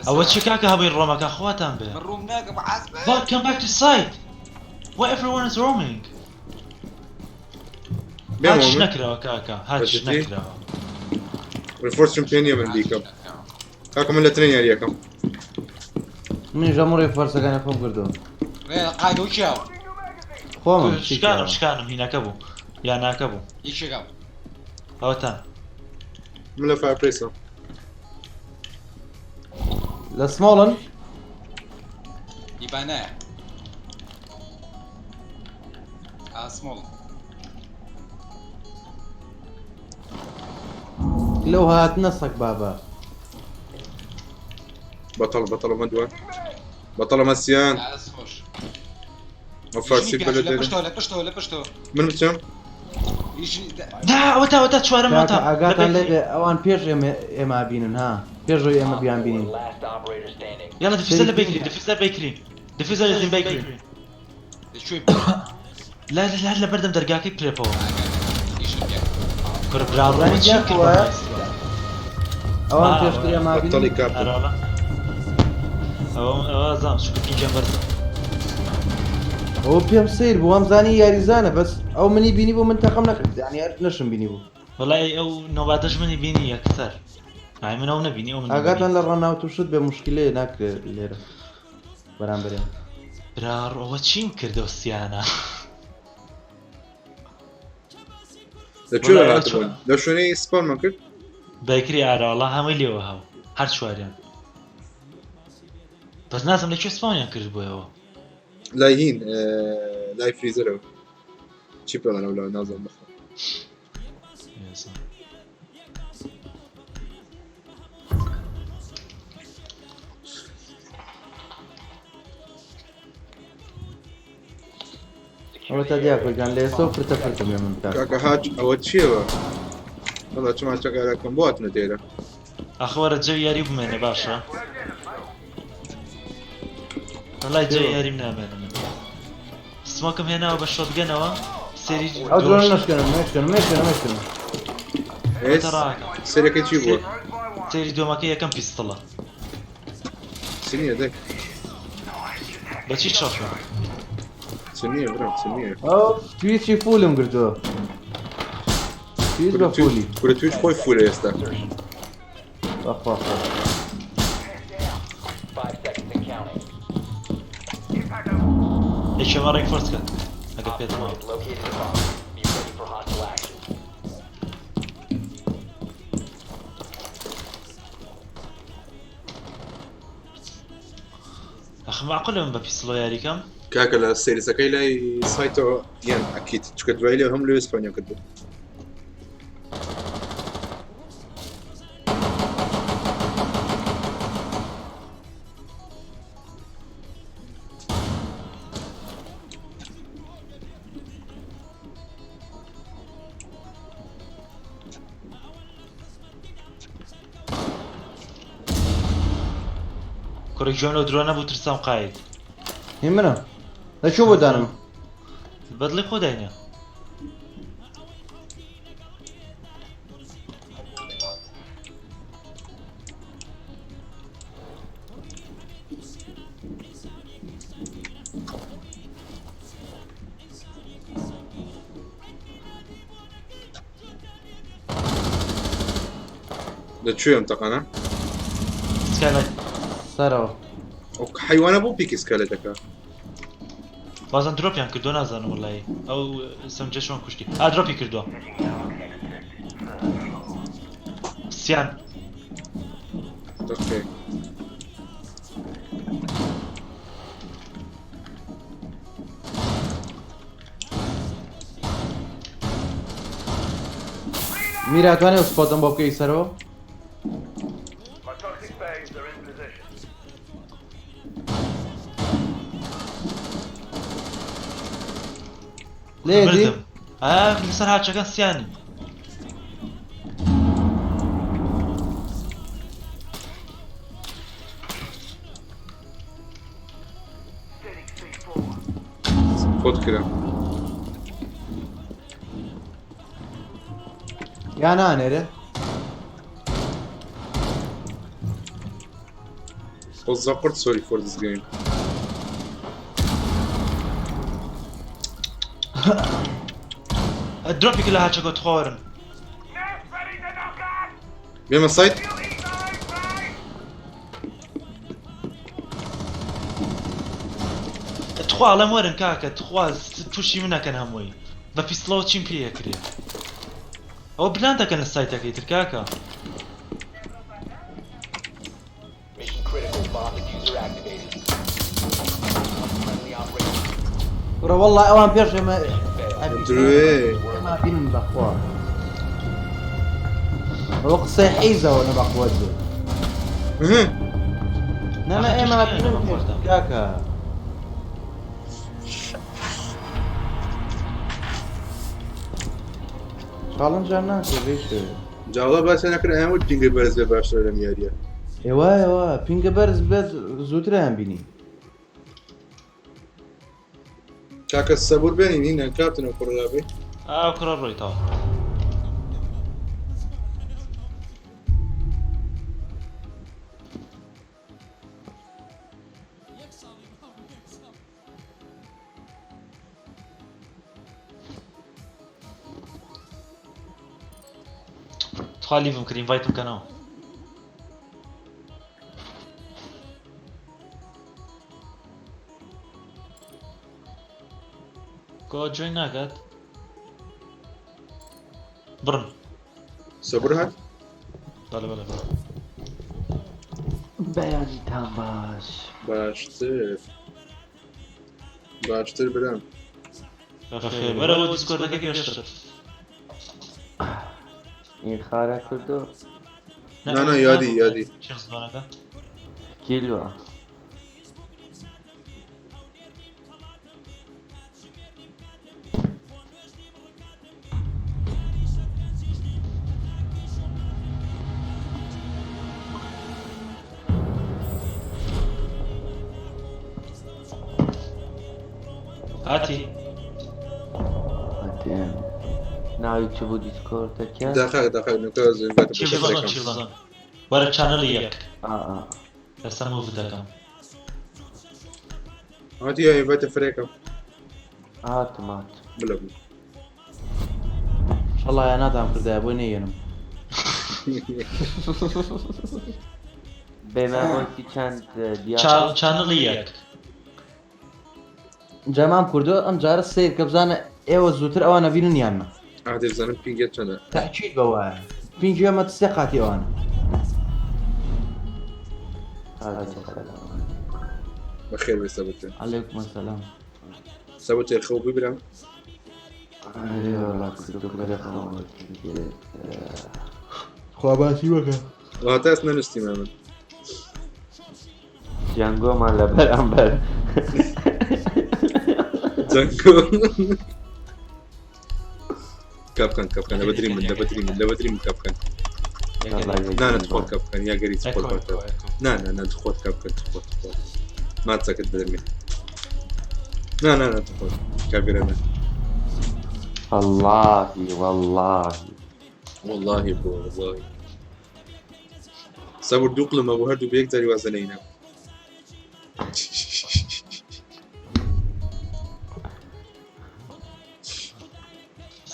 ئەوە چی کاکە هەبووی ڕۆمەکە خواتان بێ من روم ناقم عازبه Val, come back to site! Why everyone is roaming? هاتش نەکراوە کاکە هاتش بەجددی؟ نەکراوە ڕفۆرسم پێ نییە من بیکەم کاکە من لە ترێن یاریەکەم منیش هەموو ڕێفەرسەکانی خۆم کردەوە قاعده وشاو خۆمم شکانم هینەکە بوو یا ناکە بوو يشقاو ئەوەتان من لە فایرپلیسم لە سمۆڵن يبقى انا سمول لەو هاتنە سەگ بابا بطل مدوان بطل مسيان اسمش مفاسي بلد لبشتو من بتشم دا ئەوەتا چوارەم کاکە ئاگاتان لێبێ ئەوان پێش ئێمە بینن ها پێش ئێمە بیان بینین Last operator standing. یاڵە دفیزە لە بیکری دفیزە لە بیکری شو لا لە بەردەم دەرگاکەی پرێپەوە يشقاو کورە براڕانی چی ئەوان پێشتر ئێمە بطلي بینین كابتن ئەوە زام چکە پینجەم بەرزە ئەوە پێم سیر بوو ئەم زانی یاریزانە بەس ئەو منی بینی بوو من تەقەم نەکرد یعنی هەر نەشم بینی بوو وڵای ئەو نۆباتەش منی بینی یەکسەر ئای من ئەو نەبینی ئەو من ئاگاتان لە ڕەناو تووشت بێ مشکلەیە ناکرێت لێرە بەرامبەرێن برار ئەوە چین کردەوەستیانە لە هاتبوون لە شوێنەی سپۆرمان کرد بەکری ئاراڵە هەمووی لێوە هاو هەر چواریان بەس نازم لەکوێ سپاونیان کرد بۆیەوە لای هین لای فریزەرەوە چی پێڵەنە لە نازم بخۆ ئەوە تا دیاکۆگان لە ئێستا فرتە فرتە بێ من کاک کاکە هاج ئەوە چیەوە وڵا چما چەکارەکەم بۆ هاتنە تێرە ئەخوەرە جەو یاری بمێنێ باشە وڵای جەو یاریم نامێنە من سمۆکم هێناوە بە شۆتگەنەوە سێری ئەو درۆن نشکەنم مێشکەنم سەرەکەی چی بووە سێری دۆمەکە یەکەم پیستڵە چنیە دەک بەچی شەفە چنیە برام چنیە ئەو تویچی فولم کردووە تویچ بە فولی کورە تویش خۆی فورە ئێستا بەخوا 5 seconds and counting. یەکێمە ڕێک فۆرس کرد ئەگەر پێت ماوە Located a bomb. Be ready for hostile action. ئەخ معقولە من بە پیستڵۆ یاریکەم کاکە لە سێریزەکەی لای سایتەوە یان ئەکیت چکە دوای لێ هەم لێ ئیسپانیا کرد بوو کوڕێک جوان لەو درۆ نەبوو ترسام قاید هی منە لەکوێ بۆ دانم بەدڵی خۆ داینە لەکوێ ئەم تەقانە سکایلاین سەرەوە ئەو حیوانە بۆ پیکسکەلێتەکە بازم دروپیان کردو نازانم وڵی ئەو سمجە شۆن کوشتی دروپی کردووە سیان اوكي میراتوانێ سپۆتم بۆ بکەی سەرەوە لێدی مردم لەسەر هاچەکان سیانی خۆت کرا یا نانێرە Support, sorry for this game. دروپی لە هاچەکە تخۆرن بێمە سایت تخوا لەم وەرن کاکە تخوا تووشی منەکەن هەمووی بە پیسڵەوە چیم پێیەکرێ ئەوە بلان دەکەن لە سایتەکەی تر کاکە Mission critical. Bomb diffuser activated. Friendly operation ڕە وەڵڵای ئەوان پێش ئێمە درێ ئێمە بینن بەخوا ئەوە قسەی حیزەوە نە بەخوات بێ نەنە ئێمە بینن پێش کاکە چاڵنجان ناکە بێشێ جاوڵا باسە نەکرد ئەمە پینگە بەرز بێ باشترە لەم یاریە ئێوایەوە پینگە بەرز بێت زووتریان بینی کاکە سەبور بێنین هینە کاتنەوە کوڕڵابێ ئاو کوڕە ڕۆیتەوە خالیفم کردین وایتم کەنەوە کۆ جوین ناکات بڕن سەبور هات بەڵێ بەڵێ بەڵێ بەیانیتان باش باشتر برام بەخێر وەرەوە دیسکۆردەکە گەشتر این خارە کردو نه یادی چه زمانەکە کیلوە هاتی هاتیم ناوی چ بوو دیسکۆردەکە دقیق نکە زێنگاتە چی بزن وەرە چانەڵی یەک لەسەر موڤ دەکەم هاتی یا ئینڤایتە فرێکەم هاتم بڵە بوو شەڵا یا ناتام کردایە بۆ نێنم بێمە بۆسی چەند چانەڵی یەک جەمام کردو ئەم جارە سیر کە بزانە ئێوە زووتر ئەوانە بینن یانمە ئادێ بزانم پینگێت چەندە تاکید بەوایە پینگی ئەمە سێ قاتی ئەوانە بەخێر بێ سەبوتێ عەلەیکوم ئەسەلام سەبوتێ خەو ببرم خواباسی وەکە واتە ئەس نەنووسیمە من جەنگۆمان لە بەرامبەر جەنگۆ کاپکەن لەبەتری من کاپکەن نانە تخۆت کاپکەن یا گەری تخۆت بەرتەوە نانە تخۆت کاپکەن تخۆت ماچەکەت بدەمێ نانە تخۆت کابرەنە والله بۆ والله سەبور دوو قڵمە بۆ هەردوو بەیەک جاری وازە نەینە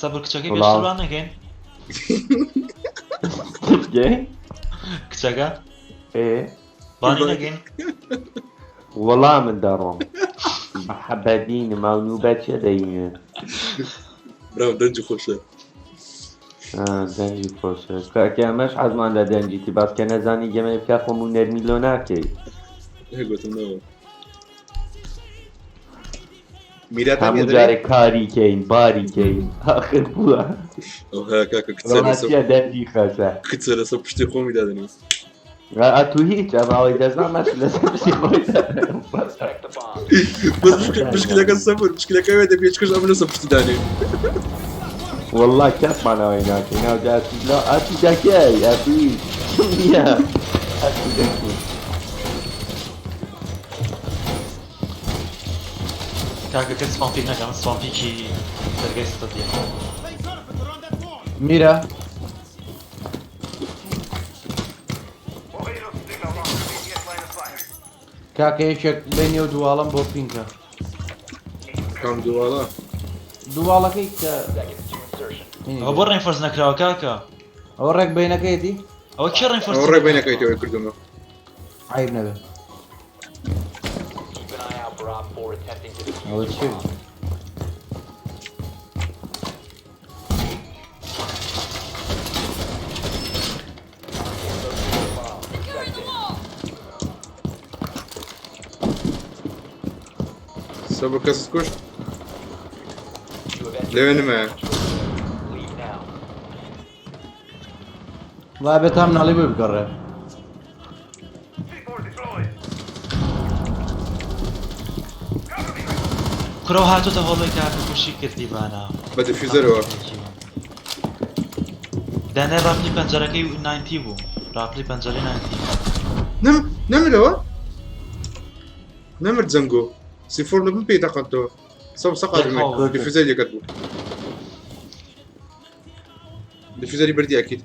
سەبر کچەکەی گەشتوان نەکەین کچەکە بانی نەگەین وەڵام من دەڕۆم بەحەبەدینم ئەو نوبەت چێ دەینێ براو دەنجی خۆشە دەنجی خۆشە کاکە ئەمەش حەزمان لە دەنجیتی باسکە نەزانی گەمە پیا خۆم و نەرمیلۆ ناکەی گوتمەوە میرات هەموو جارێک کاریکەین باریکەین آخر بووە ئەو هەیە کاکە ڕۆناچیە دەنجی خەسە کچە لەسەر پشتی خۆمی دادنی تو هیچ ئەماوەی دەزان مەش لەسەر پشتی خۆی Protect the bomb. مشکلەکە سەفر مشکلەکە وێ دەبێت چکەش ئەم لەسەر پشتی دانێ والله کەسمانەوەی ناکەین ناو جاتی لا ئاتی دەکەی ئەتی نییە ئەتی دەکەی کاکە کەس سپامپیک نەکەم سپامپیکی دەرگای ستەدیە میرە کاکە یەکێک بینێ و دوواڵم بۆ پینکە کام دوواڵە دوواڵەکەی کە Seconds to insertion. ئەوە بۆ ڕێنفۆرس نەکراوە کاکە ئەوە ڕێک بینەکەیەتی ئەوە کێ ڕێنفۆرس ئەو ڕێ بینەکەیتەوەی کردمە عیب نەبێت Keep an eye out for Op 4 attempting to defuse ئەوە the چی bomb. سەبر کەست کوشت You have entered لەوێ the نمایە Leave now. وای بێت هەم ناڵی بۆی بگەڕێ کورە هاتوتە هەڵۆی کاکە کوشی کردی بانە بە دەفیزەرەوە دانێ ڕاپلی پەنجەرەکەی 90 بوو ڕاپلی پەنجەرەی 90 نەمرەوە نەمرد جەنگۆ سیفۆر نەبم پێی تەقەتەوە سەم سەقات دەفیزەر یەکەت بوو دەفیزەری بردی ئەکید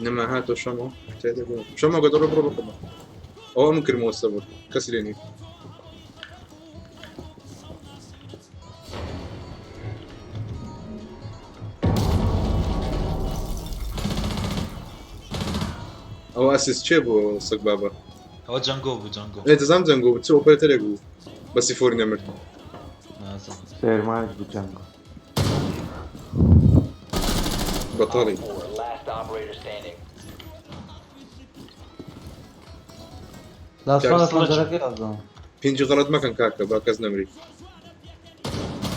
نەما هاتۆ شەمەوە شەمە گەدەڕۆ بڕۆ بخەمە ئەوە من کردمەوە سەبر کەسی لێ نیت ئەو ئاسیس چێ بۆ سەگ بابە ئەوە جەنگۆ بوو جەنگۆ دەزانام جەنگۆ چ ئۆپەرەتەرێک بوو بە سیفۆری نەمرد نازانم سێرمانش بوو جەنگۆ بەتاڵی Op 4, last operator standing. داستانە پەنجەرەکەی ئەزانم پێنجی غەڵەت مەکەن کاکە با کەس نەمری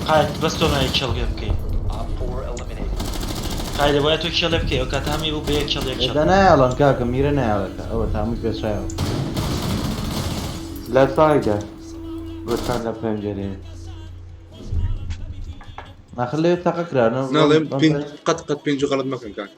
قایت بەس تۆ نای کێڵگە بکەی Op 4 eliminated. قایدە وایە تۆ کێڵێ بکەی ئەو کات هەمی بوو بە یەک کێڵ یەک ئێدا کێڵ نایاڵن کاکە میرە نایاڵەکە ئەوە تامی پێچایەوە لە سایدە گوتان لە پەنجەرێ ناخە لێ تەقە کرانە ناڵێم قەت پێنجی غەڵەت مەکەن کاکە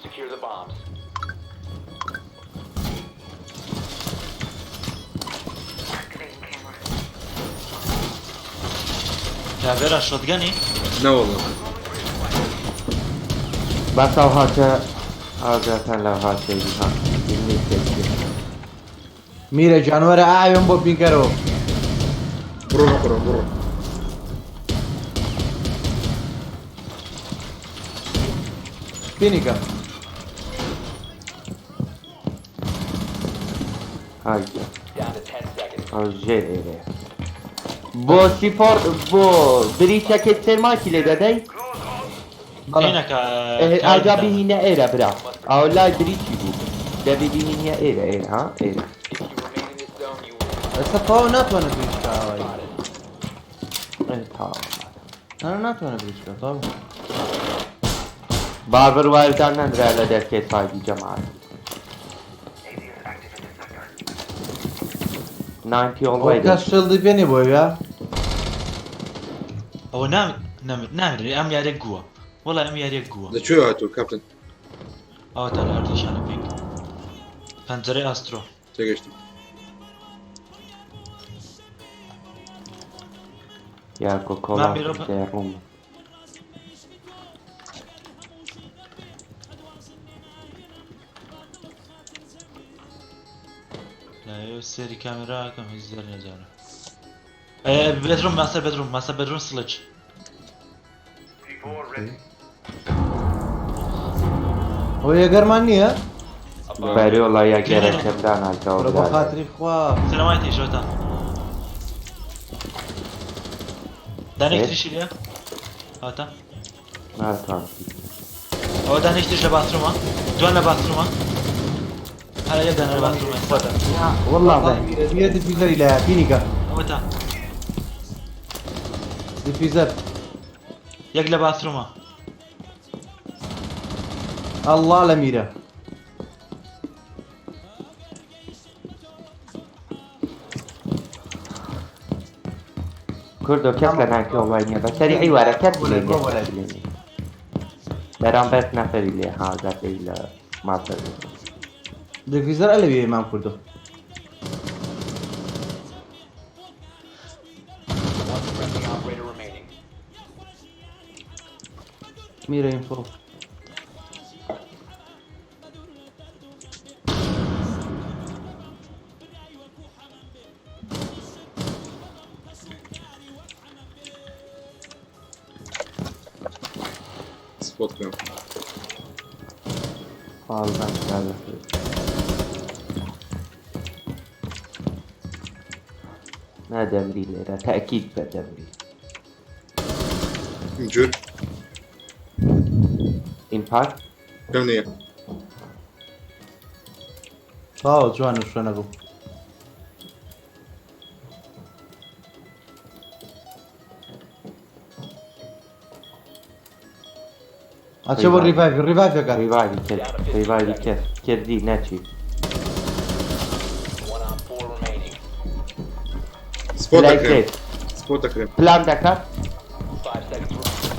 Secure the bombs. کابێرە شۆتگەنی نەوەڵە بەس ئەو هاتە ئاگاتان لە هاتەی ها میرە جانوەرە ئاوێن بۆ پینکەرەوە بڕۆ بڕۆ بڕۆ پینیکە هایدە Down to 10 seconds. ئەو ژێرێ بۆ سیفۆر بۆ بریچەکەت سێرماکی لێ دەدەی عینەکە ئاجا بهینە ئێرە برا ئەو لای بریچی بوو دەبی بهینە ئێرە ئێرە ها ئێرە If you remain in this zone, you will ئێستا پاو ناتوانێت بریشکاوەی spotted. ناتوانێت بریشکە تاو بابر واردان نەندرا لە دەرکێ سایدی جەماعەت 90 ئەوە کەس already شڵدی پێنی بۆیە ئەوە نامرێ ئەم یارێک گووە وەڵای ئەم یارێک گووە لەکوێ هاتوو کاپتن ئەوە تا لە هەردووشانە پێک پەنجەرەی ئاسترۆ تێگەشتم یاکۆ من کۆڵا بیرۆ بە- دێڕوم لا سێری کامێراکەم هیچ زەر نەجارە بدروم ماسە بدروم سڵج ئەو یەگەرمان نییە؟ بەری وڵا یەکێرەکەمدا ناکەوە بڕە بە خاتری خوا سلامای تیژۆتا دانێک إيه؟ تریشی لێ هاتە ناتوان ئەوە دانێک تریش لە باترومە دوان لە باترومە هەر یەک دانە لە باترومە والله هي ديفيزر إلى فينيكا ئەوە تا ديفيزر یەک لە باترومە الله لميرة کوردۆ کەس لە ناکەوە وای نییە بە سەریعی وارە کەس لێ بەرامبەر نەفەری لێ هاگاتی لە ماسەر ديفيزر اللي بيه إمام كردو One friendly operator remaining. ميرة ينفرو سپۆت بکەم فالدان نادەمری لێرە تاکید بە دەمری جور ئیمپاکت پێم نییە جوان شو نقول أشوف الريفايف يا قاري ڕیڤایلی کەس کردی نەچی One on 4 remaining. سپۆت لای دەکرێن سێ سپۆت دەکرێن پلان دەکات 5 seconds remaining.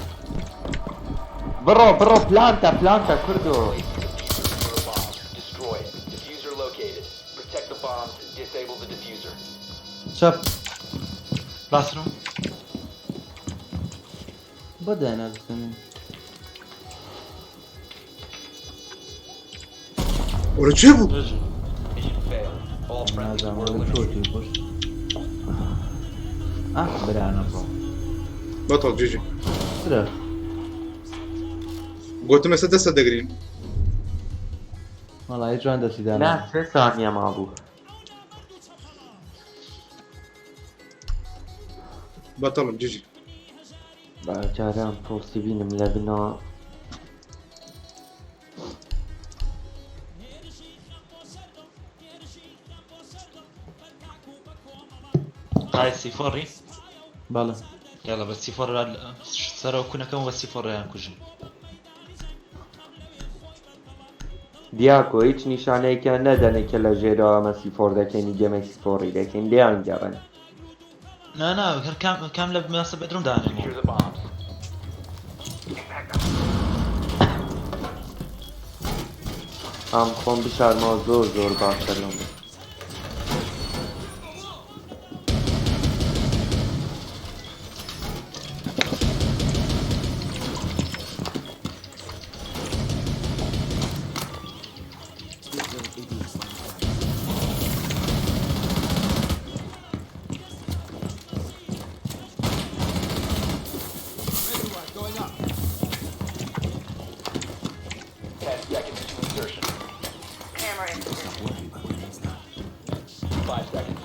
بڕۆ پلانتە کردو Diffuser a bomb. Destroy it. Diffuser located. Protect the bombs. Disable the diffuser. شاف باتروم بدأنا السنة وەرە چێ بوو ڕژ Mission failed. All friendlies هذا were ما eliminated. شو تيبوش برانا برو بەتەڵ جێژی برا گوتم ئێستا دەستە دەگرین والله يجوان دا نا سيدانا 3 ثانیە مابوو بەتەڵم جێژی جاران پۆستی بینم لە بنەوە هاي سیفۆڕی بله یاڵە بە سیفۆڕ سەرەوە کوونەکەم بە سیفۆڕیان کوژن دیاکۆ هیچ نیشانەیەکیان نەدەنێت کە لە ژێرەوە ئەمە سیفۆر دەکەین گەمەی سیفۆڕی دەکەین لیان گەڕن نا هەر کام لە ماسە بەدروم دانێن Secure the bombs. ئەم خۆم بشارمەوە زۆر باشە لەمە Seconds to insertion. 5 seconds.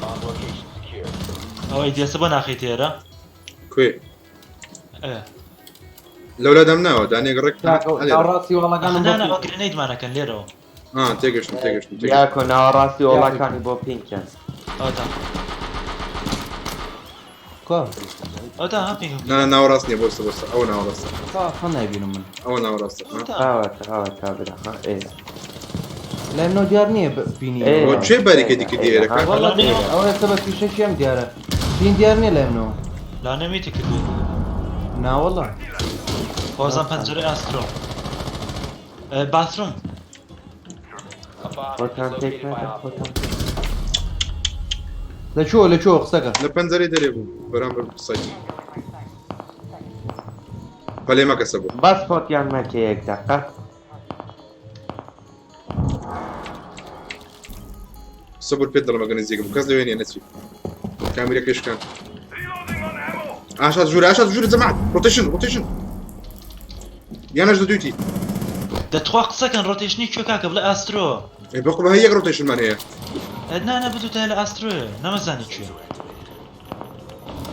Bomb location secure. ئەوەی دیێسە بۆ ناخی تێرە کوێ لەولا دەم ناوە دانێک ڕێک راسي والله كان نانا گرنەیدمانەکەن لێرەوە تێگەشتم دیاکۆ ناوەڕاستی وڵاکانی بۆ پینکەن ئەوتا كو ئەوتا ها پێنگ ناوەڕاست نیە بۆستە ئەوە ناوەڕاستە خلنا يبينوا من ئەوە ناوەڕاستە ئەوە تا برا لانه ديارني بيني إيه. بۆ کوێ باریکێتی کردی ئێرەکە والله او سبب في شيء ام دياره بين ديارني لانه لا نەمیتی کردو نا والله خۆزان پەنجەرەی ئاسترۆ باثروم A bomb has خۆتان been تێک located by نەکەن Op 4. خۆتان لەکوێ قسەکە لە پەنجەرەی دەرێ بوو بەرامبەر سایت پەلێ مەکەسە بوو بەس خۆتیان مەکە یەک دەقە سەبور پێت دەڵم ئەگەر نزیکم کەس لەوێ نیە نەچی کامیرەکەشکان ئاشات ژوورە جەماعەت ڕۆتیشن یانەش دەدویتی دەتخوا قسەکەن ڕۆتێشنی کوێ کاکە بڵێ ئاسترۆ بەقڵ بە یەک ڕۆتیشنمان هەیە نانە بدوتە لە ئاسترۆیە نەمەزانی کوێ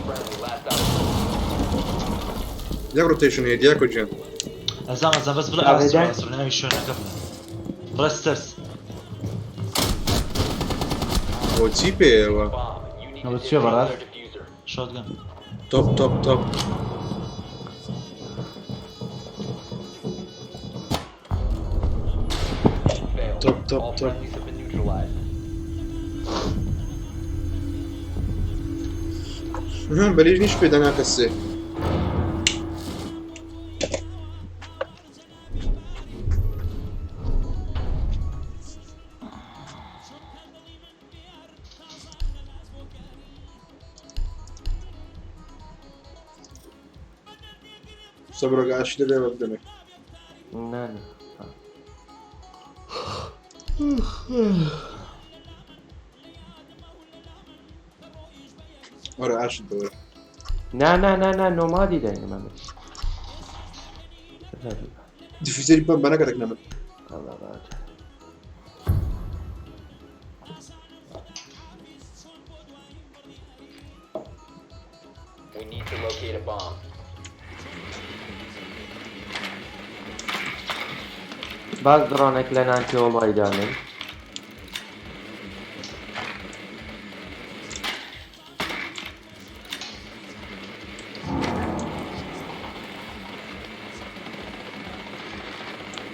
Friendly last op. یەک ڕۆتیشن هەیە دیاکۆ گیان ئەزان بەس بڵێ ئاوێدان؟ ئاسترۆ ناوی شوێنەکە بڵێ بڵێ ستەرس بۆ چی پێەوە Bomb. You need No, to it's your disable bad. their diffuser. شۆتگەن تۆپ Mission failed. Top. All friendlies have been neutralized. بەلیژ نیش پێدا ناکەسێ سەبرەگە ئاشی دەبێ بە بدەمێ نانە وەرە ئاشت دەوەرە نا نۆمادی دەینەمە دیفیزەری بەم بە نەکەتێک نەمن We need to locate a bomb. باز درۆنێک لە نانکی ئۆڵای دانێن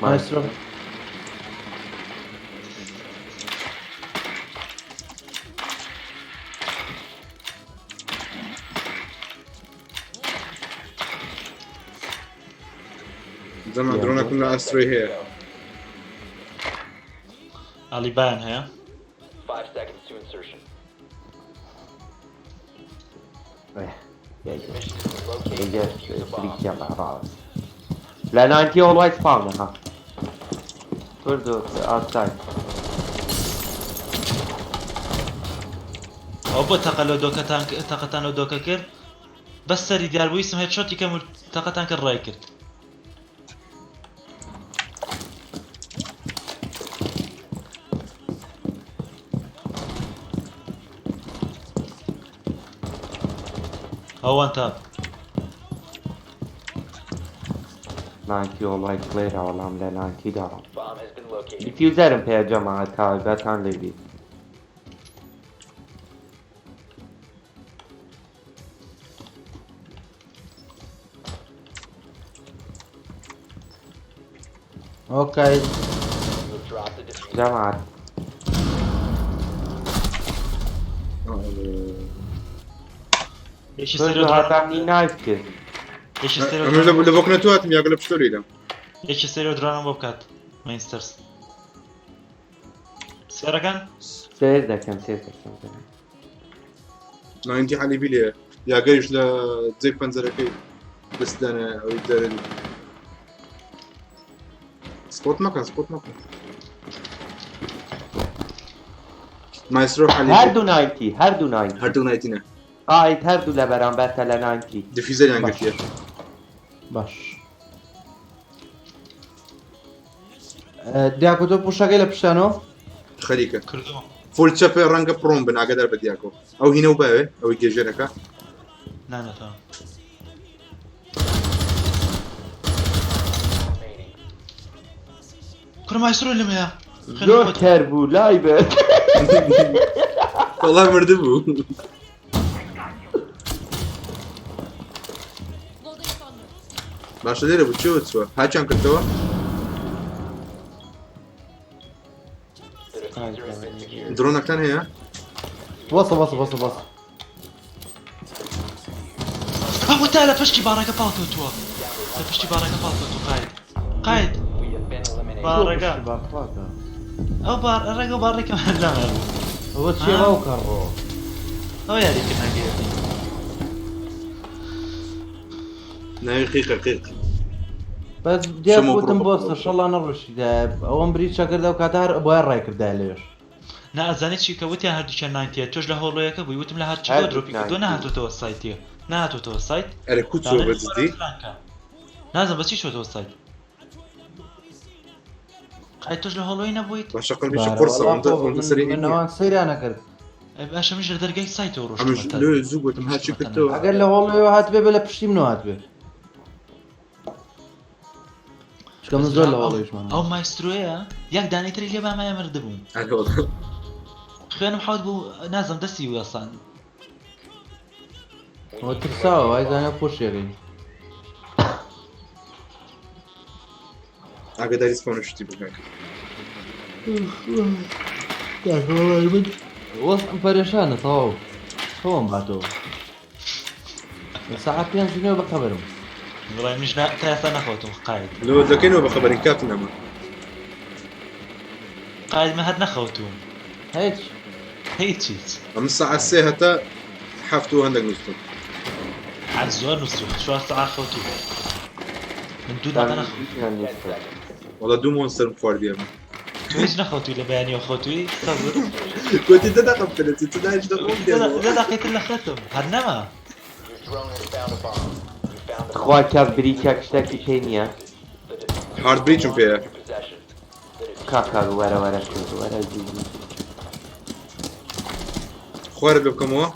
ماسترۆ زەمان درۆنەکەم لە ئاسترۆی هەیە ئالیبایان هەیە 5 seconds to insertion. Mission is to locate and اینجا defuse a bomb. فریکیان بەڕاوە لە نانکی ئۆڵای سپاونە ها کردو ئاسای ئەو بۆ تەقەتان لە دۆکە کرد بەس سەری دیار بوویستم هێت شۆتی کەم و تەقەتان کرد ڕای کرد ئەوان تا نانکی ئۆڵای کلێرە وەڵام لە نانکی داڕم Bomb has been located. دیفیوزەرم پێ جەماعەت تایبەتان لێبی ئۆکەی We'll drop the diffuser. جەماعەت یەکی کردو سەری هاتانی نایف کرد ئەمەش لە بۆک نەتواتم یاگە لە پشتۆریدەم یەکی سەری درۆنم بۆ بکات مینستەرس سێرەکان سێر دەکەم ناینتی حەلیبی لێ یاگەریش لە جێ پەنجەرەکەی دەستدانە ئەوی دەرێت سپۆت مەکە مایسترۆ حەلیبی هەردوو نایتی هەردوو نایتی هەردوو نایتینە ئایت هەردوو لە بەرامبەرتە لە نایتی دیفیزەریان گرتیە باش دیاکۆ تۆ پوشەکەی لە پشتانەوە خەریکە کردووە فۆل چەپێ ڕەنگە پڕۆم بن ئاگادار بە دیاکۆ ئەو هینە و باوێ ئەوەی گێژێرەکە نانەتەوە کورمایسرۆ لەمەیە زۆر کەر بوو لای بێت وەڵام مردە بوو باشە لێرە بوو چێوە چوە هاچیان کردەوە The diffuser has been secured. درۆنەکان هەیە بەسە ئەوە تا لە پشتی باڕەکە پاڵکەوتووە لە پشتی باڕەکە پاڵکەوتوە قاید We have been eliminated. بارقة باقواکە ئەو ڕێگە باڕێکم هەرلامە بوو ئەوە چێوە و کەڕۆ ئەو یاریکە نەگەێتی ناوی قیقە قیق بەس دیار گوتم بۆ سەرشەڵا نەڕۆشیدا ئەوەم بریچە کردە و کاتار بۆیان ڕایکردا لێش نا ئەزانێت چی کە وتیان هەردووچە 90 تۆش لە هۆڵۆیەکە بووی وتم لە هەرچی بۆ دروپی کردو نهاتۆتەوە سایتێ نهاتۆتەوە سایت ئەرە کوچ بەجددی نازم بەچی شۆتەوە سایت قای تۆش لە هۆڵۆی نەبوویت باشە قەلبیشە قرصە ئەوەندە سەری منەوان سەیران نەکرد باشە منش لە دەرگای سایتەوە ئەمەش ڕۆشتمەتە لێ زوو گوتم هەرچی کردەوە ئەگەر لە هۆڵەوە هاتبێ بە لە پشتی منەوە هاتبێ چکە من زۆر لە هۆڵەویشمان ئەو مایسترۆیە یەک دانەیتری لێ بامایە مردە بووم خوێنم حەوت بوو نازم دەستی وێسان ئەوە ترساوە وای زانە پۆشێری ئاگداری سپۆنە شتی بکەن وەستم پەرێشانە تەواو تۆم باتەوە ساعت 5 بە خەبەرم بڵای منش تا ئێستا نەخەوتم قاید لۆ دەکەینەوە بە خەبەرین کاتن ئەمە قاید من هەر نەخەوتوم هیچ هیچ ئەم ساعت سێ هەتا هەفت و هەندێک نووسم عاد زۆر نووسوم 4 ساعت خەوتوم من دوو داتا نەخەوتوم وەڵا دوو مۆنستەرم خواردی ئەمە تو هیچ نەخەوتوی لە بەیانیەوە خەوتوی سەبر گوتی دەدەقم بکەنێتی تو دانیش دەقم دە داقیتر لە خەتم هەر نەما خوا کات بریکە شتێکی پێی نییە هارد بریچم پێیە کاکا وەرە وەرە کرد وەرە زیزی خوارە لێ بکەمەوە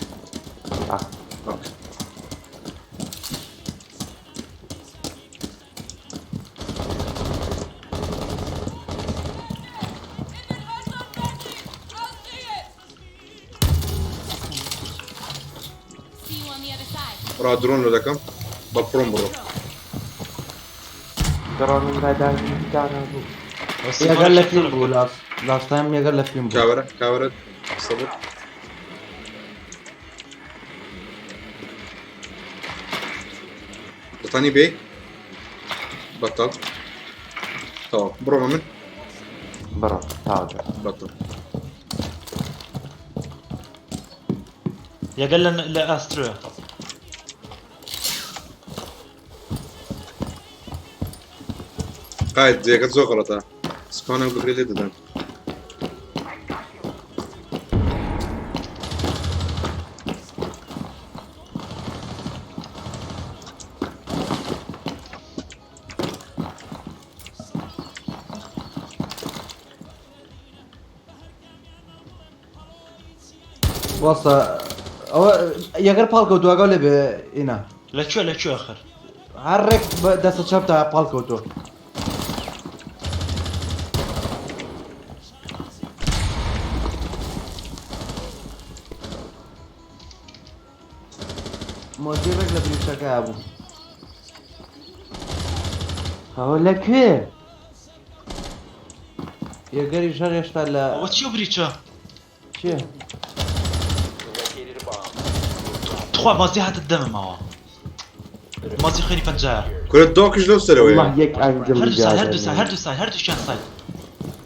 ڕا درۆن لە دەکەم بە پڕۆم بڕۆ دڕۆنم ڕادانی دانا بوو یەگەر لە فیلم بوو لاستایم یەگەر لە فیلم بوو کاوەرە کاوەرە سەبر دەتانی بێ بەتەڵ تەواو بڕۆمە من بڕۆ تاوە بەتەڵ یەگەل لە ئاسترۆە قاید جێگەت زۆر غەڵەتە سپانم بگرێ لێ دەدەن وەسە ئەوە یەگەر پاڵکەوتوواگە لێ بێ ئینا لەکوێ آخر هەر ڕێک دەستە چەپتا پاڵکەوتۆ مۆجی ڕێک لە بریشەکە بوو ئەوە لەکوێ یەگەری ژەر هێشتا لە ئەوە چی بریچە چێ تخوا مازی هاتت دەمەمەوە مازی خوێنی پەنجایە کورە دۆکش لەو سەرەوەی والله یەک ئەنجڵ هەردوو سای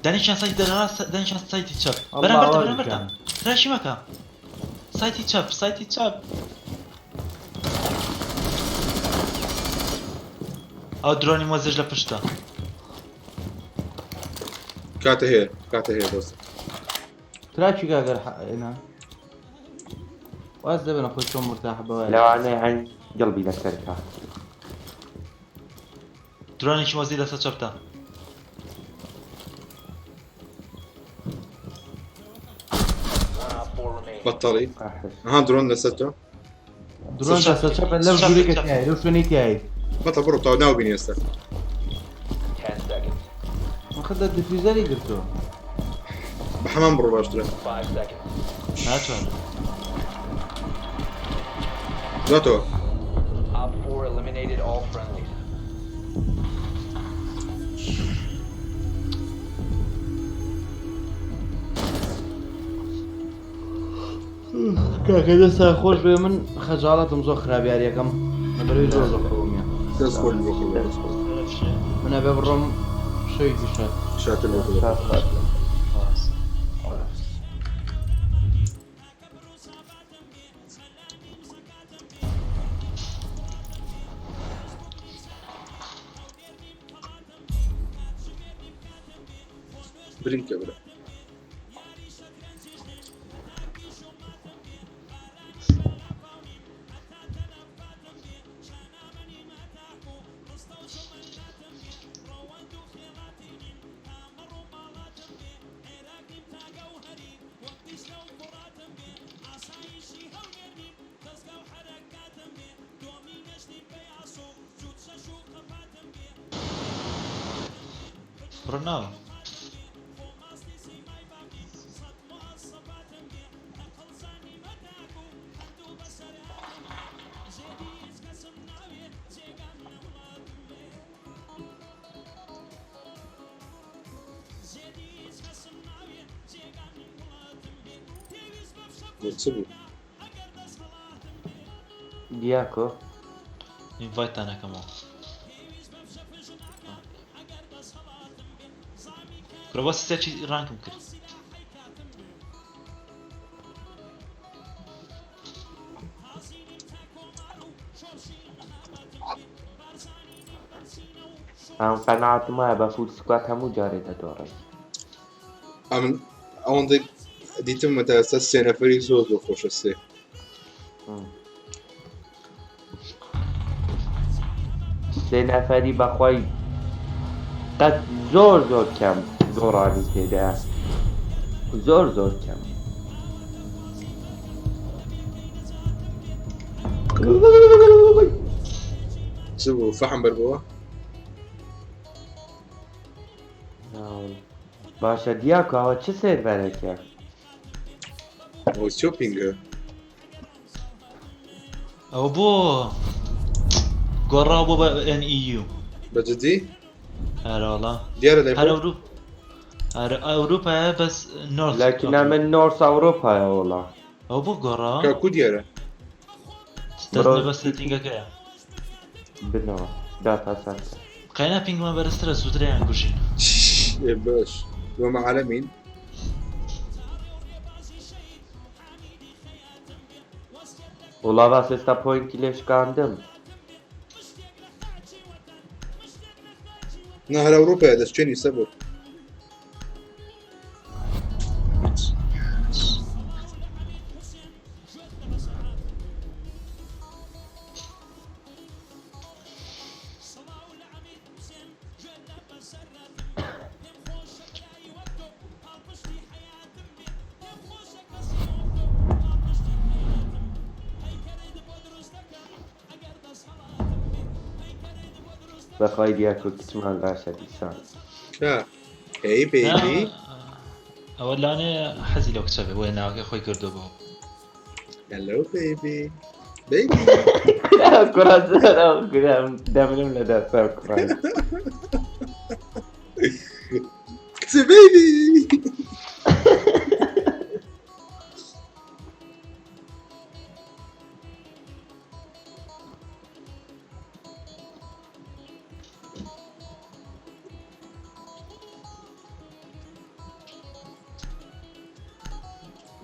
دانیشان سایتی دەرەڕاست دانیشان سایتی چەپ بەرامبەردە راشی مەکە سایتی چەپ ئەو درۆنی مۆزێژ لە پشتە کاتە هەیە دۆست تراکی گاگەر ئینا واز دەبێنە خۆی چۆن مرتاح بەوە لەوانەیە ئەنجڵ بی لەسەرکە درۆنێکی مۆزی لەسەر چەپتە بەتەڵی ئەها درۆن لەسەر تۆ درۆن دەستە چەپە لەو ژوورێکە تایە لەو شوێنی تایی بەتە بڕۆ تاو ناوبینی ئێستا 10 seconds. مەخەدە دیفیوزەری گرتووە بە هەمان بڕۆ باشترە 5 seconds. ناتوانم دواتەوە Op 4 eliminated all friendlies. کاکە دەستا خۆش بێ من خەجاڵەتم زۆر خراپیاریەکەم لەبەرەوەی زۆر خۆمیە دەست خۆش بۆ منە بێ بڕۆم شەوێکی شەر شاتر بوده شات خاتم خلاص بريك يا برا رناو مرتبو دیاکۆ اینڤایت ناکەمەوە کرۆ بۆ سێکی ڕانکم کرد ئەم قەناعەتم وایە بە فول سکوات هەموو جارێ دەدۆڕێ من ئەوەندە دیتم مەتا ئێستا سێ نەفەری زۆر زۆر خۆشە سێ سێ نەفەری بەخۆی قەت زۆر زۆر کەم زۆڕانی تێدایە زۆر زۆر کەم چ بوو فەحم بەربەوە باشە دیاکۆ ئەوە چ سێرڤەرێکە ئەوە چۆپینگە ئەوە بۆ گۆڕاو بۆ بە NEU بەجددی هەرەوەڵا دیارە هەر لای ئەوروپ هەر ئەوروپایە بەس نۆرث لەکنە من نۆرس ئەوڕۆپایە وڵا ئەو بۆ گۆڕاو کاکو دیارە دەستە بە سێتینگەکەیە بنەوە داتا سەنتەر قەینا پینگمان بەرزترە زووتریان کوژین إيه باش وما عالمين وڵا باس ئێستا پۆینتی لێشکاندم نهر أوروبا دەستێنی سەبوو بەخوای دیاکۆ کچمان باشە دیسان کا هی بیبی ئەوە لانێ حەزی لەو کچە بێ بۆیە ناوەکەی خۆی کردو بۆ هلو بیبی بیبی کوڕ دەمرم لە دەستەر کوڕان کچ بیبی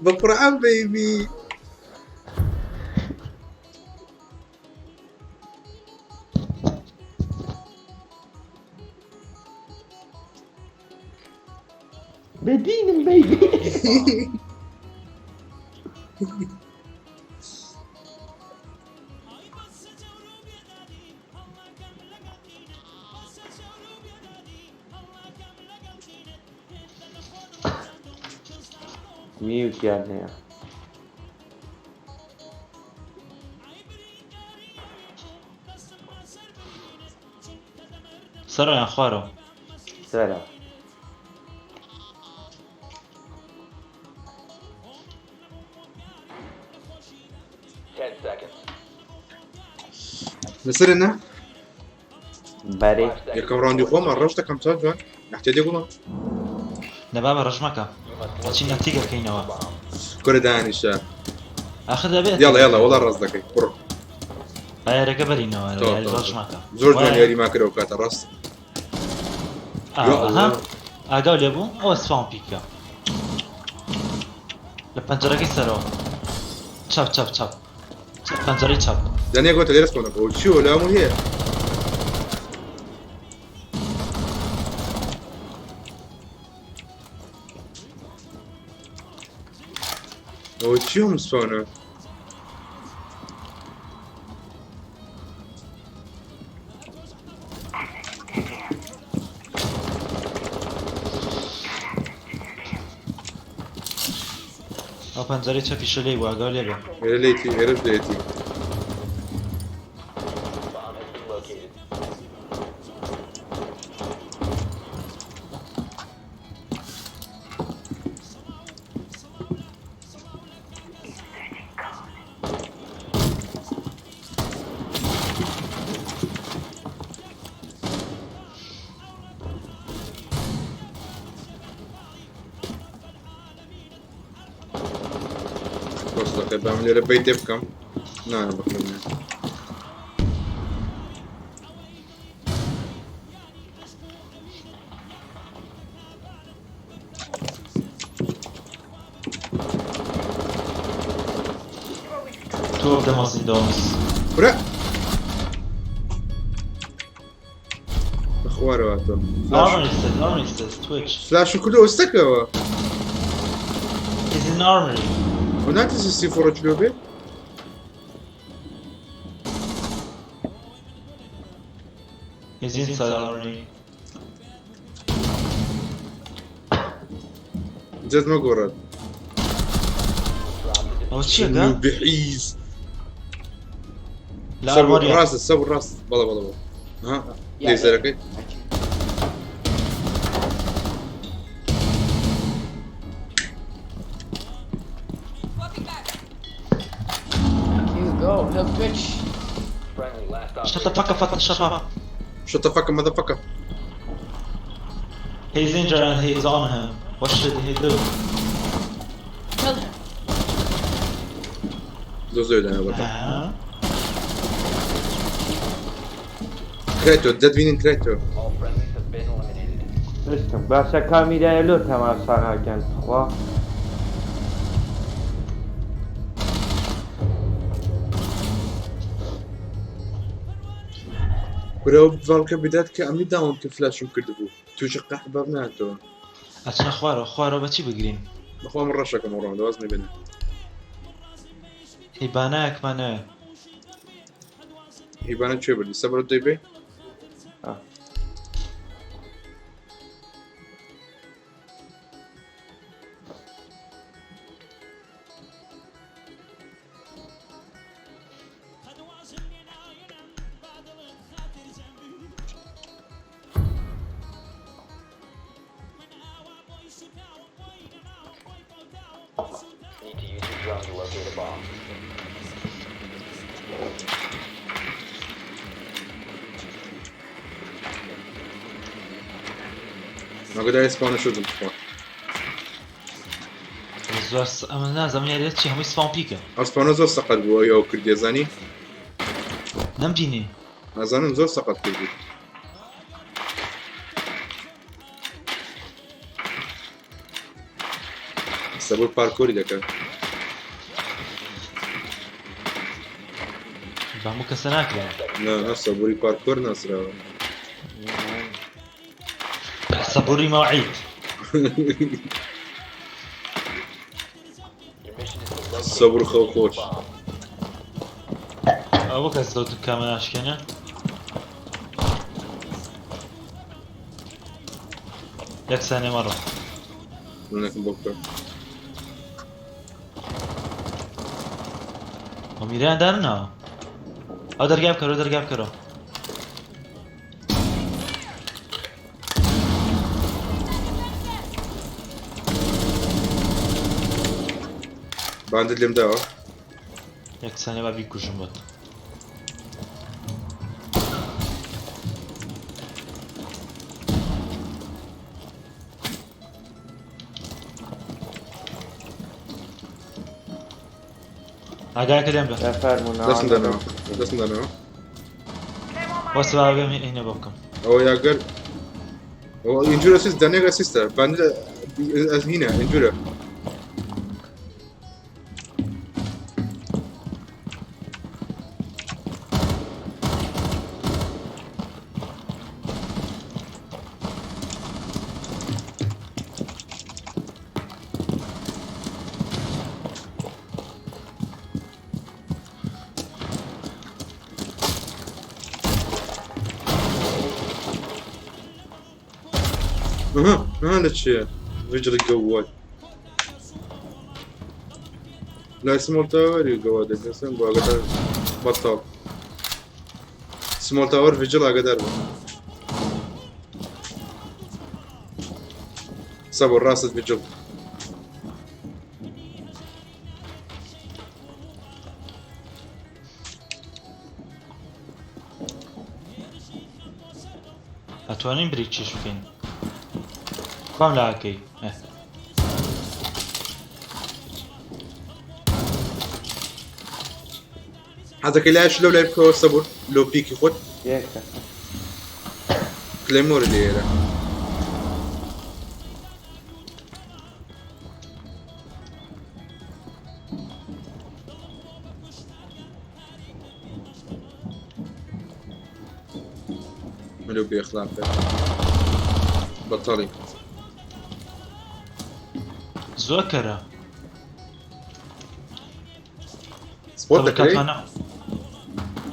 بقرآن بيبي بدينم بيبي ميوت يعني سەرۆیان خوارەوە سلام 10 seconds. نسرنا بري 5 seconds. يا كم راوندي خو مرة رشتا كم صار جوان نحتاج يقولون نەبا بە ڕژمەکە بەچی نەتیگەکەینەوە كل داني شا آخر دەبێت يلا والله الراس ذكي برو ئایرەکە بەرینەوە طول. ڕژمەکە زور جوان يا ما كده وكات الراس ئاها ئاگاو لێ بوو ئەوە سپاون پیکە لە پەنجەرەکەی سەرەوە چاپ چاپ چاپ پەنجەرەی چاپ دنیا قلت لي رسمنا او شو لا مو هي او شو مسفونه ئەو پەنجەرەی چەپیشە لێی بوو ئاگاو لێ بێ يا ليتي يا رب ليتي Bomb has been located. وصلت بعمل لي ربيت بكم لا انا بكمل Two of them was in domes. برا اخواره هاتو Armory says, Twitch. فلاش كله استكوا He's in armory. هناك تسيسي فرج لوبي He's inside armory. جد ما قرد أو شيء شنو قال؟ بحيز لا سوي armory. راس سوي الراس بلا بلا بلا ها ليش زرقي You go, no bitch. Friendly, last Shut the fuck up, shut up. شو تفكر ماذا فكر He's injured and he's on him. What should he do? Kill him. دوزو انا بطل Huh? كريتو ديد فين كريتو All friendlies have been eliminated. عشتم باشا کامیرای لۆ تەماشاکەن خوا ولو فالكا بدات كامي داون كفلاش وكذبوا توجه قاع بابناتو أتنا خوارو بچی بگیریم. اخوان من رشاكم ورا دوازني بنا هیبانایك منه. هيبانا تشيبل صبر الديبي Need to use your drone to locate a bomb. ما قدر يسبون شو ذم اخوان زۆر ئەمە نازەم یاریت چی هەمووی سپاون پیکە. اسبانو زور سقط بو يا كردي زاني نەمبینی. ازانم زور سقط كردي سبب باركوري دكا بە هەموو کەسە ناکرێت. لا نفس سبوري باركور نصر سەبووری مەوعید. Your mission is to locate صبر خو خوش ئەوە کەس دەوت کامە ناشکێنە. یەک سانێ مەڕۆ. منك بكره میریان دارنەوە. ئەو دەرگای بکەرەوە. باندت لم داوا یەک سانێ با بیکوژم بۆت. ئاگایەکە لێم بێ. دەستم دەنەوە وەسە با بێم هینە بۆ بکەم. ئەوە یاگەر O injure assist Daniel assist'e. Ben de yine injure. ها لتشي فيجل جواد لا سمول تاور جواد الانسان بقدر بطل سمول تاور فيجل اقدر صبر راس فيجل اتوانین بریچش بکەین کام لاکەی هذا كلاش لو لعب صبر لو بيكي خد یەکە كليمور اللي هنا ملو بيخلاف بطلي زۆر کەرە سبوت كري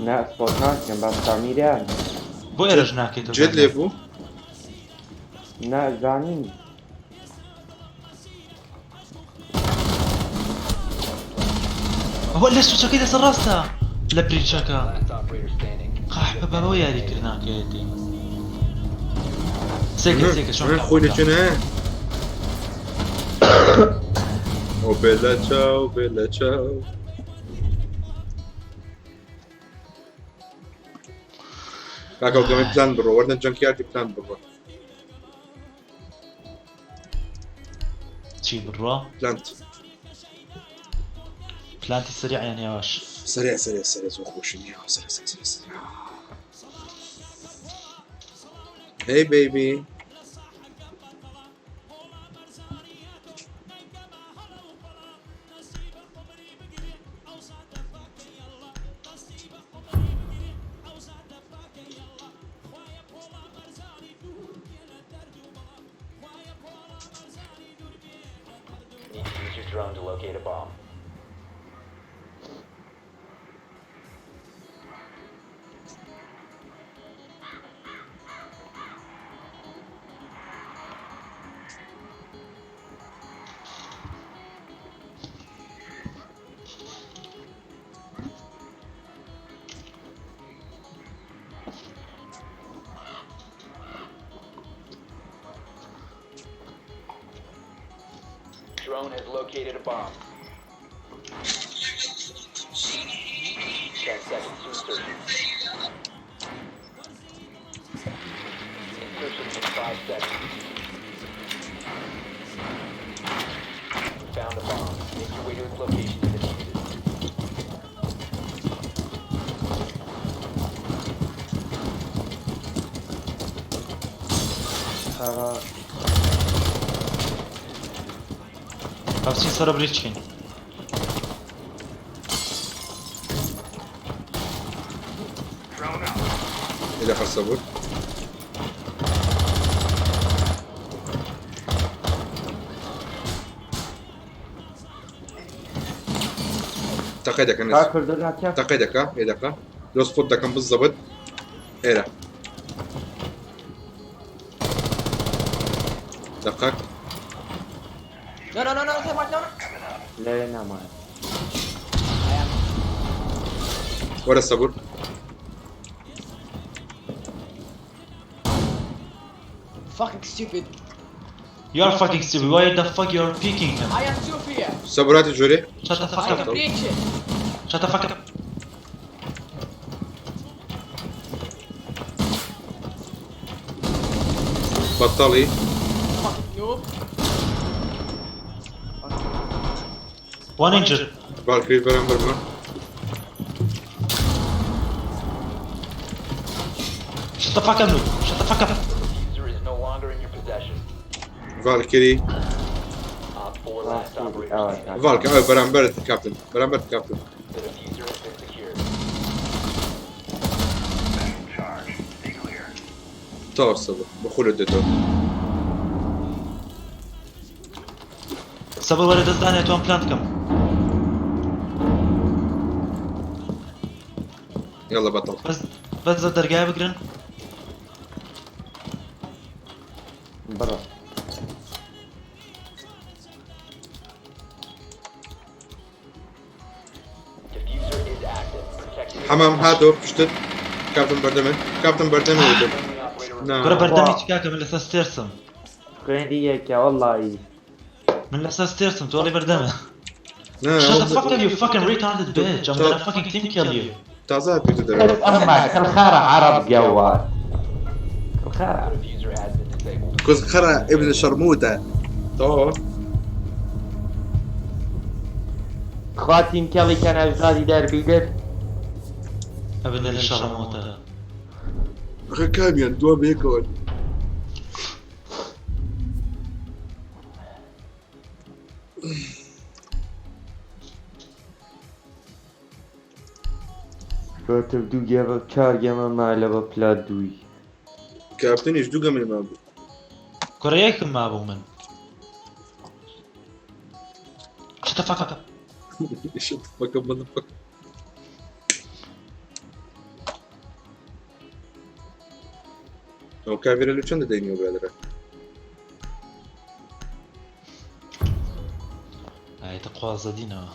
نا سپۆت ناکەم بەس تامیریان بۆ ئێرەش ناکەیتەوە جد ليبو نازانین ئەوە لە سوچەکەی دەسەر ڕاستە لە بریچەکە Last operator standing. قاحبە بەبەوە یاریکردناکەیەتی سێکە سێکە شۆن خوي لجنة او بيلا تشاو بيلا تشاو كاكا قام بلان برو ورنا جنكيارتي بلان برو چی بڕۆ بلانت پلانتی سریع یان یاواش سريع سريع سريع زو خوشني سريع سريع سريع سريع Hey baby Need to use your drone to locate a bomb. Drone has located a bomb. 10 seconds to insertion. Insertion in 5 seconds. Found a bomb. Make your way to its location and defuse it. خلاص هاوچین سەرە بریچکەین إذا خل صبر تقيدك کا الناس کردنا کەف تقيدك ها إيدك لو سبوت كان بالضبط إيه دقق No, no, no, no, no, no. لێرە نامایە ورا الصبر Fucking stupid. You are fucking stupid, why the fuck you are picking him? I am Sophia. صبرات الجوري Shut the fuck I am up, breaching. shut the fuck up. بطلي Fucking noob. One injured. بالكري برامبر ما Shut the fuck up, noob. Shut the fuck up. User is no longer in your فالكيري Op 4 last operator اه standing. فالك برامبرت كابتن برامبرت كابتن The diffuser has been secured. توصل بخول الدتو صبر ورد الثانية توم بلانتكم. يلا بطل بس الدرجة بقرن. برا Diffuser is active. Protected. حمام هاتو اشتد كابتن بردمن كابتن بردمن ودم Friendly operator نعم كرة بردمي تشكاكا من الأساس ترسم. كوين ديك يا والله من الأساس ترسم تولي بردمي. Shut the نعم fuck up, you fucking retarded bitch. I'm gonna fucking team kill you. تعزات بيتو خلف دم امك الخرا عرب جوال الخرا diffuser has been disabled. كوز خرا ابن الشرموطة تو خواتي كالي كان اجدادي دار بيدر ابن الشرموطة. اخي كاميان دوا بيكون فاتر دو جابا چار جاما مالبا پلاد دوي كابتن ايش دوقا من المابو كوريكم ما ابو من. Shut the fuck up. ايش فك مذفك او كافير اللي كان داينيو بادرة هاي تقوى زدينا.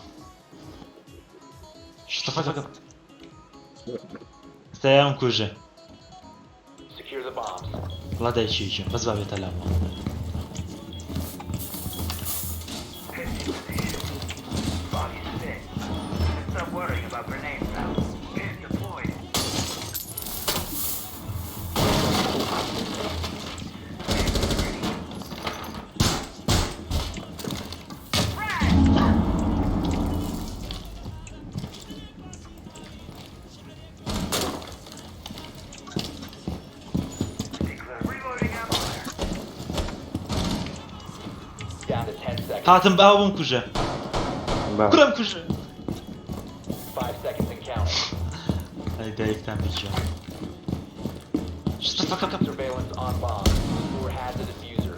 Shut the fuck up. استيام كوجة. Secure the bombs. لا داي شيء بس بابي تلامه. Down to 10 seconds. هاتم بابون كوجة. كلهم كوجة. 5 seconds and counting. هاي دايك تام بيجا. Shut the fuck up. Surveillance on bomb. Who has the diffuser?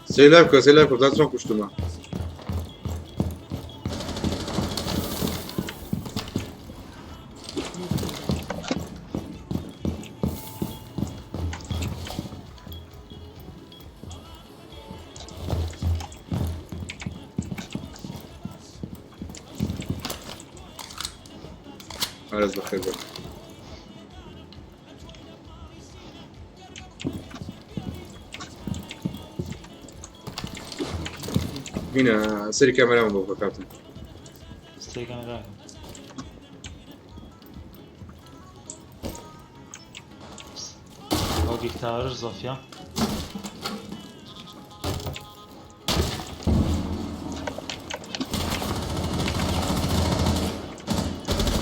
سيلافكو لا تسمع كشتما على الخير بقى هنا سيري كاميرا من بابا كابتن استيقظ انا رايح. اوقي تاور زوفيا.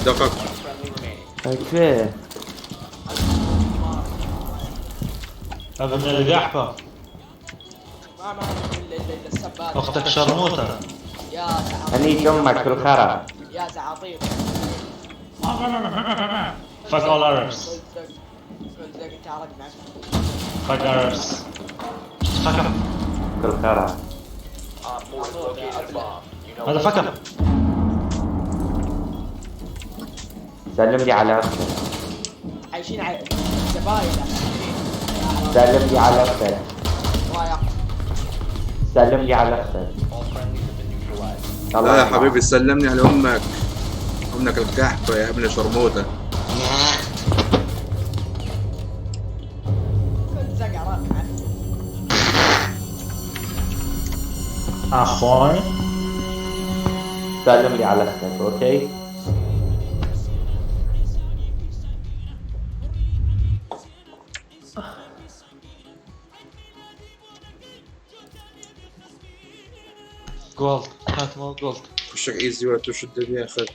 دقق Friendly remaining. اوكي ابن القحبة. ما الا السبات. اختك شرموطة. يا زعاطير. اني امك الخرا يا زعاطير. Fuck all Arabs. قلت لك انت عرق معك. Fuck Arabs. Fuck up. الخرا Op 4 has located a bomb. You know Motherfucker. سلم لي على اختك عايشين على زباين. سلم لي على اختك رايح. سلم لي على اختك all friendlies have been neutralized. لا يا حبيبي سلمني على امك الكحفة يا ابن شرموطة كنت زقع رايح معك. اخوي. سلم لي على اختك اوكي جولد. هات مو جولد. خشك ايزي وقت شد يا اخي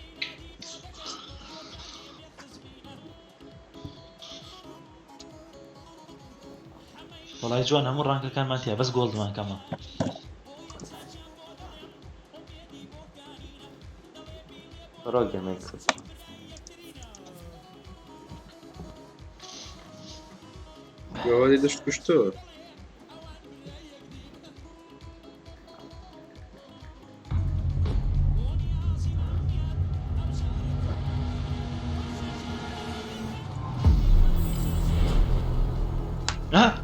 وڵای جوان هەموو ڕانکەکانمان تیا بەس گۆڵدمان کەمە ڕۆگەمەی کرد گاوادی دەشت کوشتەوە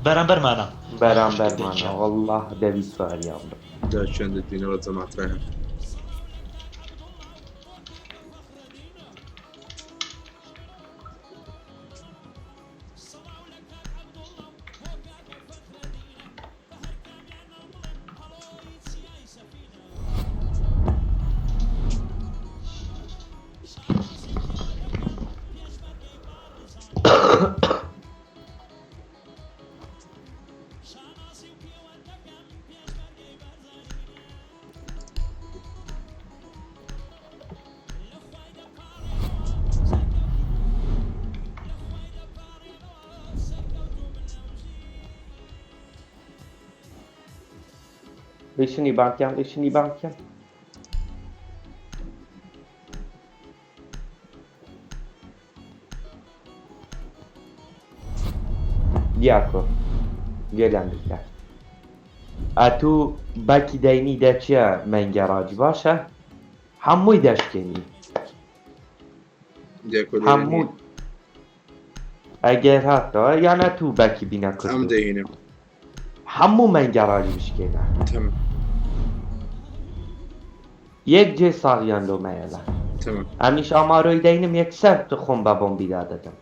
بەرامبەرمانە بەرامبەرمانە والله دەوی سواریان بە دا چێندە دینەوە جەماترە بشنی بانکیان بشنی بانکیان دیاکۆ گەلان بکات ئەتوو باکی داینی دەچیە مەنگەڕاجی باشە هەمووی دەشکێنی هەموو ئەگەر هاتەوە یانە تو باکی بینە کرد ئەم دەهێنم هەموو مەنگەڕاجی بشکێنە تەمام یەک جێ ساڵیان لۆمەیەلا تەمام ئەمیش ئامارۆی داینم یەکسەر خۆم بە بۆمبیدا دەدەم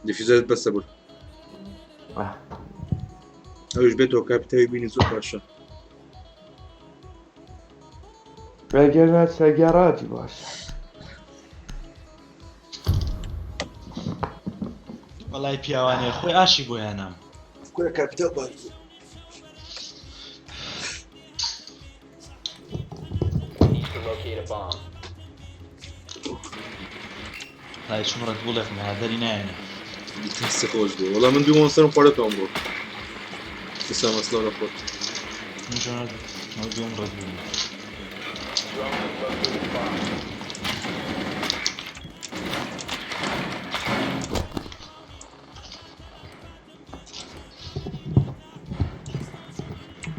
دیفیزەت بەسە بوو ئەوش بێتەوە کاپیتاوی بینی زۆر باشە ئەگەر سەگەڕاجی باشە وەڵای پیاوانێ خۆی ئاشی بۆ یانام کورە کاپیتاو باش Need to locate a bomb. لای چون ڕەت بوڵێک مادەری نایەنە هەستی خۆش بوو وەڵام من دوو مۆنستەرم خواردەتەوەم بۆ ئێستا مەسڵە لە خۆت دوم ڕەت بوو Drone has located a bomb.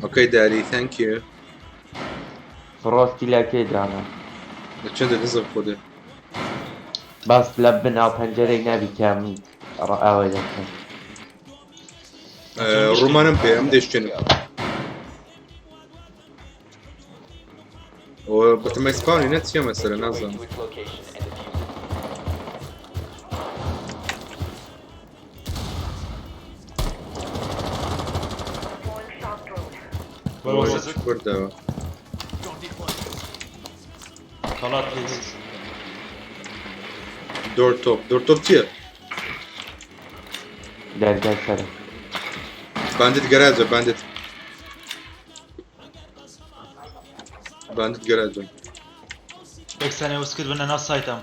ئۆکەی داری تhank you فڕۆستی لەکەی دانا لە چەندە دەزم خۆدێ باس لە بناو پەنجەرەی نابی کامی ئەوەی دەکەن ڕوومانم پێ ئەم دەشتێنم ئەوە بەتەمای سپاوی نەت چیە مەسەرە Way نازانم to its location and defuse کوردەوە خەڵات پلیز دۆر تۆپ چییە؟ دەرگای سەر باندت گەراجە باندت گەراجە یەکسانێ وس کرد بنە ناو سایتم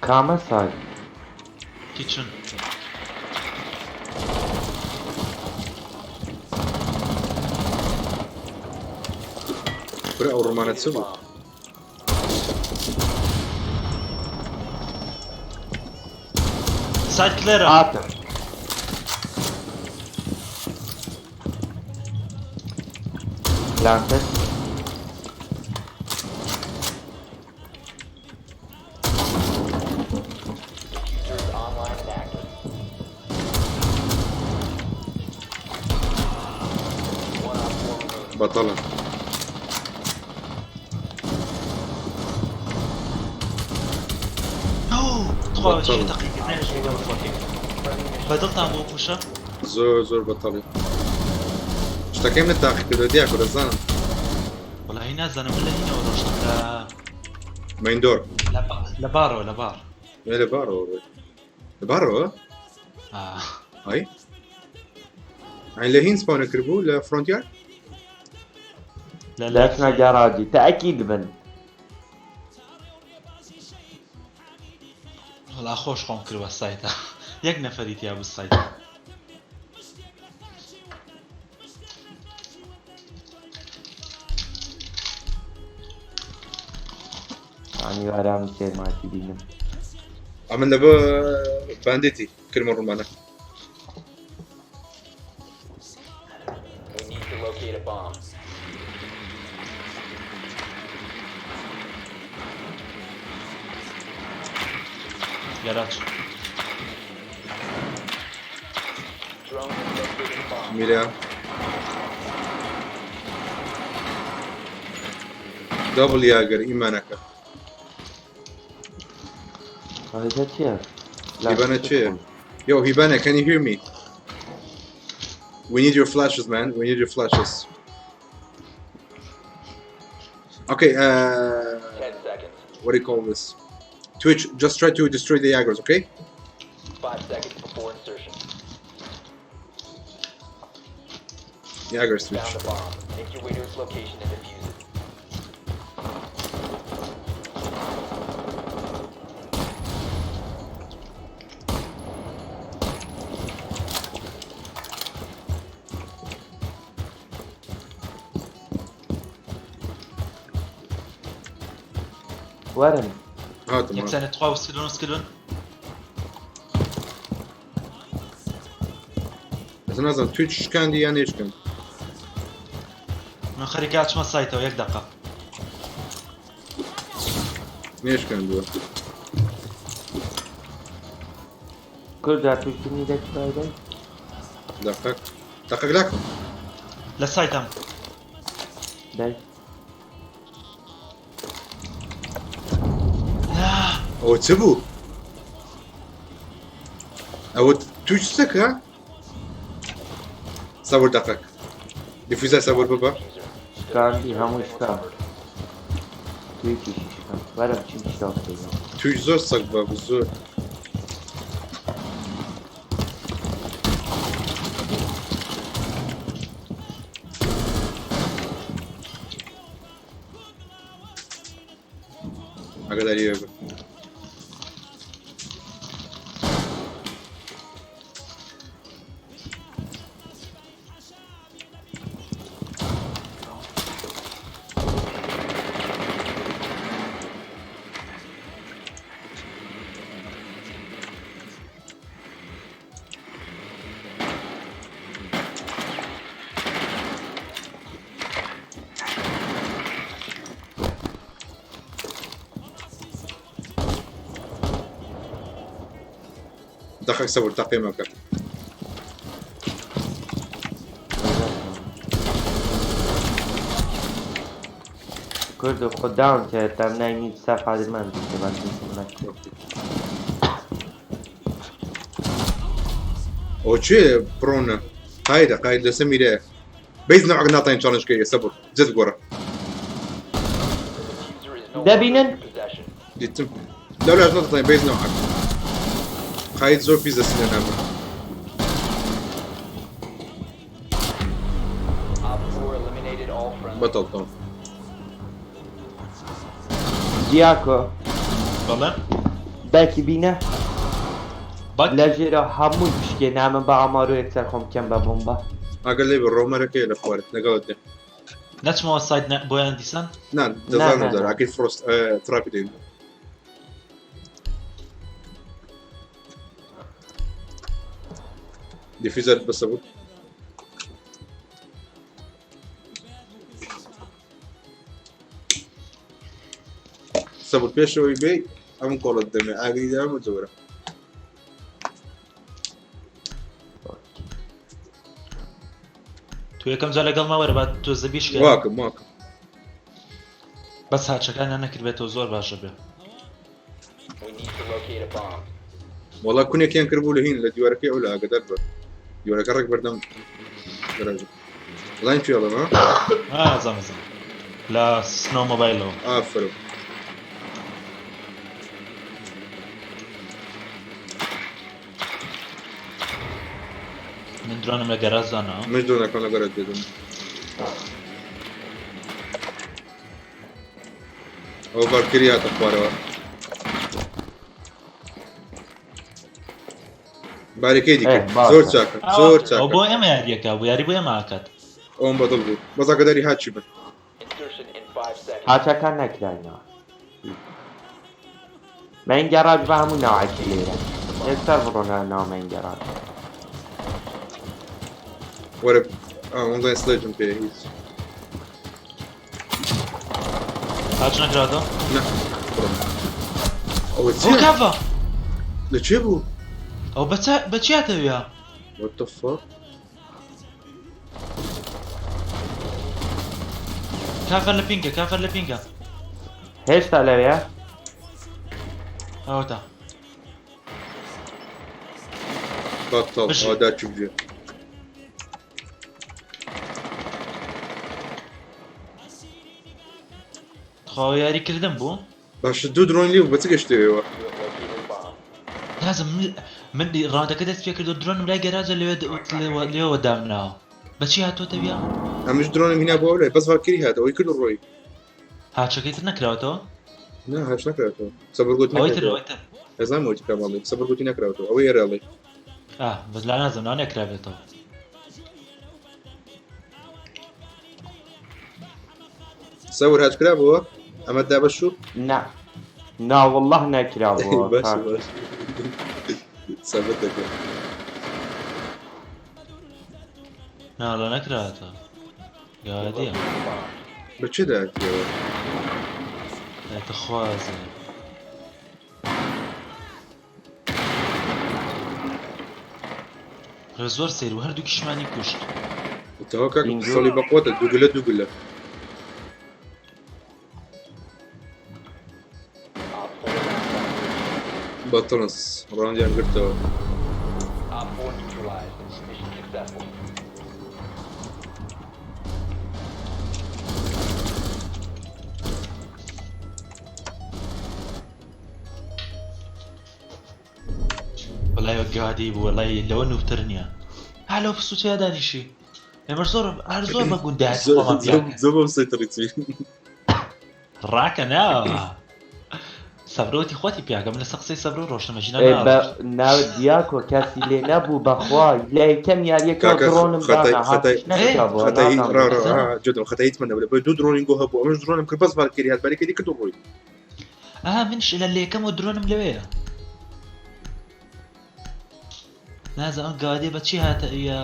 کامە سای کیچن کورە ئەو ڕوومانە چ بوو؟ سایت کلێرە هاتم لانتر Diffuser is online and active. One on four remaining. بەتەڵە تخوا دقیقة بەدڵتان بۆ خۆشە زۆر بەتەڵی شتەکەی من تاقی کردە دیاکۆ دەزانم والله نازانم لە هینەوە ڕۆشتم مين دور لە بارەوە لە بار ولا بارو بارو هاي يعني لهين سباون كربو لفرونتير لاشنا جراجي تأكيد بن والله خۆش خۆم کردوە سایتە یەک نەفەری تیا بوو سایتە يعني ارام سير ماشي بينم عملنا بانديتي كلمة رومانة We need to locate a bomb. گەراج Drone has located a bomb. ميلا دبل ياجر إيمانك هذا شيء Hibana chill. Yo, Hibana, can you hear me? We need your flashes, man. We need your flashes. Okay, 10 seconds. what do you call this? Twitch, just try to destroy the Jaggers, okay? 5 seconds before insertion. Jaggers, Twitch. Found a bomb. Make your way to its location and defuse it. ورن هات یەک ما. سانە تخوا وسکردون بس نازل تويتش كان دي يعني ايش كان؟ من خەریکە چمە سایتەوە یەک دقە ايش كان دو؟ كل ده تشتني ده شوية دقق دقق لك لە سایتەم ده او تسبو او تويتش سكر صور دقق ديفوزا صور بابا كان دي هموش كان تويتش كان ورم چی شاف دیگه تويتش زور صق بابا زور اقدر يبقى دقق صور تقييمك کرد خود داون که تم نمید صفحه من دیگه من میتونم او شي برونا قايدة سميرة بيز نوعك ناطين تشالنج كي صبر زد قرا Diffuser is no ده longer in بينن possession. جيتم لا ناطين بيز نوعك قايد زور بيزا سنة نعمل Op 4 eliminated all friendly. بطل طون دیاکو بەڵێ بکی بینه باک لجرا همون بشکه نامه با عمارو اکتر خم کم با بومبا اقل لي بالرومر كي لفوارت نقلت نەچمەوە سایت بۆیان دیسان نعم دزانو لا. دار اكيد فروست ترابيدين ديفيزر بس ابو سبب بيشوي بي ام كول الدمي اقي ده مزوره تو یەکەم جا لەگەڵ ماوەرە با تۆ زەبیش واكم بەس هاچەکانیان نەکردبێتەوە زۆر باشە بێ We need to locate a bomb. والله كوني كان كربو لهين لديوارك ولا قدر بر ديوارك رك بردم درجه والله انت يلا ما زەمەزم لا سنو موبايلو آفرین. من درونم لگراز دانا مش دونه کن لگرد بدون. او بارکریات اخباره. باریکی دیگه. باشه. زور چاکر. زور او چاکر. بو ام یاریکا بو یاری بو ام اکات اون بدل بود. باز اگه هات چی بن. Insertion in 5 seconds. هاچەکان نەکراینا من گەڕاج بە هەموو ناوعکی لێرە ئێستا بڕۆنە ناو من گەڕاج وره. اونلاین سلیجم پیه هیچ. هاچ نکراتو نه. او او چیه؟ کافا لچه بود؟ او بچی هاتویا What the fuck? کافر لپینکا کافر لپینکا هێشتا لەوەیە او تا بطل. بشي. عادات چی بجه. خو یاری کردم بو باشه دو درون لیو بس گشته ایوا. You have located a bomb. لازم من دي راندەکە دەست پێ کردو درۆنم لای گەراجە لێوە دامناوە بەچی هاتووە تەبیا همش درونم هنا بوله بس فالكيري هذا ويكل الروي. هاچەکەی تر نەکراوەتەوە نه هاش نكرهته. صبر قلت ئەوەی تر نكرهته. ئەوەی تر ازاي موت كمان صبر قلت نكرهته. او يرالي. بەس لا نازم نان نەکرابێتەوە صور هاش كرابه. اما دابا شو؟ نا نا والله نەکرابەوە باش باش. ثبتك. ناڵە نەکراتەوە یادیە بچه داد يا. دەتەخوازێ زۆر سیر و هەردوو کیشمانی کوشت انت هو كاك صلي بقوته دوغلا دوغلا. بطلنس راند يعني قلت Op 4 neutralized. Mission successful. وەڵای وەگەوادی بوو وەڵای لەوە نووتر نییە هالۆ پسوچیا دانیشی ئێمە زۆر هەر زۆر بە گوندات زوبا مسيطرتي. ڕاکە ناوە سەبرەوەتی خۆتی پیاکە من لە سەقسەی سەبر و ڕۆشنەمەژینە بە ناوت دیاکۆ کەسی لێ نەبوو بەخوا لە یەکەم یاریەکە كاكا درۆنم خطأ را جدا خطأ يتمنى ولا بدو درون جوها بو مش درون يمكن بس فالكيري هاد بالك ديك الروي. منش لە لێکەم و درۆنم لەوەیە نازە ئەم گادێ بەچی هاتە ئەیە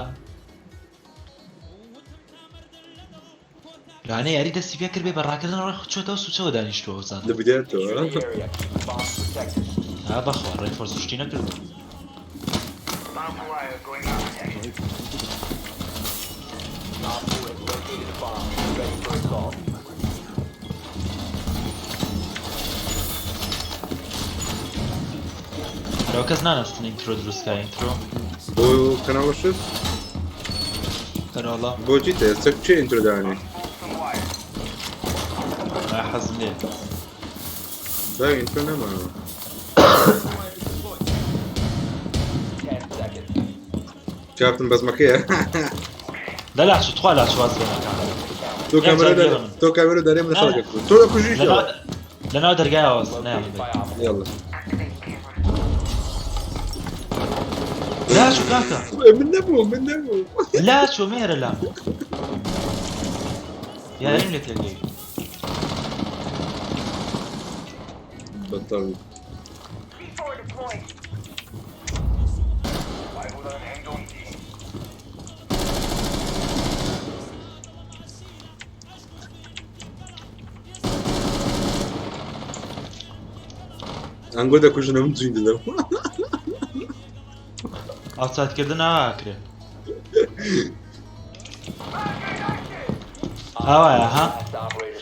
لەوانەیە یاری دەستی پێ کرد بێ بە ڕاکردن ڕێ چۆتەوە سوچەوە دانیشتووە بزانم لبدايته. Secure the area. Keep the bombs protected. بەخوا ڕێ فۆرسشتی نەکردو Op 4 has located a bomb. Ready for assault. لەوە کەس نانەستن ئینترۆ دروستکە ئینترۆ بو كان اول شيء کەناڵە بو جيت سكتشي انترو داني. حەزم لێ باي انترو نما. 10 seconds. كابتن بس مكيه. دەلاچ تخوا لاچ واز بێنەکە تو كاميرا تو كاميرا داري من خلقك. تو اكو جيش. لەناو دەرگایەوە By Op 4. يلا. لاچ و کاکە من نبو. لاچ و مێرە لام یاریم لێ تێگەی بطل. انگو دا کجا نمون جوین دادم. ئاوچاتکردن ئاکرێ ئاوایە ها Last operator.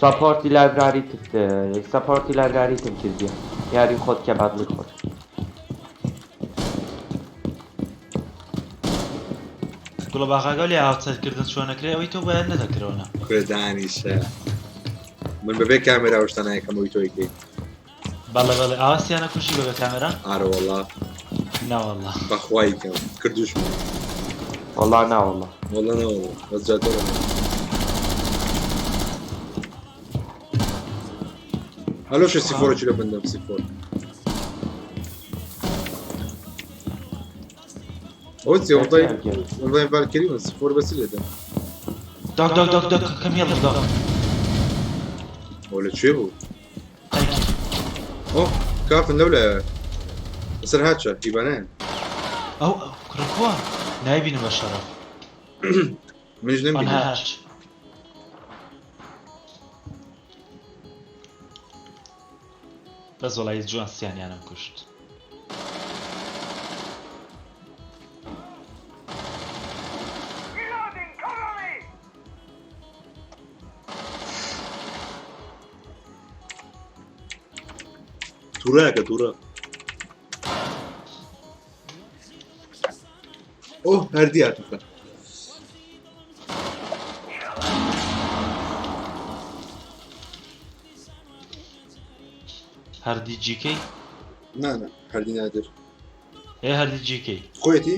سەپۆرتی لایبراریتم کردیە یاری خۆت کە بادڵی خۆت گوڵە باغاگە لێ ئاوچاتکردن چۆنەکرێ ئەوەی تۆ بەیان نەدەکرەوەە كرداني شا. من ببێ کامێرا شتانایە کەمەوەی تۆیکەی بەڵێ بەڵێ ئاواسیانە کوشی بە کامێرا ئارە وەڵا ناوەڵا بەخوای کەم کردوشم والله نا والله وەڵا نەوەڵا بەجاتەوە هەلۆشە سیفۆرەکی لە بندم سیفۆر ئەوە چێ وڵای ڤالکیری من سیفۆر بەسی لێدەم دۆک دۆک دۆک دۆک کەم هێڵ دۆک ئەو لەکوێ بوو ئۆ کافن لەو لایە بەسەر هاچە هیبانەیە ئەو کوڕکووە نایبینم بە شەڕە منیش نەمبینم هاش بەس وەڵای جوان سیانیانم کوشت تووڕایەکە تووڕە ئۆ هەردی هاتوکە هەردی جیکەی نانە هەردی نادر هەردی جیکەی خۆیەتی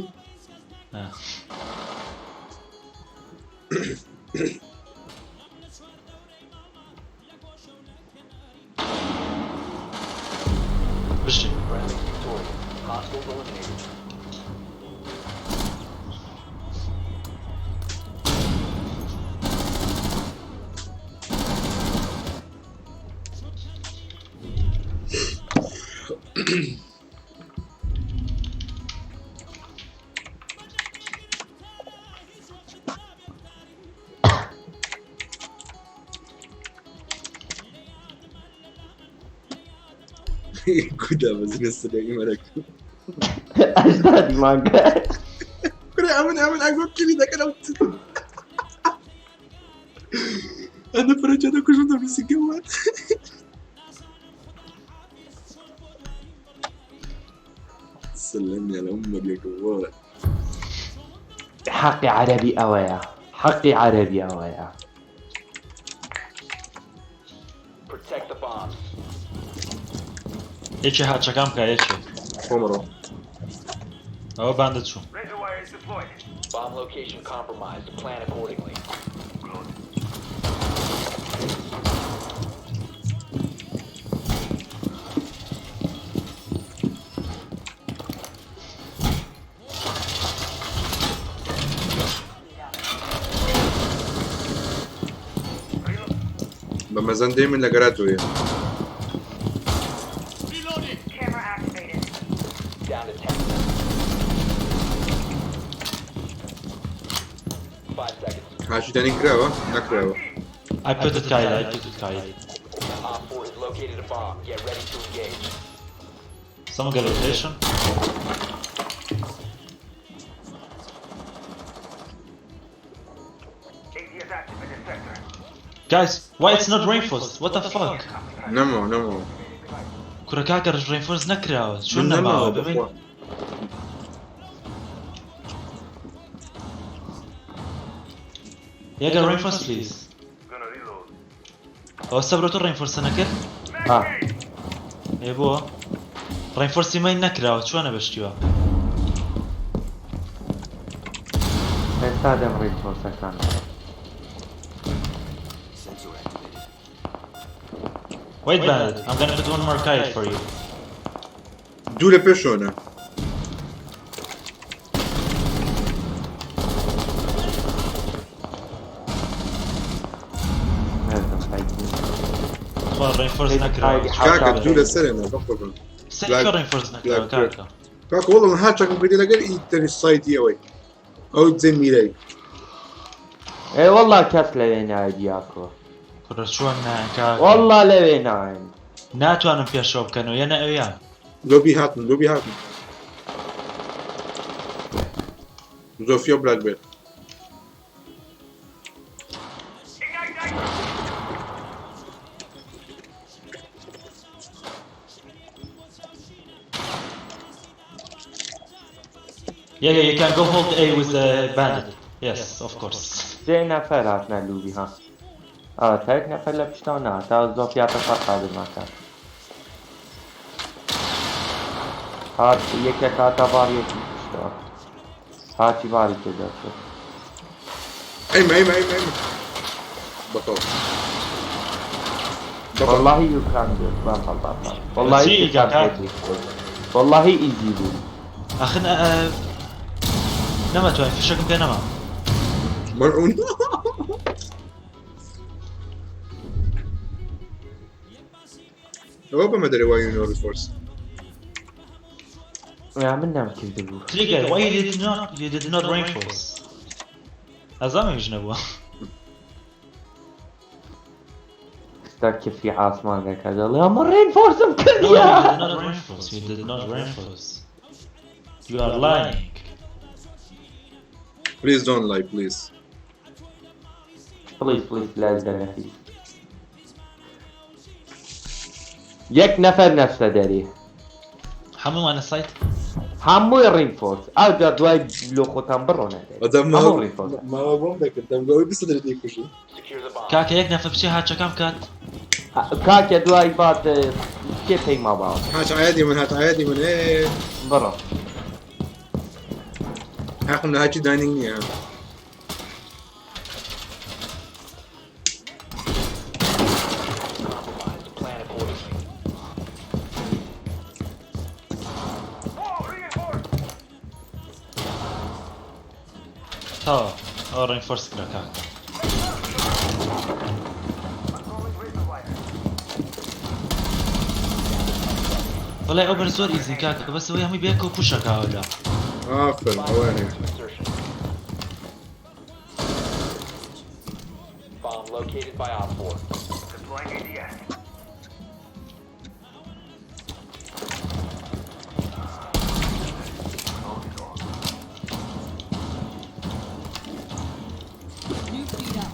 بشین Friendly victorious. Hostiles eliminated. Cuidado, mas nesse daí, maracu. اجدادي مانجا كنا عمل عقب كذي ذاك انا انا فرجت انا كنت بس جوات سلمني على امك يا جوات حقي عربي اويا حقي عربي اويا Protect the bombs. یەکی هاچەکەم کە یەکێ عمره ئەوە باندە چوو Bomb location compromised. Plan accordingly. بمزان دايما لقراته هي Down to 10 seconds. 5 seconds. عاشو تاني كراوة نكراوة I put it kite, I put it kite. Op 4 has located a bomb. Get ready to engage. Someone get a rotation. Guys, why it's not reinforced? What the fuck? نمو كوراكاكر reinforced نكراوة شو نماوة ببين؟ Yeah, get reinforced please. هو السبرتور reinforced نكر؟ ايه بوا reinforced ما نكراوة شو أنا بشتيوها؟ استخدم ريسورس كان Wait Bandit, I'm gonna put one more kite for you. دولة بيشونة Well, reinforced نكراوة. كاكا دولة سرنا بقبل سيكا reinforced نكراوة كاكا. كاكا والله من هاتشاك مقدي لقل ايتاني السايت يوي او تزمي لي اي والله كاس لوينا دياكو كرة شو أنا كاكا. والله لوينا ناتوانم پێشەوە بکەنەوە یەنە ئەویان لوبي هاتن زوفيا بلاك بيت Yeah, you can go hold A with the bandit. Yes, of course. زي نفراتنا لوبي ها تايك نفر لبشتونا تا زوفيا تفرق هذا المكان هات يكا كاتا بار يكي بشتو هاتي باري كده ايمه بطل والله يكان بطل والله يكان والله يجيبوا اخنا نما توين في شكل نما مرعون ربما ادري واي يو نو فورس يا منا كذبوا Trigger, why you did not reinforce? أظن يجنبوا. استكشف في عاصمان ذاك هذا يا مرين فورس No, you did مكلية not reinforce. You did not reinforce. You are lying. Please don't lie, please. بليز لا تدري فيه يك نفر نفسه داري حمو عن السايت. همو رينفورس او دا دواي لوخوتان برونه Adam همو رينفورس ما بقوم ذاك Adam قوي بس ادري ديك وشو. Secure the bomb. كاكا يك نفر بشي هات شكام كات. كاكا دواي بعد كيف هي ما بعض هات عادي من ايه برا هاكم هاجي دايننج يعني. Plan accordingly. تا. أو reinforce كلا كاكا. والله اوبن سور ايزي كاكا بس هو يعمل بيكو بوشا كاولا. عفوا وين Insertion. Bomb located by Op 4. New feed up.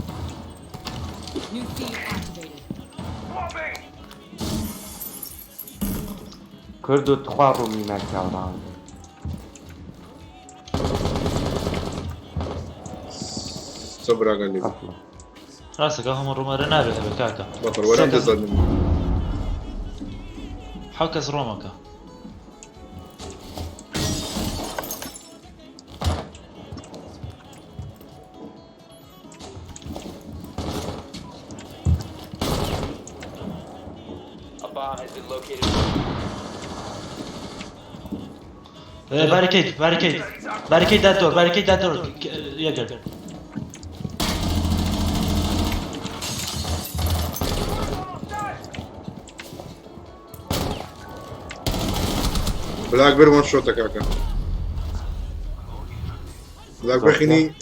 New feed activated. كردو تخارو من مكان صبر اقل اصلا راسك هم الروما رنابي كاكا. بطل ولا سكن. تظلم. حوكس رومكا. A bomb has been located. Barricade that door. Jäger. بلاك بير وان شوت كاكا. بلاك بير خيني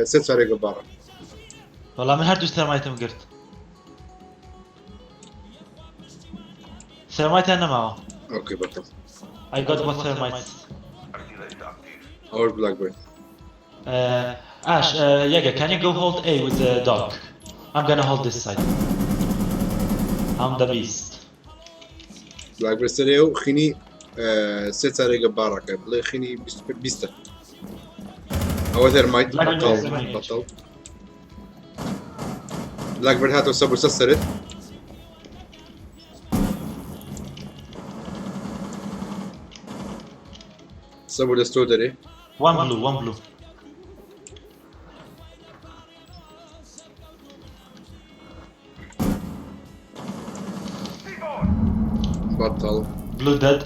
ست ساري قبارة. والله من هردوش ثرمايت قرت. ثرمايت أنا معه. اوكي بطل. I got both thermites. اور بلاك بير. Ash, Jäger, can you go hold A with the dog? I'm gonna hold this side. I'm the beast. بلاك بير سريو خيني ست ساري قبارة كابل خيني بيستا. هو ثيرمايت Black Bear بطل. بلاك بير هاتو سبو سسرت. سبو لستودري. One blue. بطل. Blue dead.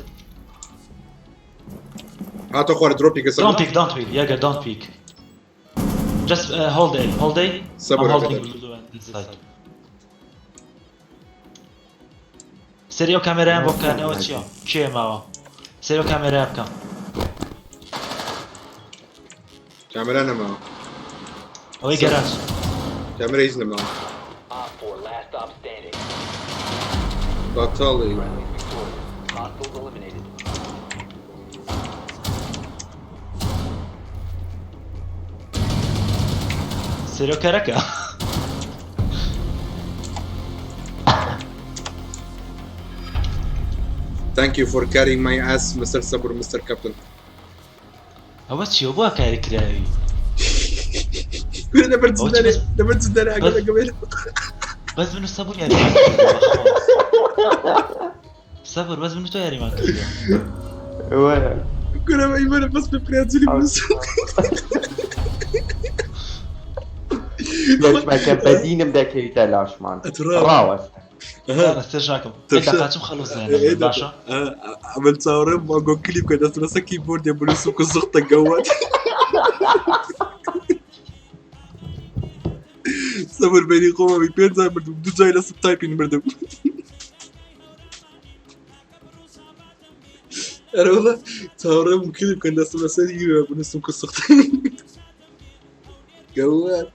هاتو خوار دروبي كسر. Don't peek. Jäger, don't peek. Just hold A. I'm Sabur holding attack. blue and this side. Serio kamerałem boka ne ocio. Cię mało. Serio kamerałem kam. كاميرا انا معه. Oj garage. كاميرا يزن معه. Op 4, last stop standing. بطل. Friendly victorious. Hostiles eliminated. Serio karaka. Thank you for carrying my ass, Mr. Sabur, Mr. Captain. Awas yo bu kayri kirayi. كل نبرت زداني قبل. بس منو صبر يا ريمان صبر بس منو تو يا ريمان كردو وين؟ قول ايمن بس ببرازيلي بس ليش ما كان بدين بدك يتلاش مان أتراوح. راوس لا استرجعكم انت قاعد مخلص يعني باشا عملت صورة ما اقول كليب كده ترسا كيبورد يا بوليس سوق الزغطة جوات صبر بيني قوما بيبين زي مردم دو زي لسه تايبين مردم انا والله صورة من كليب كده ترسا يا بوليس سوق الزغطة جوات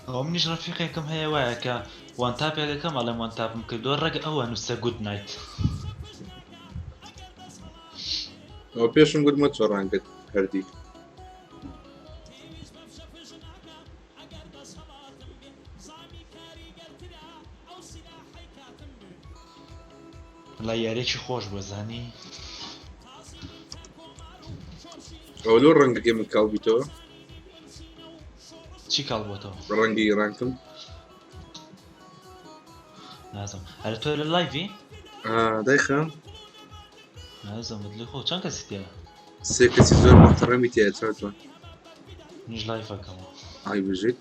هو منيش رفيقي كم هي وايا وان تاب يا كم على وان تاب ممكن دور رقا او نسا جود نايت هو بيشم قد ما تشرعن قد هردي لا يا ريتشي خوش بوزاني هو لو رنگ جيم كالبي تو چی کالبوتو رنگي رانكم لازم هل تو لللايفي دايخان لازم بدلي خو چند کسی تیه سيكسي زور محترمي تي اتساعدوا نیش لایفا کما هاي بجيت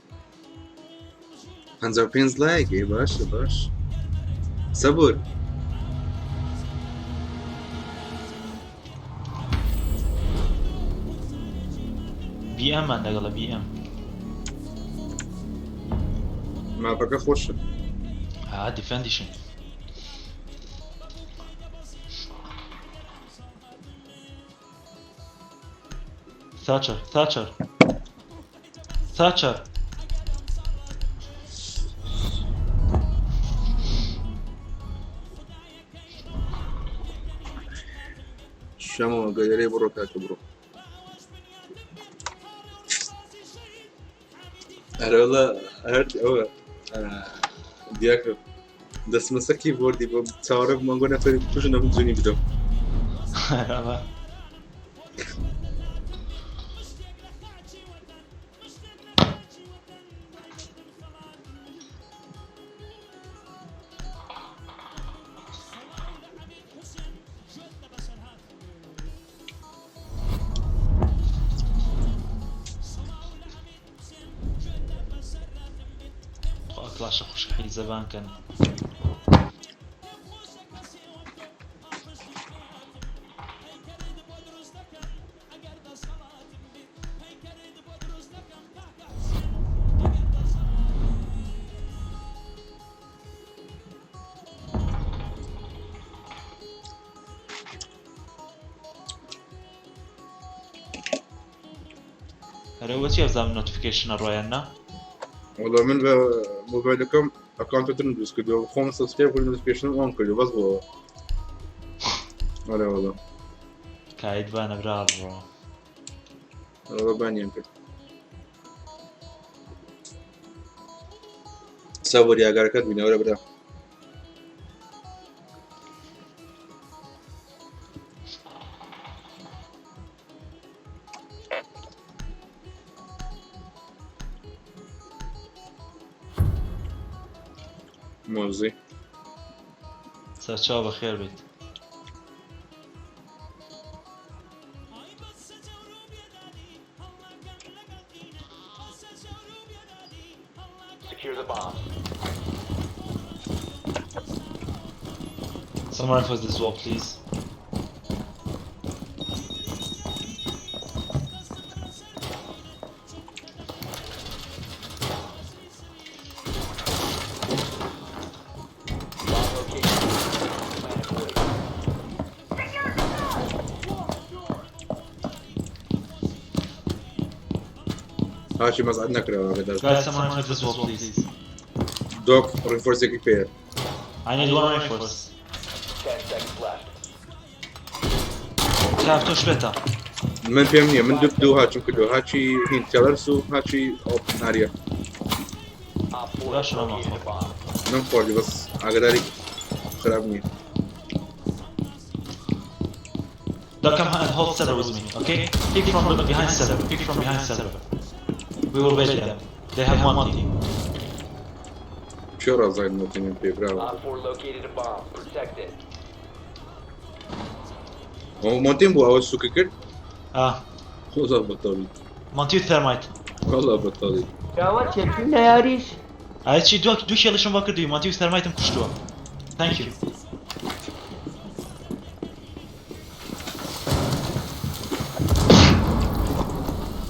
هنزر بينز لايك اي باش باش صبر بي ام عندك والله بي ام ما بقى خوش عادي فانديشن ثاتشر شامو قدري برو كاكو برو انا والله هرت هو دياكو دس مسكي بوردي بتصور ما قلنا في توش نم زوني بدو اكلاش خوش حي زبان كان روتي افزام نوتيفيكيشن الرويانا والله من موبايلكم اكونت تندوس كده 5 ستيب كل نوتيفيكيشن اون كده بس هو ولا والله كايد بانا برافو والله بان يمكن صبر يا غاركات بينا ولا بدا موزي ساتشاو بخير بيت Secure the bomb. Someone reinforce this wall please هاشي مزعج نكره هذا Guys, someone reinforce this wall, please. دوك رينفورس اكيبير I need one reinforce. 10 seconds left. شاف توش بيتا. من فهمني من دو هاتشي كدو هاتشي هين تلرسو هاتشي اوب ناريا Op 4 Rush has them located a off. bomb. من فوقي بس عقداري خرابني Don't come and hold cellar with me, okay? Pick from behind cellar. Pick from behind cellar. We will wait them. They have one team. شو راح زايد موتين في برافو Op 4 located a bomb. Protect it. هو موتين بو اول سوق كرد Ah, والله بطولي Monty thermite. والله بطولي جاوات چەکوونە یاریش Ayçi du şalışın bakır diyor. Monty thermite'im kuştu. Thank you.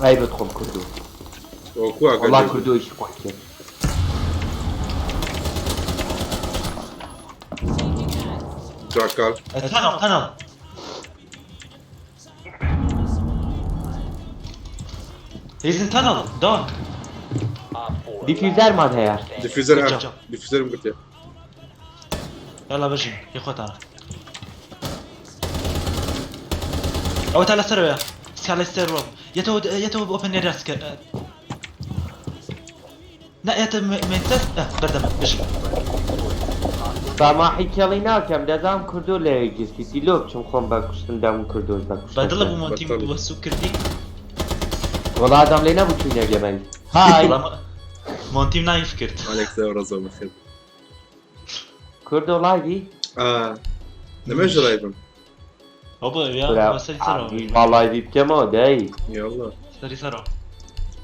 ئای بەتخۆم کردو وكو وڵا عقداري کردویشی خۆت کرد جاكال Tunnel. He's in tunnel. Dog. Op 4. دیفیوزەرمان هەیە ديفيزر Good job. ديفيزر قلت يلا بجي يا اخوات انا. او تعال سروا. تعال سروا. يتو اوبن اريا لا يتو مينتس بردم بجي. ساماحی کێڵی ناکەم دەزام کردو لە گستی دیلۆ بچم خۆم بە کوشتن داون کردۆش بە بدل ابو مونتي وسو كردي. وڵادام لێ نەبوو چوینە گەمەی های مونتي نايف كرت. عليك سير رزق بخير کردۆ لایدی لما اجي لايفن هو يا سري سروا. باڵایدی بکەمەوە دایی يلا سري سروا.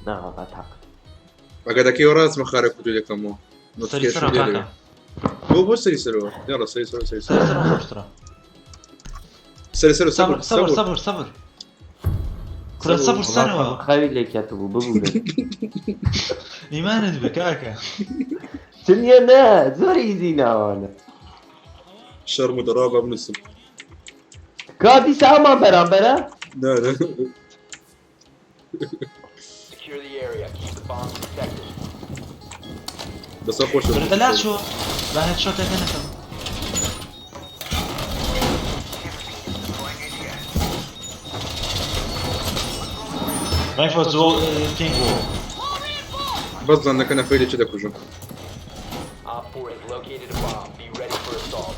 ناوەڵا تاق عقدك وراس مخارك كنتو لك مو سري سروا كاكا. بو سري سرو يلا سري سرو سري سري سرو سروا مشترى. سري سرو صبر صبر صبر صبر صبر. كرة صبر سنوة. خەوی لێ کەتبوو ببوو إيمان بكاكا. چنیە نە زۆر ئیزی ناوانە شر مدرابة بنسم کاتی سامان بەرامبەرە لا لا Secure the area. Keep the bombs protected. بس اخوش لا شو. لا هيد شوت هنا كم. Reinforce wall, king wall. بس انك انا فيلي كذا كوجو Op 4 has located a bomb. Be ready for assault.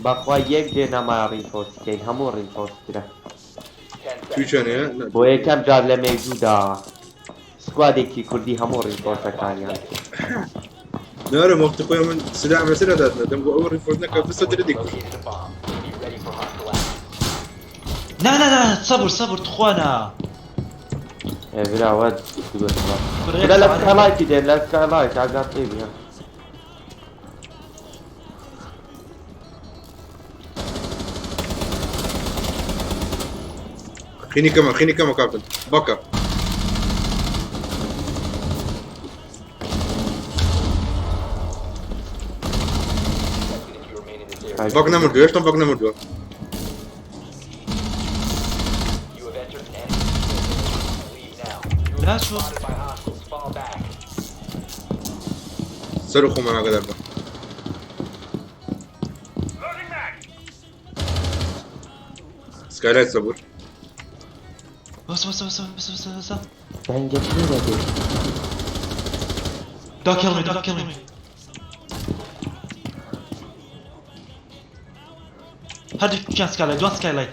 بەخوا یەک دێ نەما ڕینفۆرسکەین هەموو ڕینفۆرسکرە 10 في seconds. شان يا بۆ یەکەم جار لە مێژوودا سکوادێکی کوردی هەموو ڕینفۆرسەکانیان نارم وقت خويا من سلاح مسيرة ذاتنا دم اول ريفورنا كان بس ترديك Located a bomb. Be ready for hostile action. لا لا لا صبر صبر تخوانا. براوە کرە لە سکالایتی دێن لە سکالایت ئاگات لێ بیا خيني كمان كابتن بكا If you remain in this area, باك نمر دو ايش باك نمر دو you have entered an enemy zone. Leave now. You لا are شو. spotted by hostiles. Fall back. صاروخ ما قدر سكايلايت صبر بس بس بس بس بس بس. دەنگەت لێرە دێ Don't kill me, don't kill me. هذا كان سكايلايت، دون سكايلايت.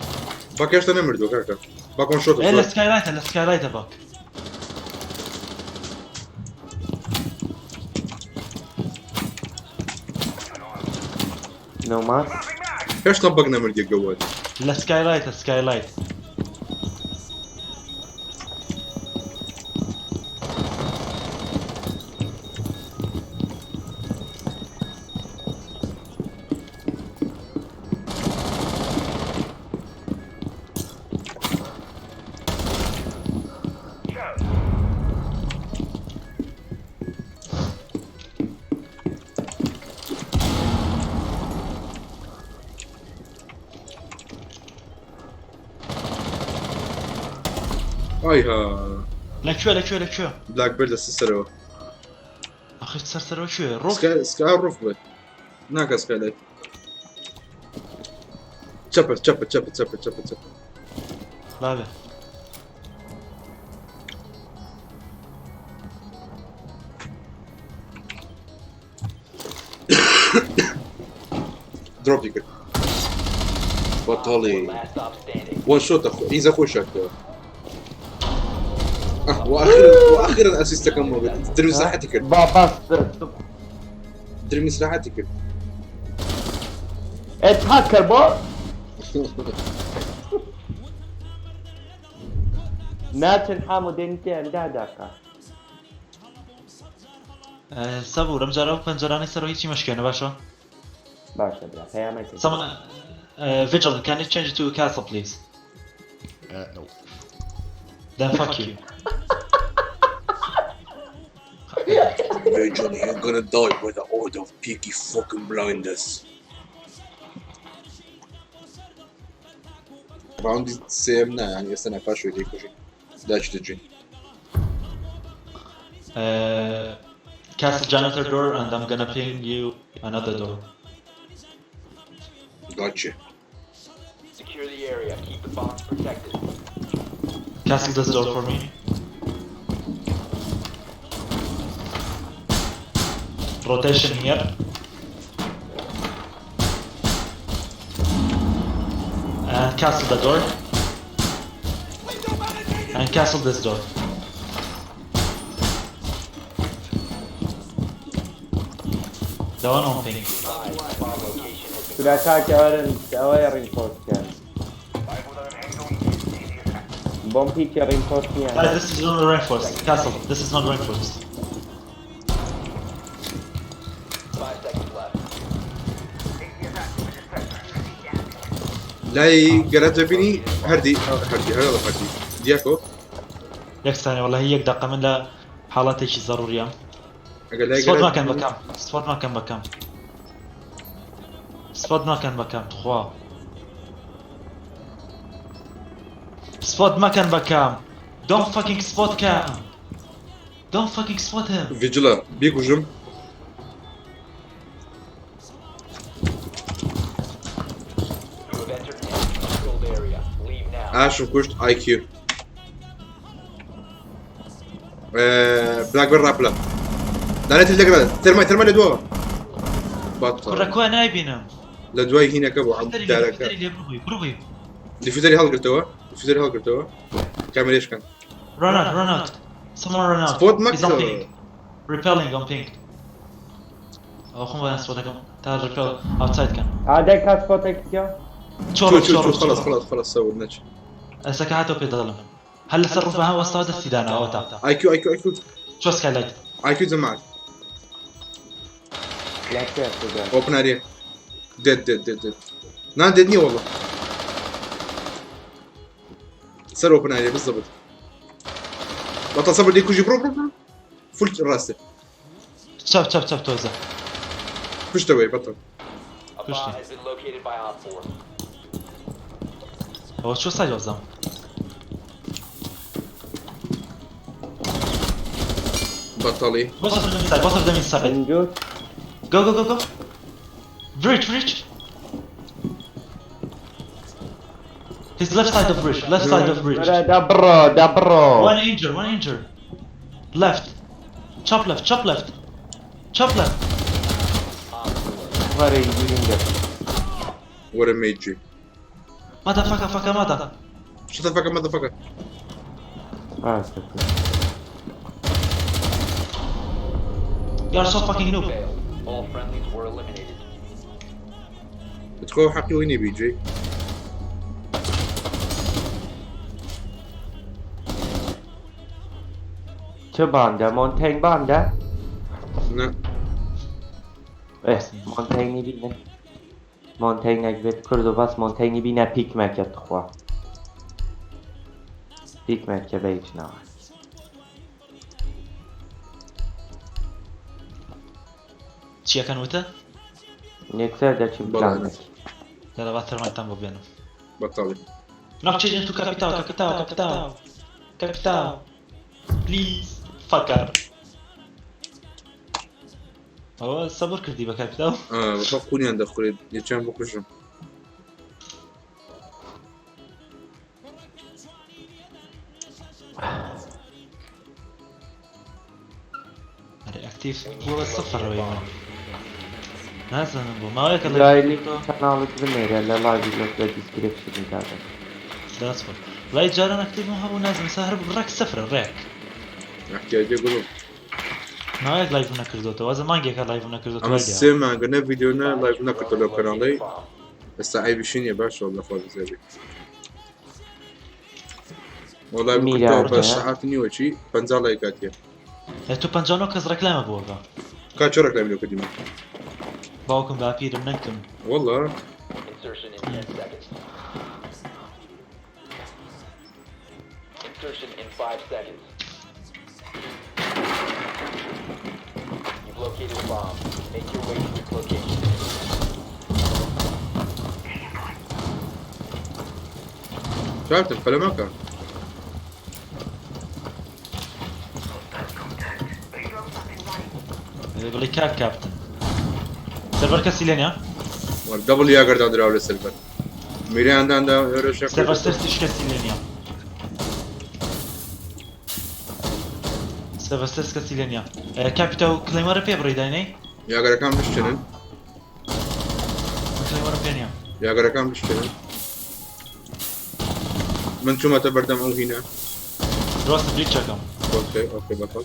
باك ايش نمر دو كاكا باك اون شوت الا سكايلايت الا سكايلايت باك. نۆماس ايش طبق نمر دي قوات لا سكايلايت سكايلايت. آيها لەکوێ بلاك بيرد السيسرو ئەخیت سەرسەرەوە کوێ ڕۆ سكا الروف بي ناكا سكا لايف تشبت بابێ دروب ديكر بطلي Last stop standing. وان شوت اخو اذا خوشك واخيرا اسيست كم ترمي سلاحتك بس ترمي سلاحتك اتهكر بو ناتن حامودين كان داكا سەبوو ئەم جارە و پەنجەرانەی سەرەوە هیچی مەشکێنە باشە باشا بلا پەیامەتی Someone, Vigil, can you change it to a castle, please? No. Then fuck you. Johnny, you're gonna die by the order of Peaky fucking blinders. راوندي سيمنا يعني استنى فاشو يديك وشي داش تجي Castle janitor door, and I'm gonna ping you another door. Gotcha. Secure the area. Keep the bombs protected. Castle this door for me. Rotation here. And castle the door. And castle this door. The one on pink. Bomb location has been سلاكاك اويرين فوت كان بومبي كارين فوت Guys, كان this is not reinforced. Castle, this is not reinforced. 5 seconds left. لاي قرأت بيني هردي هذا هردي دياكو ياك ثانية والله هي دقة من لا حالات شيء ضرورية. اقول لاي سبوت ما قرأت كان بكام. سبوت ما كان بكام. سبوت ما كان بكام. تخوا. سبوت ما كان بكام. Don't fucking spot Cam. Don't fucking spot him. فيجيلا بيكو جم You have entered an controlled area. Leave now. عاش وكشت اي كيو بلاك بير رابلا لا تلقى ترمي لدوا بطل كركوا نايبينهم. لدواي هنا كبو عم فتري دارك اللي بروي. ديفيدري هل قلتوا كامل ايش كان Run out. Someone run out. Spot He's on Max. pink. Repelling on pink. Oh, come on, spot him. تعال repel outside كان. هذاك سبوتك يا شو خلاص سووا النتش سكعته في ظلم. هل تصرف معه واستعاد استدانة أو تعب. اي كيو شو سكايلايت؟ اي كيو زمعت لا تعرف اوبن اريا ديد نان ديدني والله صار اوبن اريا بالضبط بطل صبر ديكو جي برو فل راسه شاف توزع. فش توي بطل A bomb has been located by Op 4. هو شو صار يوزع؟ بطلي بصف them inside. نجوز Go. Bridge. His left side of bridge. دبرو One injured. Left. Chop left. فري يجينجر ورا ميجي Motherfucker, mother. شو تفكر ماذا فكر You are so fucking noob. Failed. All friendlies were eliminated. بتخوف حقي وين بيجي چه بانده مونتین بانده نه مونتینی بینه مونتین اگه کرد و بس مونتینی بینه پیک مکت خوا پیک مکت بیچ نه چیه کن وته؟ نکسر ده چی بلانده يلا باتر ما يتم بينهم. بطلي نوك تشيجن تو كابيتاو. كابتن بليز فكر هو صبر كردي بە کاپیتاو بەخوا قونیان دەخورێت یەکیان بکوژم هەرێ ئەکتیف بووە بە سەفەرەوەی من نازانم بۆ ماوەیەکە لایلی کەناڵت بنێرە لە لاوی لە دیسکرپشنی دادا داست بۆ لای جاران ئەکتیڤم هەبوو نازم سا هەر ڕێک سەفرە ڕێک احتیاجێ گوڵم ماوەیەک لایڤ نەکردوتەوە زەمانگێکە لایڤ نەکردوتەوە ئەمە سێ مانگە نە ڤیدیۆ نە لایڤ نەکردو لە کەناڵی ئێستا ئایبیشی نییە باشەوە لەخوا بزێری وەڵای بکردەوە بە سەعات نیوەچی 50 لایکاتیە تو 59 کەس ڕێکلامە بووەکە کا چۆ ڕێکلامی لێ کردیمە باوکم باپیرم نەکەم وەڵا Insertion in 10 seconds. Insertion in 5 seconds. You've located a bomb. Make your way to its location. شافتم فەلەمەکە بڵی کاک کاپتن سەرڤەر کەسی لێنە دەبڵ یاگەردان دراوە لە سەربەر میریانداندا هێرە سەرڤەر سەرتیش کەسی لێنە سەرڤەر سەرس کەسی لێنە کاپیتاو کلەیمەرە پێ بڕیداینەی یاگەرەکان بشکنن کلەیمەرە پێ نییە یاگەرەکان بشکنن من چوومەتە بەردەم ئەو هینە ڕاستە بریکچەکەم ئۆکەی ئۆکەی بەتەڵ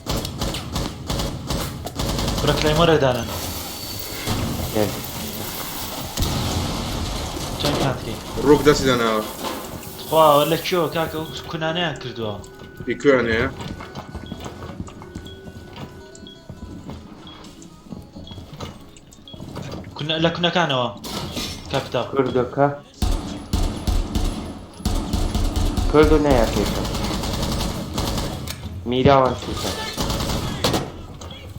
برە کلەیمەرە دانن چەند کاتکەی ڕووک دەستی داناوە خواوە لە کێوە کاکە و کونانەیان کردووە ئیکویان هەیە لە کونەکانەوە کاپیتاو کردەکە کرد و نەیەکێتە میراوان چوتە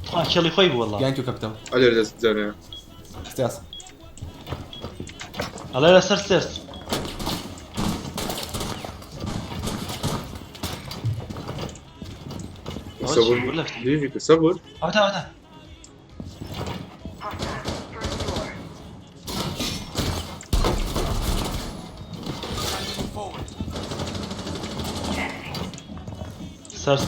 خوا کێڵی خۆی بوو وەڵڵا Behind you, Captain. ئەلێر دەست جانەیە Stairs. ئەڵێ لەسەر سێرس سەبور دیژی کە سەبور ئەوتا ئەوتا